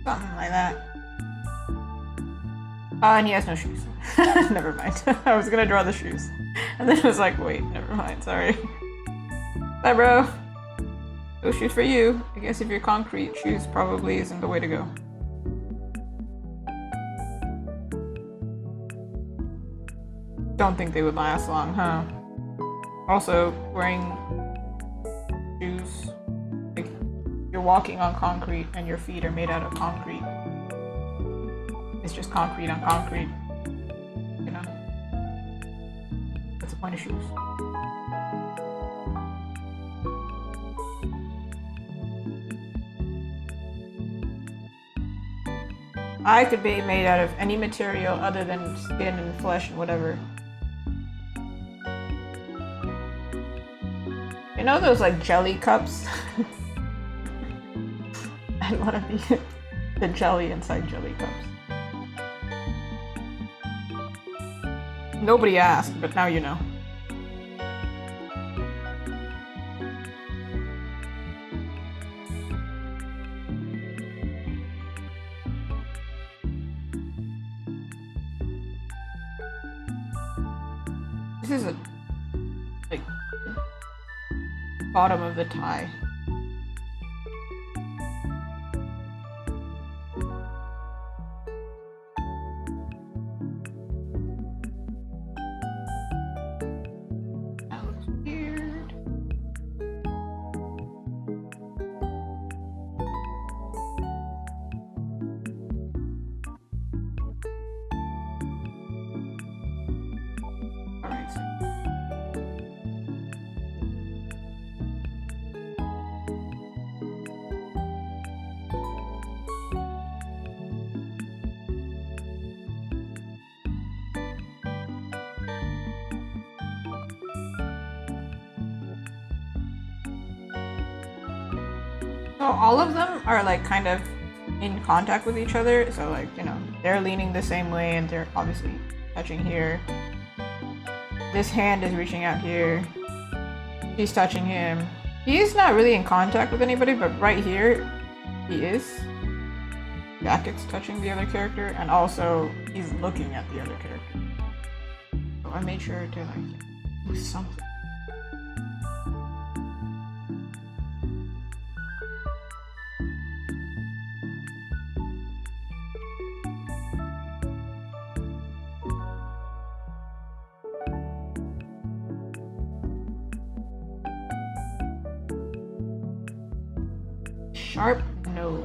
Speaker 1: Something like that. And he has no shoes. Never mind. I was gonna draw the shoes. And then I was like, wait, never mind, sorry. Bye, bro. No shoes for you. I guess if you're concrete, shoes probably isn't the way to go. Don't think they would last long, huh? Also, wearing shoes, like, you're walking on concrete and your feet are made out of concrete. It's just concrete on concrete, you know? What's the point of shoes? I could be made out of any material other than skin and flesh and whatever. You know those like jelly cups? I want to be the jelly inside jelly cups. Nobody asked, but now you know. This is a like bottom of the tie. So all of them are like kind of in contact with each other. So like, you know, they're leaning the same way and they're obviously touching here. This hand is reaching out here. She's touching him. He's not really in contact with anybody, but right here, he is. Jacket's touching the other character, and also he's looking at the other character. So I made sure to like do something. Sharp nose.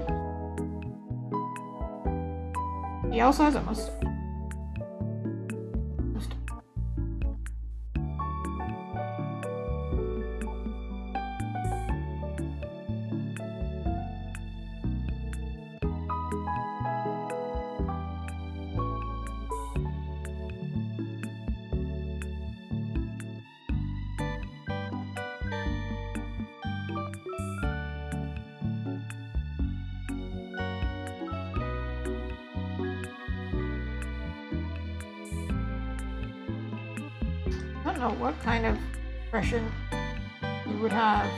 Speaker 1: He also has a mustache. I don't know what kind of expression you would have.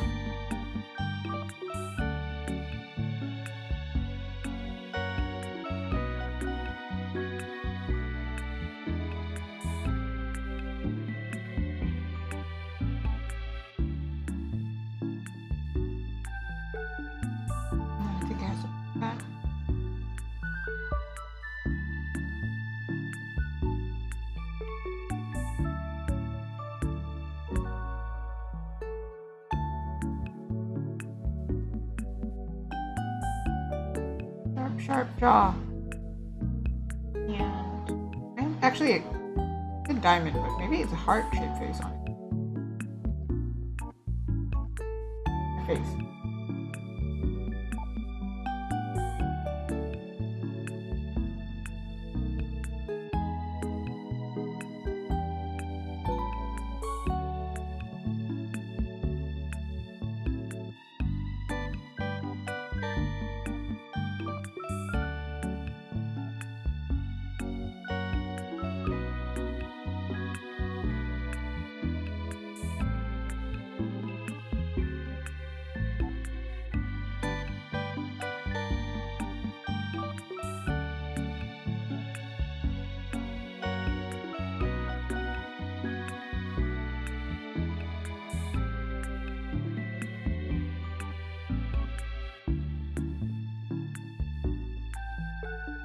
Speaker 1: sharp jaw. And actually a diamond, but maybe it's a heart-shaped face on it. Face.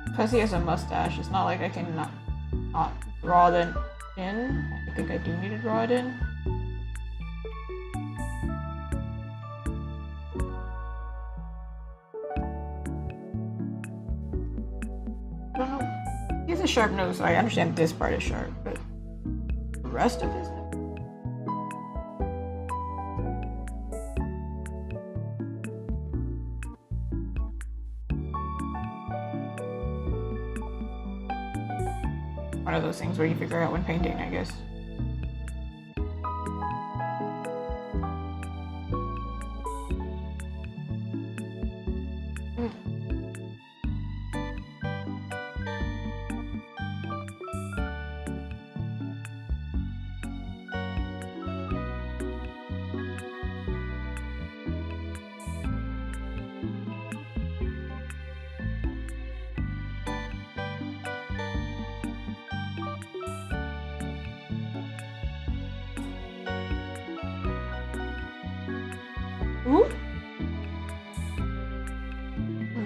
Speaker 1: Because he has a mustache, it's not like I can not draw it in. I think I do need to draw it in. I don't know. He has a sharp nose, so I understand this part is sharp, but the rest of his nose. One of those things where you figure out when painting, I guess. Ooh.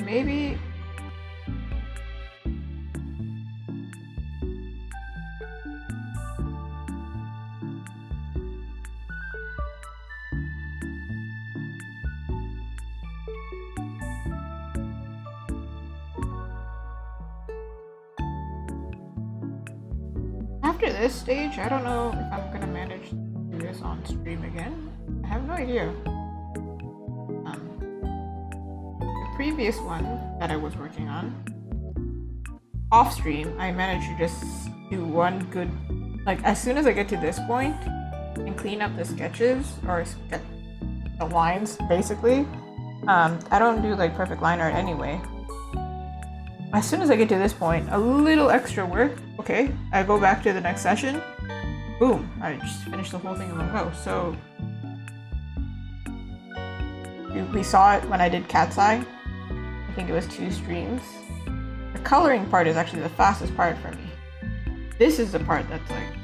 Speaker 1: Maybe. After this stage, I don't know if I'm gonna manage to do this on stream again. I have no idea. Previous one that I was working on off stream, I managed to just do one good, like as soon as I get to this point and clean up the sketches or get the lines basically. I don't do like perfect line art anyway. As soon as I get to this point, a little extra work, okay, I go back to the next session, boom, I just finished the whole thing in one go. So we saw it when I did Cat's Eye. I think it was 2 streams. The coloring part is actually the fastest part for me. This is the part that's like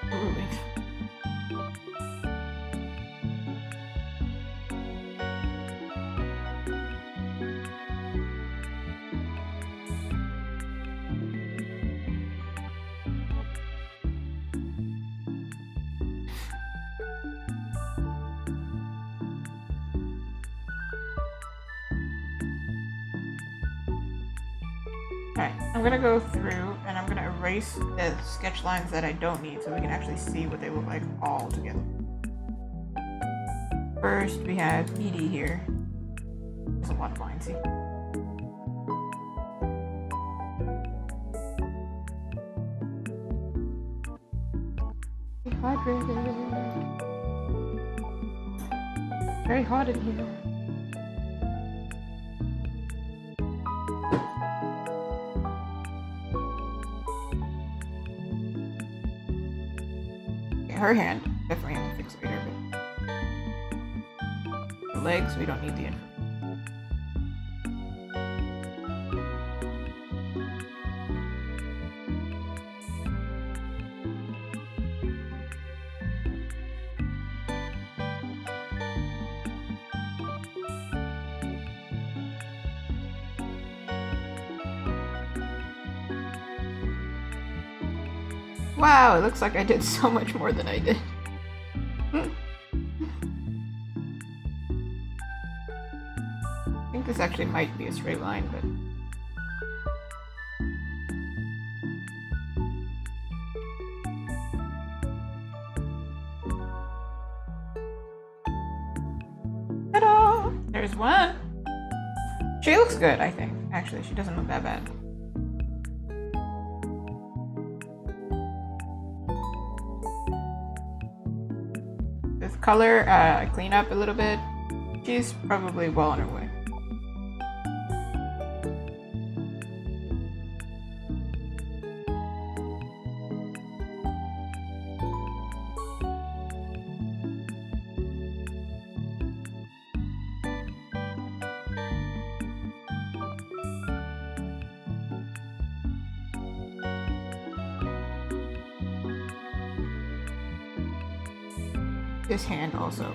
Speaker 1: grueling. Alright, I'm gonna go through and I'm gonna erase the sketch lines that I don't need so we can actually see what they look like all together. First, we have Edie here. There's a lot of lines, see? Very hot in here. Her hand, definitely have to fix later, but the legs, we don't need the info. Wow, it looks like I did so much more than I did. I think this actually might be a straight line, but She looks good, I think. Actually, she doesn't look that bad. This color, clean up a little bit. She's probably well on her way. This hand also.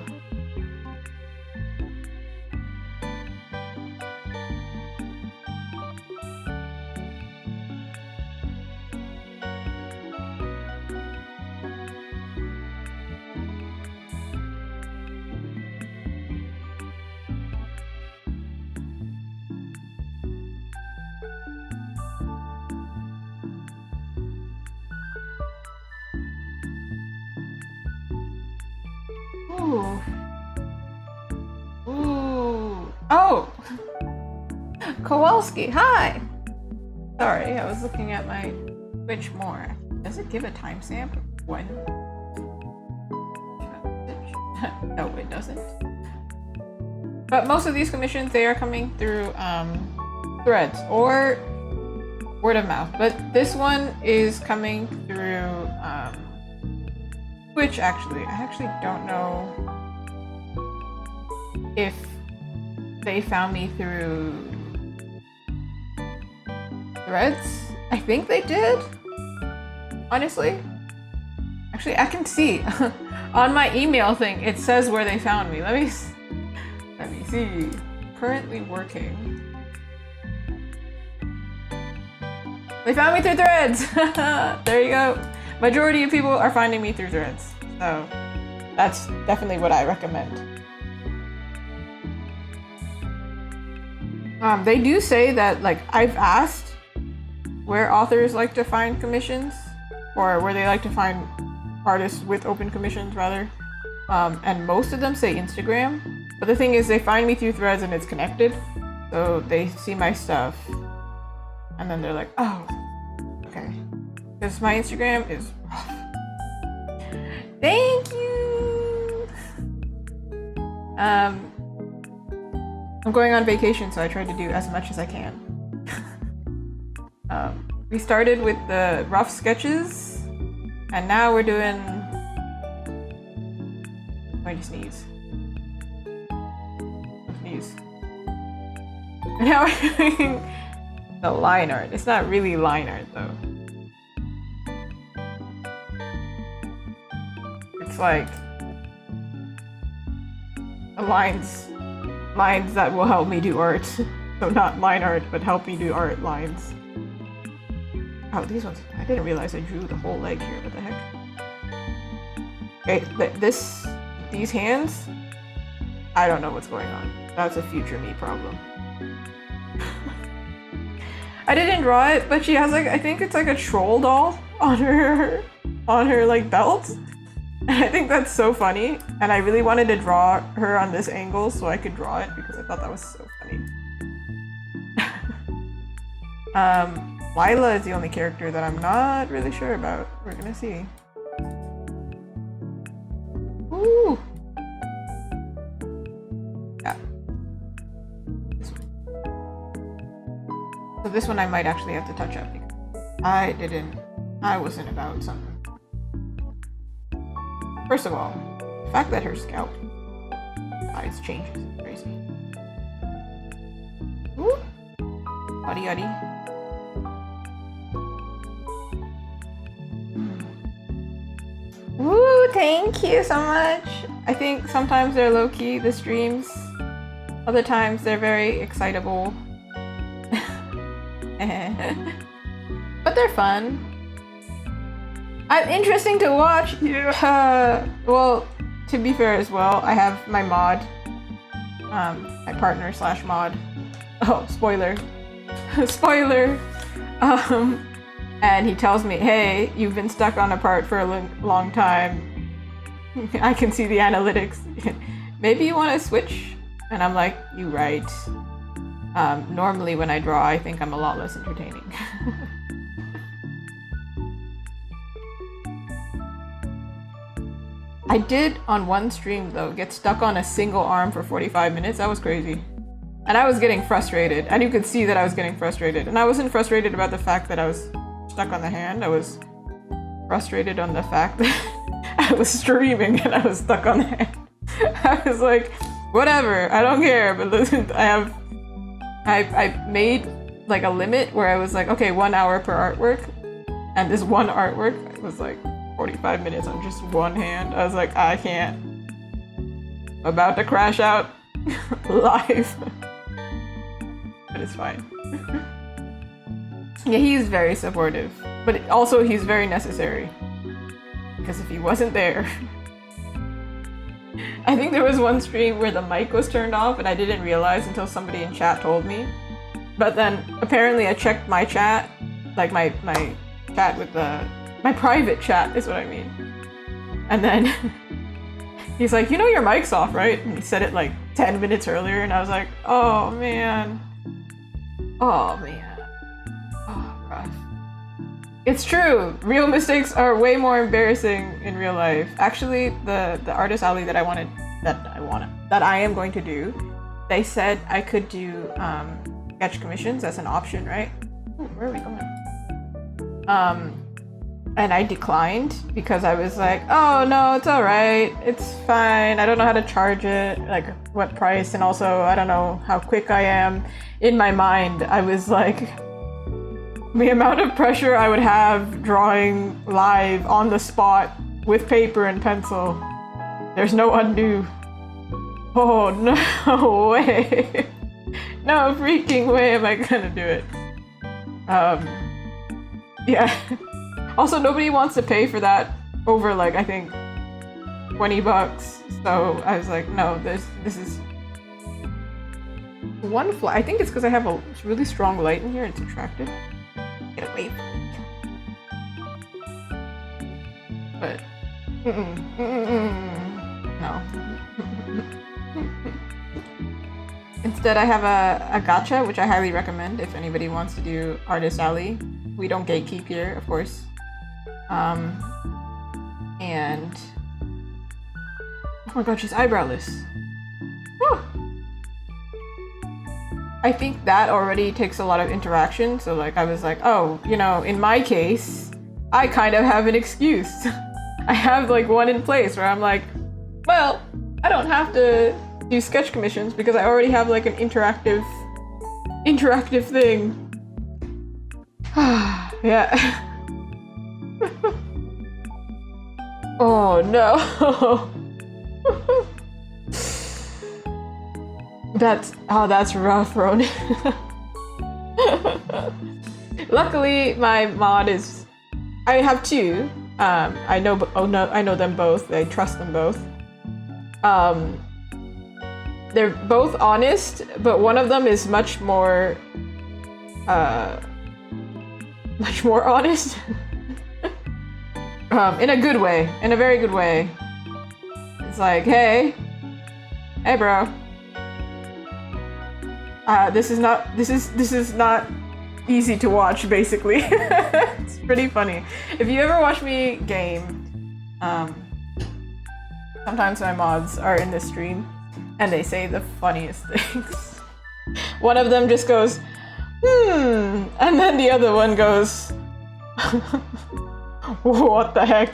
Speaker 1: Ooh. Ooh. Oh! Kowalski, hi! Sorry, I was looking at my Twitch more. Does it give a timestamp when? No, it doesn't. But most of these commissions, they are coming through threads or word of mouth. But this one is coming through Twitch, actually. I actually don't know if they found me through threads. I think they did, honestly. Actually, I can see on my email thing, it says where they found me. Let me see. Currently working. They found me through threads. There you go. Majority of people are finding me through threads, so that's definitely what I recommend. They do say that, like, I've asked where authors like to find commissions, or where they like to find artists with open commissions, rather, and most of them say Instagram. But the thing is, they find me through threads and it's connected, so they see my stuff, and then they're like, oh, okay. Because my Instagram is rough. Thank you! I'm going on vacation, so I try to do as much as I can. We started with the rough sketches, and now we're doing... I'm going to sneeze. Sneeze. And now we're doing the line art. It's not really line art, though. It's like lines that will help me do art. So not line art, but help me do art lines. Oh, these ones, I didn't realize I drew the whole leg here. What the heck? Okay, these hands, I don't know what's going on. That's a future me problem. I didn't draw it, but she has, like, I think it's like a troll doll on her like belt. And I think that's so funny, and I really wanted to draw her on this angle so I could draw it because I thought that was so funny. Lila is the only character that I'm not really sure about. We're gonna see. Ooh! Yeah. This one. So this one I might actually have to touch up because I wasn't about something. First of all, the fact that her scalp size changes is crazy. Ooh! Yaddy yaddy. Woo! Thank you so much! I think sometimes they're low-key, the streams. Other times they're very excitable. But they're fun. I'm interesting to watch. Yeah. Well, to be fair as well, I have my mod, my partner / mod. Oh, spoiler, spoiler. And he tells me, "Hey, you've been stuck on a part for a long time. I can see the analytics. Maybe you want to switch?" And I'm like, "You right." Normally when I draw, I think I'm a lot less entertaining. I did on one stream though get stuck on a single arm for 45 minutes. That was crazy. And I was getting frustrated, and you could see that I was getting frustrated. And I wasn't frustrated about the fact that I was stuck on the hand. I was frustrated on the fact that I was streaming and I was stuck on the hand. I was like, whatever, I don't care. But listen, I made like a limit where I was like, okay, 1 hour per artwork. And this one artwork was like 45 minutes on just one hand. I was like, I can't. I'm about to crash out live. But it's fine. Yeah, he's very supportive. But also he's very necessary. Because if he wasn't there... I think there was one stream where the mic was turned off and I didn't realize until somebody in chat told me. But then apparently I checked my chat, like my chat with my private chat is what I mean. And then he's like, you know your mic's off, right? And he said it like 10 minutes earlier and I was like, oh man. Oh man. Oh, rough. It's true. Real mistakes are way more embarrassing in real life. Actually, the artist alley that I am going to do, they said I could do sketch commissions as an option, right? Ooh, where are we going? And I declined because I was like, oh no, it's all right. It's fine. I don't know how to charge it, like what price, and also I don't know how quick I am. In my mind, I was like, the amount of pressure I would have drawing live on the spot with paper and pencil. There's no undo. Oh, no way. No freaking way am I gonna do it. Yeah. Also, nobody wants to pay for that over, like, I think, 20 bucks. So I was like, no, this is... One fly. I think it's because I have a really strong light in here. It's attractive. Get away from me. But... No. Instead, I have a gacha, which I highly recommend if anybody wants to do Artist Alley. We don't gatekeep here, of course. And... Oh my god, she's eyebrowless. Whew. I think that already takes a lot of interaction, so like I was like, oh, you know, in my case, I kind of have an excuse. I have like one in place where I'm like, well, I don't have to do sketch commissions because I already have like an interactive thing. Yeah. Oh no. That's rough, Ronan. Luckily, my mod is... I have two. I know them both. I trust them both. They're both honest, but one of them is much more honest. In a good way. In a very good way. It's like, hey bro. This is not easy to watch, basically. It's pretty funny. If you ever watch me game, sometimes my mods are in the stream and they say the funniest things. One of them just goes, and then the other one goes, what the heck?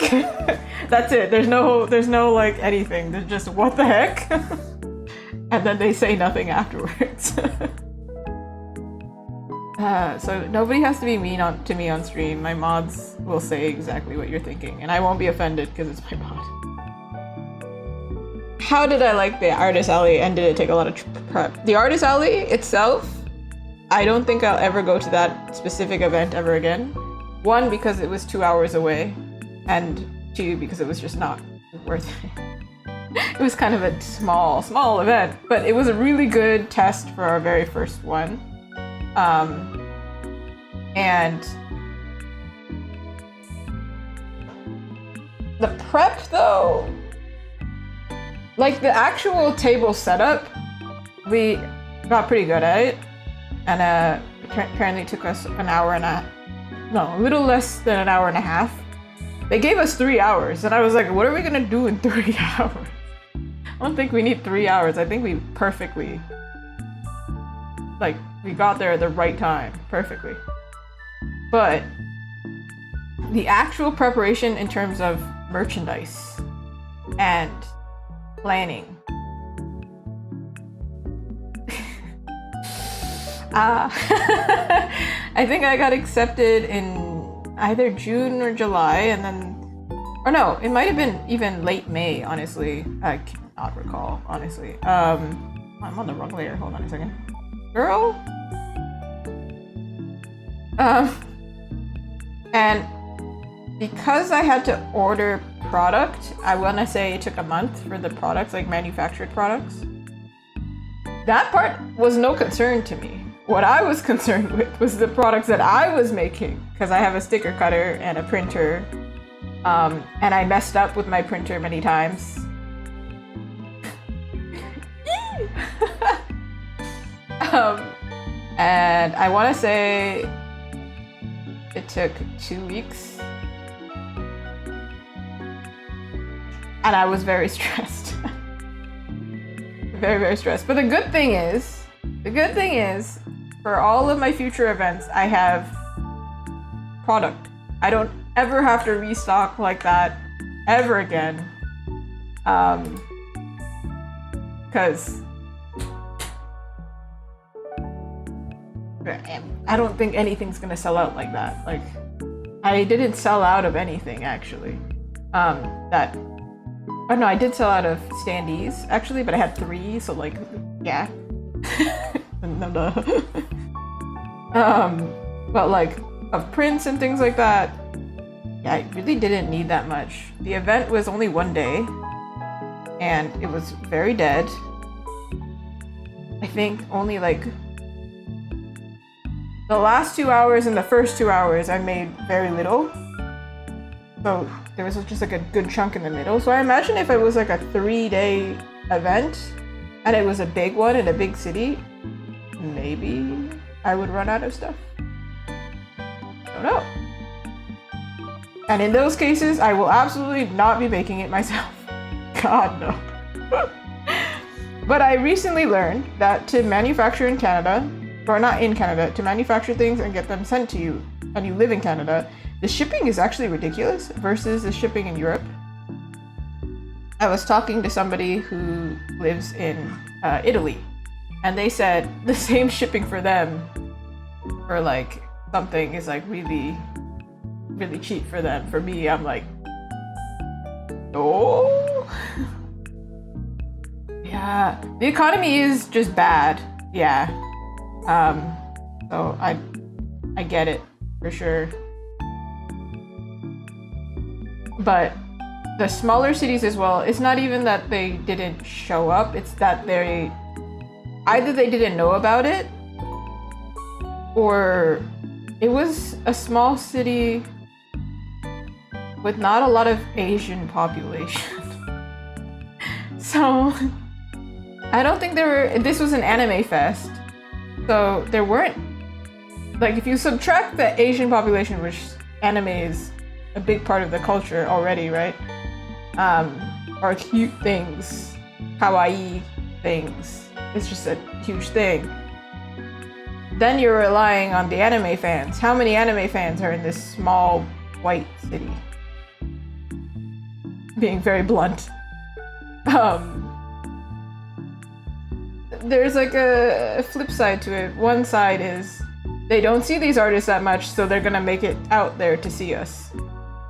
Speaker 1: That's it. There's no like anything. There's just what the heck? And then they say nothing afterwards. So nobody has to be mean to me on stream. My mods will say exactly what you're thinking, and I won't be offended because it's my mod. How did I like the Artist Alley, and did it take a lot of prep? The Artist Alley itself, I don't think I'll ever go to that specific event ever again. One, because it was 2 hours away, and two, because it was just not worth it. It was kind of a small event, but it was a really good test for our very first one. And the prep though, like the actual table setup, we got pretty good at it. and apparently took us an hour and a little less than an hour and a half. They gave us 3 hours, and I was like, what are we gonna do in 3 hours? I don't think we need 3 hours. I think we perfectly, like, we got there at the right time, perfectly. But the actual preparation in terms of merchandise and planning. I think I got accepted in either June or July, and then, or no, it might have been even late May, honestly. I cannot recall, honestly. I'm on the wrong layer, hold on a second. Girl? And because I had to order product, I want to say it took a month for the products, like manufactured products. That part was no concern to me. What I was concerned with was the products that I was making, because I have a sticker cutter and a printer, and I messed up with my printer many times. And I want to say it took 2 weeks, and I was very stressed. Very, very stressed. But the good thing is, for all of my future events, I have product. I don't ever have to restock like that ever again. Because I don't think anything's gonna sell out like that. Like, I didn't sell out of anything, actually. Oh no, I did sell out of standees, actually, but I had 3, so like, yeah. But like, of prints and things like that, yeah, I really didn't need that much. The event was only 1 day, and it was very dead. I think only like the last 2 hours and the first 2 hours I made very little. So there was just like a good chunk in the middle. So I imagine if it was like a 3-day event and it was a big one in a big city, maybe I would run out of stuff. Don't know. And in those cases, I will absolutely not be making it myself. God, no. But I recently learned that to manufacture in Canada, or not in Canada, to manufacture things and get them sent to you, and you live in Canada, the shipping is actually ridiculous versus the shipping in Europe. I was talking to somebody who lives in Italy, and they said the same shipping for them for like something is like really, really cheap for them. For me, I'm like, oh. Yeah, the economy is just bad. Yeah. So I get it for sure. But the smaller cities as well, it's not even that they didn't show up, it's that either they didn't know about it, or it was a small city with not a lot of Asian population. So I don't think this was an anime fest, so there weren't, like, if you subtract the Asian population, which anime is a big part of the culture already, right? Or cute things, kawaii things, it's just a huge thing. Then you're relying on the anime fans. How many anime fans are in this small white city? Being very blunt. There's like a flip side to it. One side is they don't see these artists that much, so they're gonna make it out there to see us.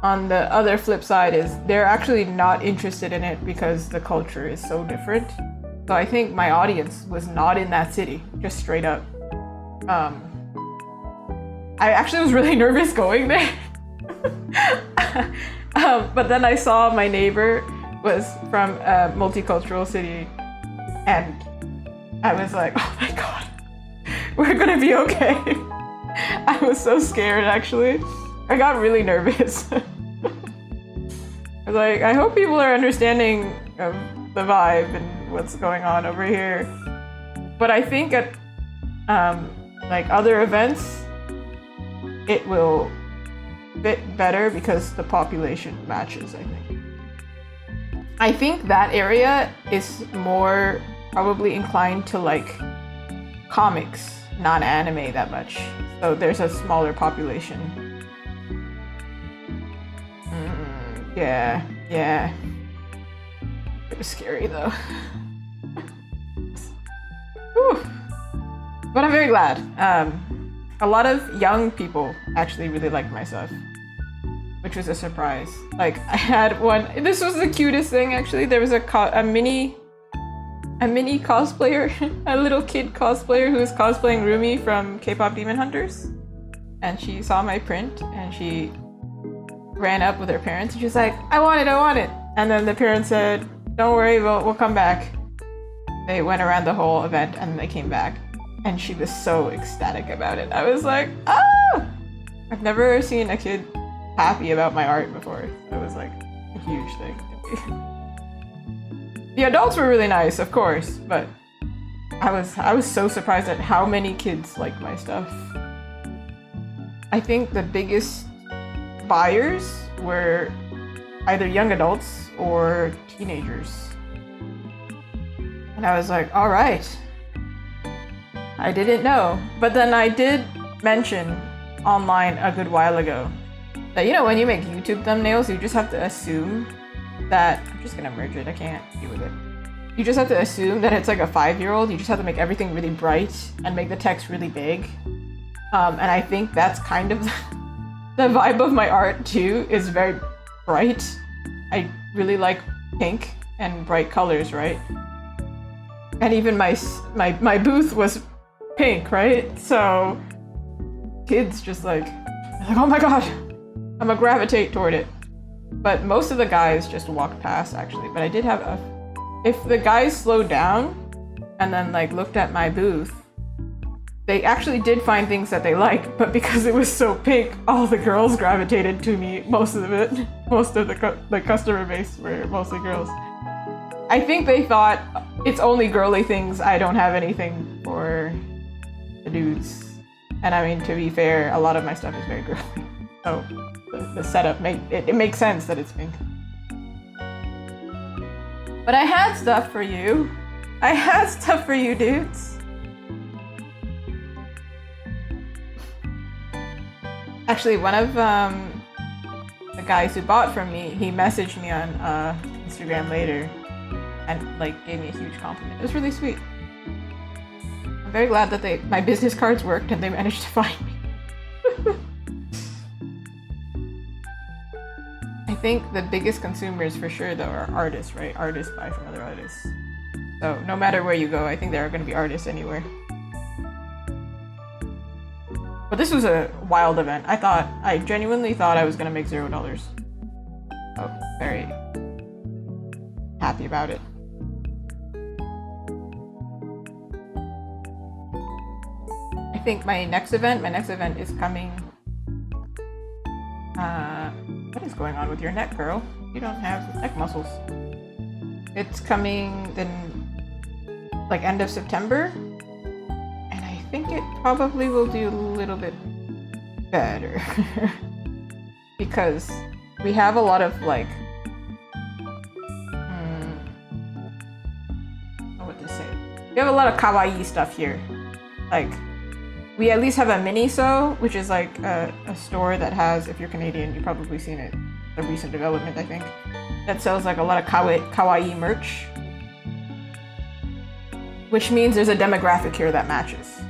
Speaker 1: On the other flip side is they're actually not interested in it because the culture is so different. So I think my audience was not in that city, just straight up. I actually was really nervous going there. But then I saw my neighbor was from a multicultural city, and I was like, oh my god, we're gonna be okay. I was so scared, actually. I got really nervous. I was like, I hope people are understanding of the vibe and what's going on over here. But I think like other events, it will fit better because the population matches, I think. I think that area is more probably inclined to like comics, not anime that much. So there's a smaller population. Yeah. It was scary though. Whew. But I'm very glad. A lot of young people actually really liked my stuff, which was a surprise. Like I had one. This was the cutest thing actually. There was a mini cosplayer, a little kid cosplayer who was cosplaying Rumi from K-pop Demon Hunters, and she saw my print and she ran up with her parents and she was like, I want it. And then the parents said, don't worry, we'll come back. They went around the whole event and they came back. And she was so ecstatic about it. I was like, ah! I've never seen a kid happy about my art before. It was like a huge thing to me. The adults were really nice, of course, but I was so surprised at how many kids like my stuff. I think the biggest buyers were either young adults or teenagers. And I was like, all right. I didn't know. But then I did mention online a good while ago that, you know, when you make YouTube thumbnails, you just have to assume that, I'm just gonna merge it, I can't deal with it. You just have to assume that it's like a 5-year-old. You just have to make everything really bright and make the text really big. And I think that's kind of the vibe of my art too, is very bright. I really like pink and bright colors, right? And even my booth was pink, right? So kids just like, oh my god, I'm gonna gravitate toward it. But most of the guys just walked past actually. But I did have if the guys slowed down and then like looked at my booth, they actually did find things that they liked, but because it was so pink, all the girls gravitated to me. Most of the customer base were mostly girls. I think they thought it's only girly things. I don't have anything for the dudes. And I mean, to be fair, a lot of my stuff is very girly. So the setup it makes sense that it's pink. But I had stuff for you. I had stuff for you, dudes. Actually, one of the guys who bought from me, he messaged me on Instagram later and like gave me a huge compliment. It was really sweet. I'm very glad that my business cards worked and they managed to find me. I think the biggest consumers for sure though are artists, right? Artists buy from other artists. So no matter where you go, I think there are going to be artists anywhere. But this was a wild event. I genuinely thought I was going to make $0. So very happy about it. I think my next event is coming. What is going on with your neck, girl? You don't have neck muscles. It's coming then like end of September. And I think it probably will do a little bit better. Because we have a lot of like I don't know what to say. We have a lot of kawaii stuff here. Like we at least have a Miniso, which is like a store that has, if you're Canadian, you've probably seen it. A recent development, I think, that sells like a lot of kawaii merch. Which means there's a demographic here that matches.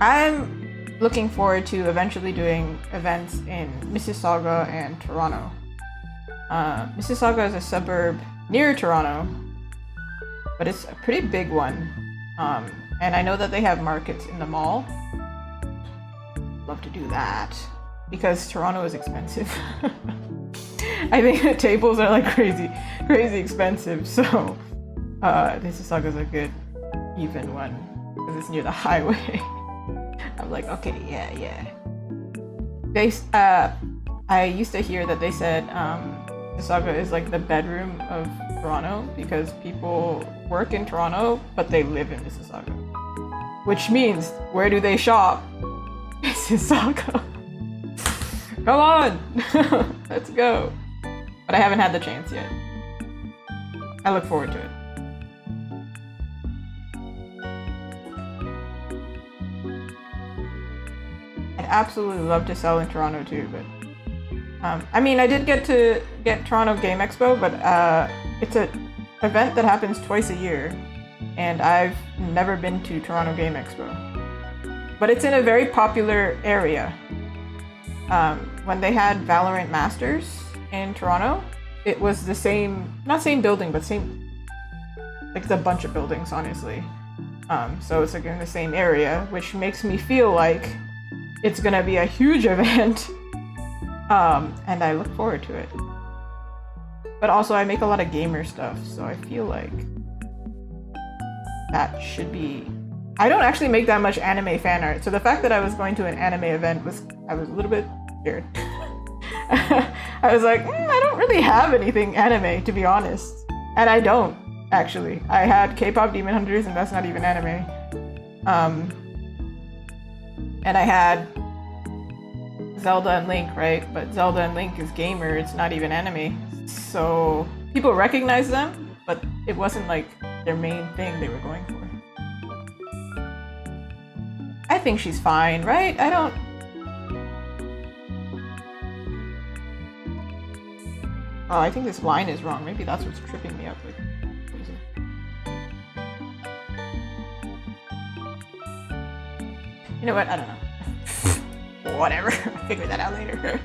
Speaker 1: I'm looking forward to eventually doing events in Mississauga and Toronto. Mississauga is a suburb near Toronto, but it's a pretty big one. And I know that they have markets in the mall. Love to do that because Toronto is expensive. I think the tables are like crazy expensive. So Mississauga is a good even one because it's near the highway. I'm like, okay, yeah. I used to hear that they said Mississauga is like the bedroom of Toronto because people work in Toronto, but they live in Mississauga. Which means, where do they shop? Mississauga. Come on! Let's go. But I haven't had the chance yet. I look forward to it. I'd absolutely love to sell in Toronto too, but I mean, I did get to get Toronto Game Expo, but it's an event that happens twice a year, and I've never been to Toronto Game Expo. But it's in a very popular area. When they had Valorant Masters in Toronto, it was the same, not same building, but same, like it's a bunch of buildings, honestly. So it's like in the same area, which makes me feel like it's gonna be a huge event. And I look forward to it. But also I make a lot of gamer stuff, so I feel like that should be... I don't actually make that much anime fan art, so the fact that I was going to an anime event I was a little bit scared. I was like, I don't really have anything anime, to be honest. And I don't, actually. I had K-pop Demon Hunters, and that's not even anime. And I had Zelda and Link, right? But Zelda and Link is gamer, it's not even anime. So people recognize them, but it wasn't like their main thing they were going for. I think she's fine, right? I don't... Oh, I think this line is wrong. Maybe that's what's tripping me up. Like, you know what? I don't know. Whatever. I'll figure that out later.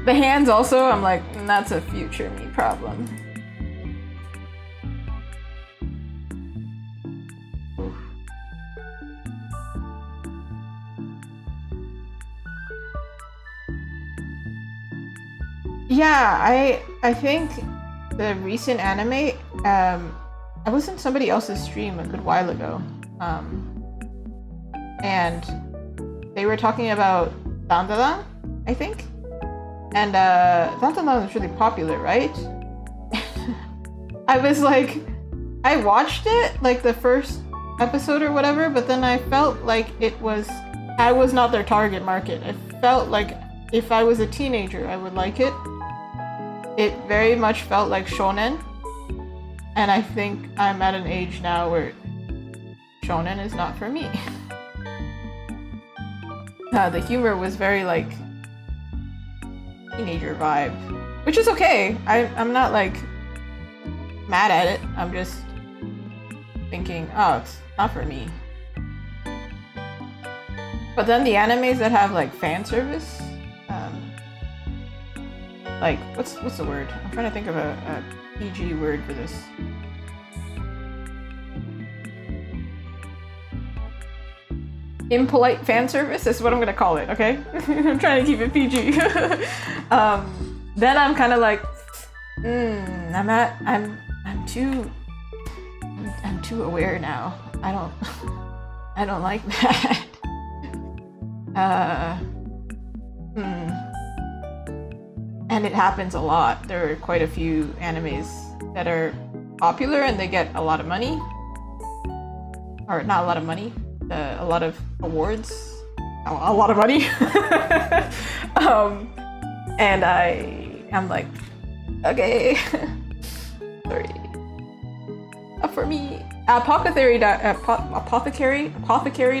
Speaker 1: The hands also, I'm like, that's a future me problem. Oof. Yeah, I think the recent anime, I was in somebody else's stream a good while ago, and they were talking about Dandadan, I think, and Dandadan is really popular, right? I was like, I watched it, like the first episode or whatever, but then I felt like I was not their target market. I felt like if I was a teenager, I would like it. It very much felt like shonen, and I think I'm at an age now where shonen is not for me. The humor was very like teenager vibe, which is okay. I'm not like mad at it. I'm just thinking, oh, it's not for me. But then the animes that have like fan service, like what's the word? I'm trying to think of a PG word for this. Impolite fan service is what I'm gonna call it, okay? I'm trying to keep it PG. Then I'm kind of like, I'm too aware now. I don't like that. And it happens a lot. There are quite a few animes that are popular and they get a lot of money. Or not a lot of money, a lot of awards. A lot of money. And I'm like, okay. Sorry. For me, Apothecary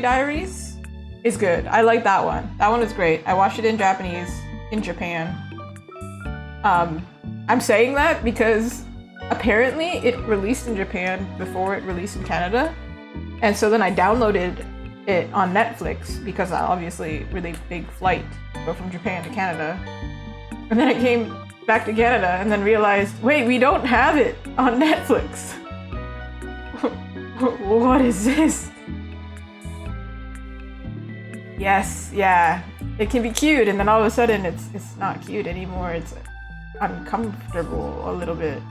Speaker 1: Diaries is good. I like that one. That one was great. I watched it in Japanese in Japan. I'm saying that because apparently it released in Japan before it released in Canada. And so then I downloaded it on Netflix because obviously really big flight to go from Japan to Canada. And then I came back to Canada and then realized, wait, we don't have it on Netflix. What is this? Yes, yeah. It can be cute and then all of a sudden it's not cute anymore. It's uncomfortable a little bit.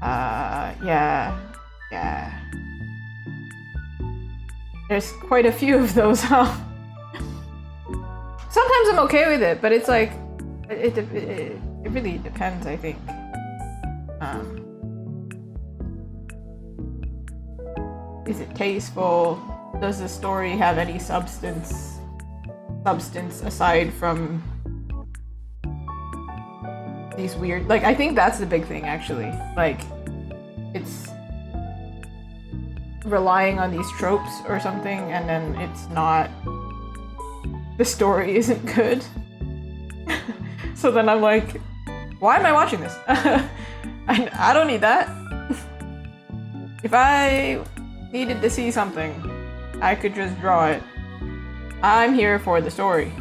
Speaker 1: Yeah. There's quite a few of those, huh? Sometimes I'm okay with it, but it's like, it It really depends, I think. Is it tasteful? Does the story have any substance aside from these weird, like, I think that's the big thing actually. Like, it's relying on these tropes or something, and then it's not, the story isn't good. So then I'm like, why am I watching this? I don't need that. If I needed to see something, I could just draw it. I'm here for the story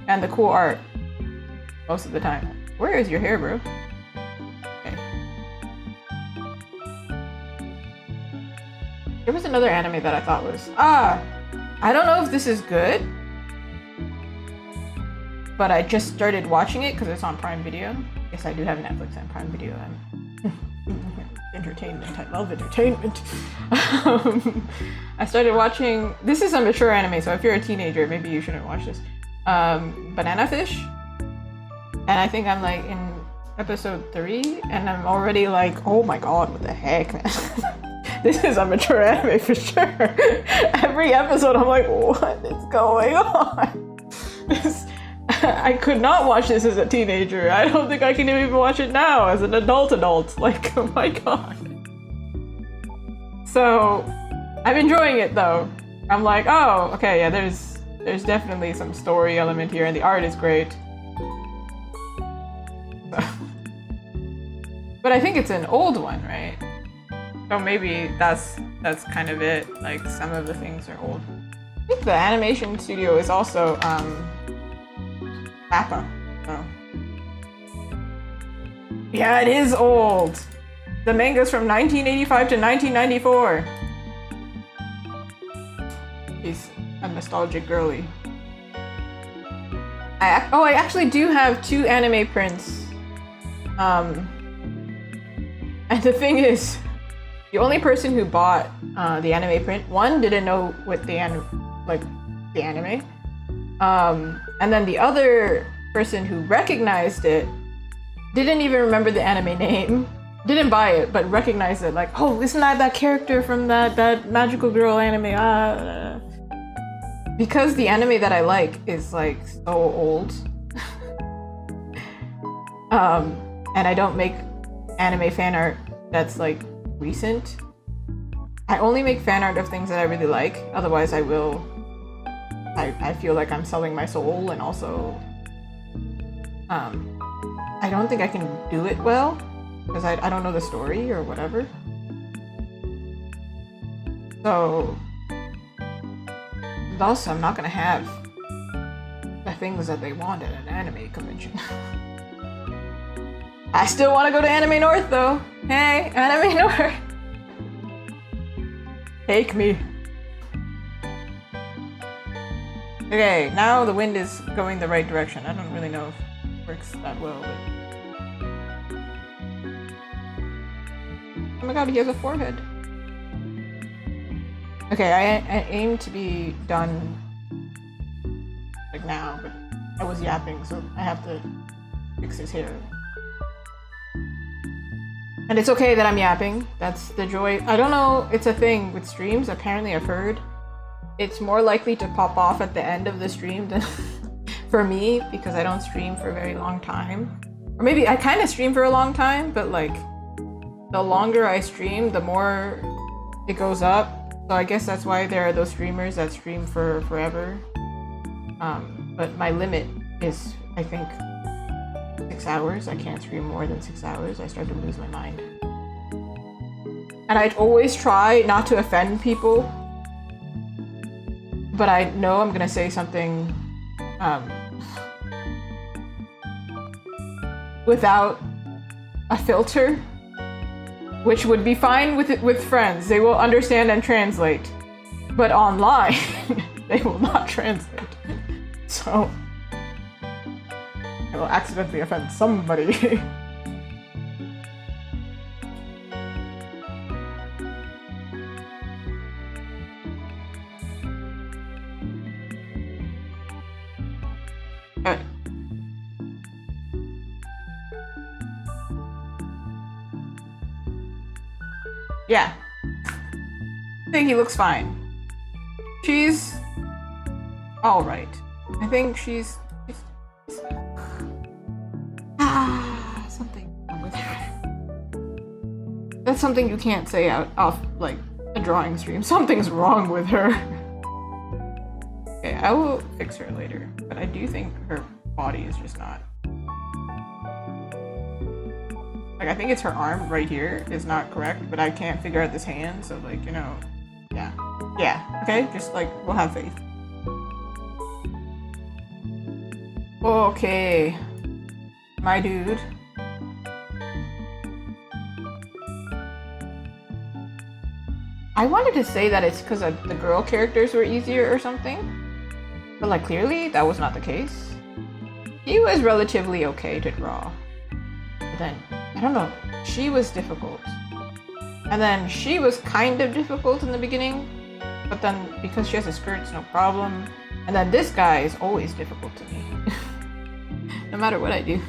Speaker 1: and the cool art most of the time. Where is your hair, bro? Okay. There was another anime that I thought was... I don't know if this is good, but I just started watching it because it's on Prime Video. Yes, I do have Netflix and Prime Video. Entertainment. I love entertainment. I started watching... This is a mature anime, so if you're a teenager, maybe you shouldn't watch this. Banana Fish. And I think I'm like in episode 3, and I'm already like, oh my god, what the heck, man. This is a mature anime for sure. Every episode I'm like, what is going on? I could not watch this as a teenager. I don't think I can even watch it now as an adult. Like, oh my god. So, I'm enjoying it though. I'm like, oh, okay, yeah, there's definitely some story element here, and the art is great. But I think it's an old one, right? So maybe that's kind of it. Like, some of the things are old. I think the animation studio is also Appa. So. Yeah, it is old. The manga's from 1985 to 1994. She's a nostalgic girly. I actually do have 2 anime prints. And the thing is, the only person who bought the anime print, one, didn't know what the anime. And then the other person who recognized it didn't even remember the anime name. Didn't buy it, but recognized it. Like, oh, isn't that character from that magical girl anime? Because the anime that I like is like so old. And I don't make anime fan art that's like recent. I only make fan art of things that I really like. Otherwise I feel like I'm selling my soul, and also I don't think I can do it well because I don't know the story or whatever. So also I'm not gonna have the things that they want at an anime convention. I still want to go to Anime North though. Hey, Anime North. Take me. Okay, now the wind is going the right direction. I don't really know if it works that well, but... Oh my god, he has a forehead. Okay, I aim to be done like now, but I was yapping, so I have to fix his hair. And it's okay that I'm yapping. That's the joy. I don't know, it's a thing with streams. Apparently I've heard it's more likely to pop off at the end of the stream than for me, because I don't stream for a very long time. Or maybe I kind of stream for a long time, but like the longer I stream, the more it goes up. So I guess that's why there are those streamers that stream for forever. But my limit is, I think, 6 hours. I can't stream more than 6 hours. I start to lose my mind. And I'd always try not to offend people, but I know I'm gonna say something without a filter, which would be fine with friends. They will understand and translate, but online they will not translate. So I will accidentally offend somebody. Yeah. I think he looks fine. She's alright. I think she's something wrong with her. That's something you can't say out off like a drawing stream. Something's wrong with her. Okay, I will fix her later, but I do think her body is just not. Like, I think it's her arm right here is not correct, but I can't figure out this hand, so like, you know, yeah. Yeah, okay? Just like, we'll have faith. Okay. My dude. I wanted to say that it's because the girl characters were easier or something, but like clearly that was not the case. He was relatively okay to draw. But then, I don't know, she was difficult. And then she was kind of difficult in the beginning, but then because she has a skirt, it's no problem. And then this guy is always difficult to me. No matter what I do.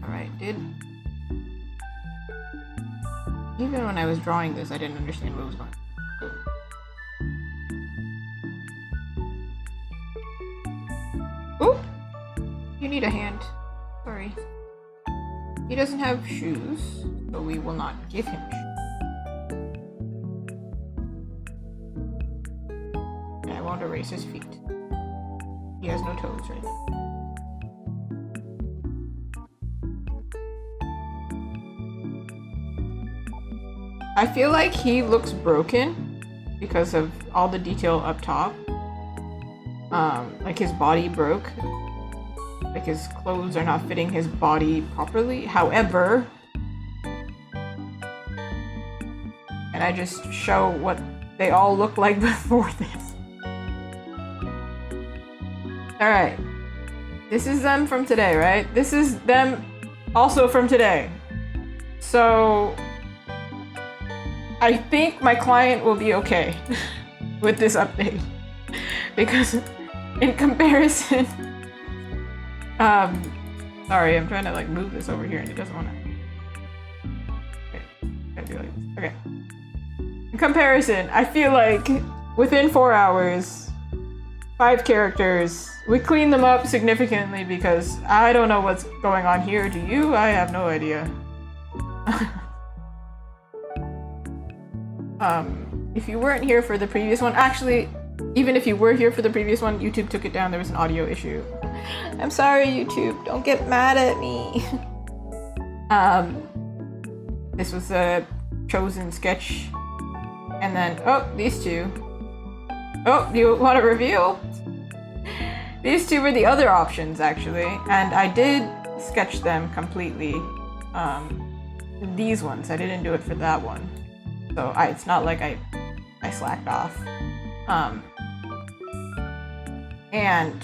Speaker 1: Alright, even when I was drawing this, I didn't understand what was going on. Oh! You need a hand. Sorry. He doesn't have shoes, so we will not give him shoes. And I won't erase his feet. He has no toes right now. I feel like he looks broken because of all the detail up top. Like his body broke. Like his clothes are not fitting his body properly. However, and I just show what they all look like before this. Alright. This is them from today, right? This is them also from today. So I think my client will be okay with this update. Because in comparison, sorry, I'm trying to like move this over here and it doesn't want to. Okay, gotta do like this. Okay. In comparison, I feel like within 4 hours, 5 characters, we cleaned them up significantly because I don't know what's going on here. Do you? I have no idea. If you weren't here for the previous one, actually, even if you were here for the previous one, YouTube took it down. There was an audio issue. I'm sorry, YouTube. Don't get mad at me. This was a chosen sketch. And then, oh, these two. Oh, do you want to reveal? These two were the other options, actually. And I did sketch them completely. These ones. I didn't do it for that one. So it's not like I slacked off. And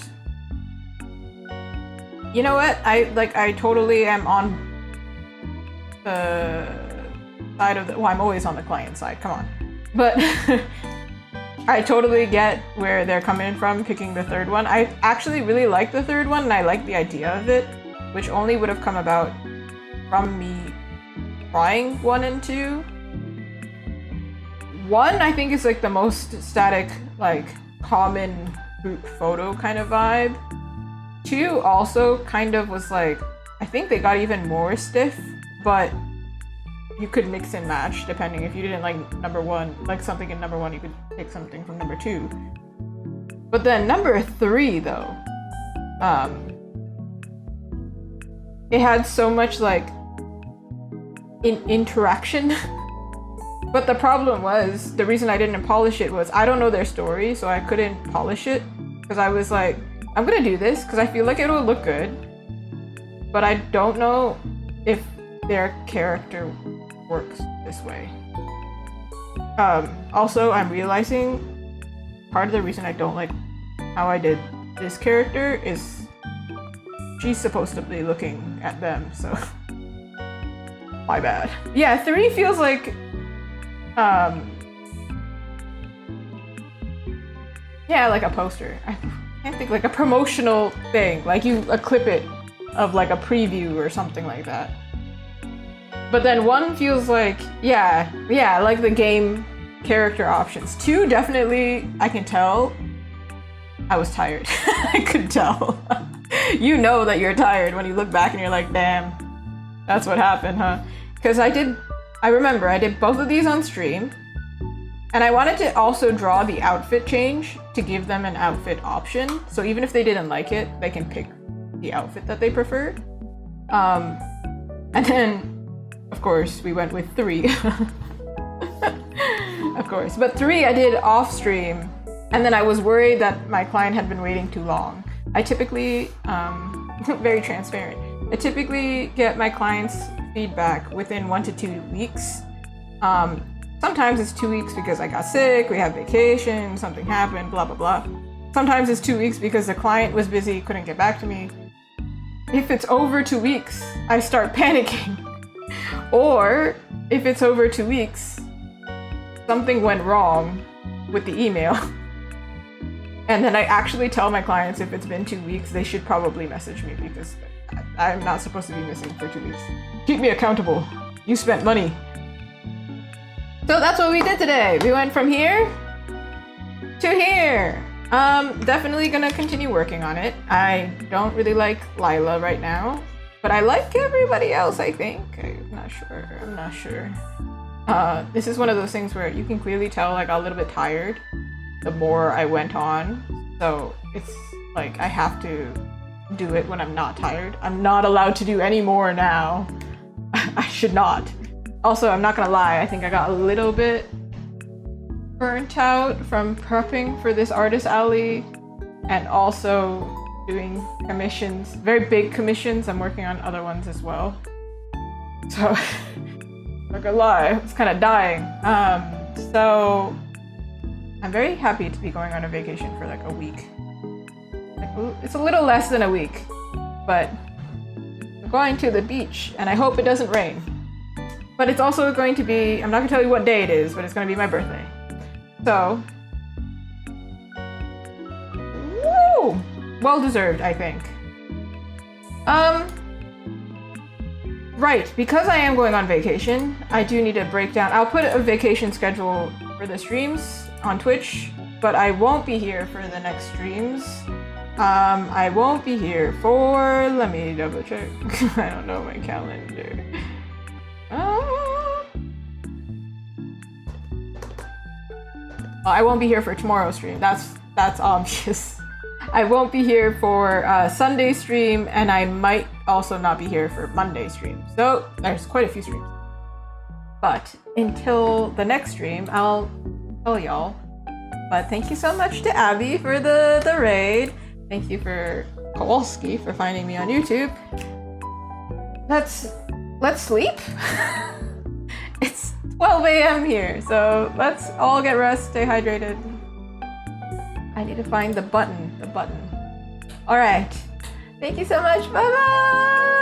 Speaker 1: you know what? I totally am on the side of the, well, I'm always on the client side, come on. But I totally get where they're coming from picking the third one. I actually really like the third one and I like the idea of it, which only would have come about from me trying 1 and 2. 1, I think, is like the most static, like common group photo kind of vibe. 2 also kind of was like, I think they got even more stiff, but you could mix and match depending. If you didn't like number 1, like something in number 1, you could take something from number 2. But then number 3 though, it had so much like interaction. But the problem was, the reason I didn't polish it was I don't know their story, so I couldn't polish it. Because I was like, I'm gonna do this because I feel like it'll look good. But I don't know if their character works this way. Also, I'm realizing part of the reason I don't like how I did this character is she's supposed to be looking at them, so my bad. Yeah, 3 feels like yeah, like a poster. I can't think, like a promotional thing, like you clip it of like a preview or something like that. But then 1 feels like, yeah, like the game character options. 2, definitely, I can tell I was tired. I could tell. You know that you're tired when you look back and you're like, damn, that's what happened, huh? Because I remember I did both of these on stream, and I wanted to also draw the outfit change to give them an outfit option. So even if they didn't like it, they can pick the outfit that they preferred. And then, of course, we went with 3. Of course. But 3 I did off stream, and then I was worried that my client had been waiting too long. I typically, very transparent, I typically get my clients' feedback within 1 to 2 weeks. Sometimes it's 2 weeks because I got sick, we had vacation, something happened, blah, blah, blah. Sometimes it's 2 weeks because the client was busy, couldn't get back to me. If it's over 2 weeks, I start panicking. Or if it's over 2 weeks, something went wrong with the email. And then I actually tell my clients if it's been 2 weeks, they should probably message me because I'm not supposed to be missing for 2 weeks. Keep me accountable. You spent money. So that's what we did today. We went from here to here. Definitely gonna continue working on it. I don't really like Lila right now, but I like everybody else, I think. I'm not sure. This is one of those things where you can clearly tell I got a little bit tired the more I went on. So it's like I have to do it when I'm not tired. I'm not allowed to do any more now. I should not. Also, I'm not gonna lie, I think I got a little bit burnt out from prepping for this artist alley and also doing commissions, very big commissions. I'm working on other ones as well. So, not gonna lie, it's kind of dying. So, I'm very happy to be going on a vacation for like a week. It's a little less than a week, but I'm going to the beach and I hope it doesn't rain. But it's also going to be, I'm not gonna tell you what day it is, but it's gonna be my birthday. So, woo! Well deserved, I think. Right, because I am going on vacation, I do need a breakdown. I'll put a vacation schedule for the streams on Twitch, but I won't be here for the next streams. I won't be here for, let me double check. I don't know my calendar. I won't be here for tomorrow's stream. That's obvious. I won't be here for Sunday stream, and I might also not be here for Monday stream. So there's quite a few streams. But until the next stream, I'll tell y'all. But thank you so much to Abby for the raid. Thank you for Kowalski for finding me on YouTube. Let's sleep. It's 12 a.m. here, so let's all get rest, stay hydrated. I need to find the button. All right. Thank you so much. Bye-bye.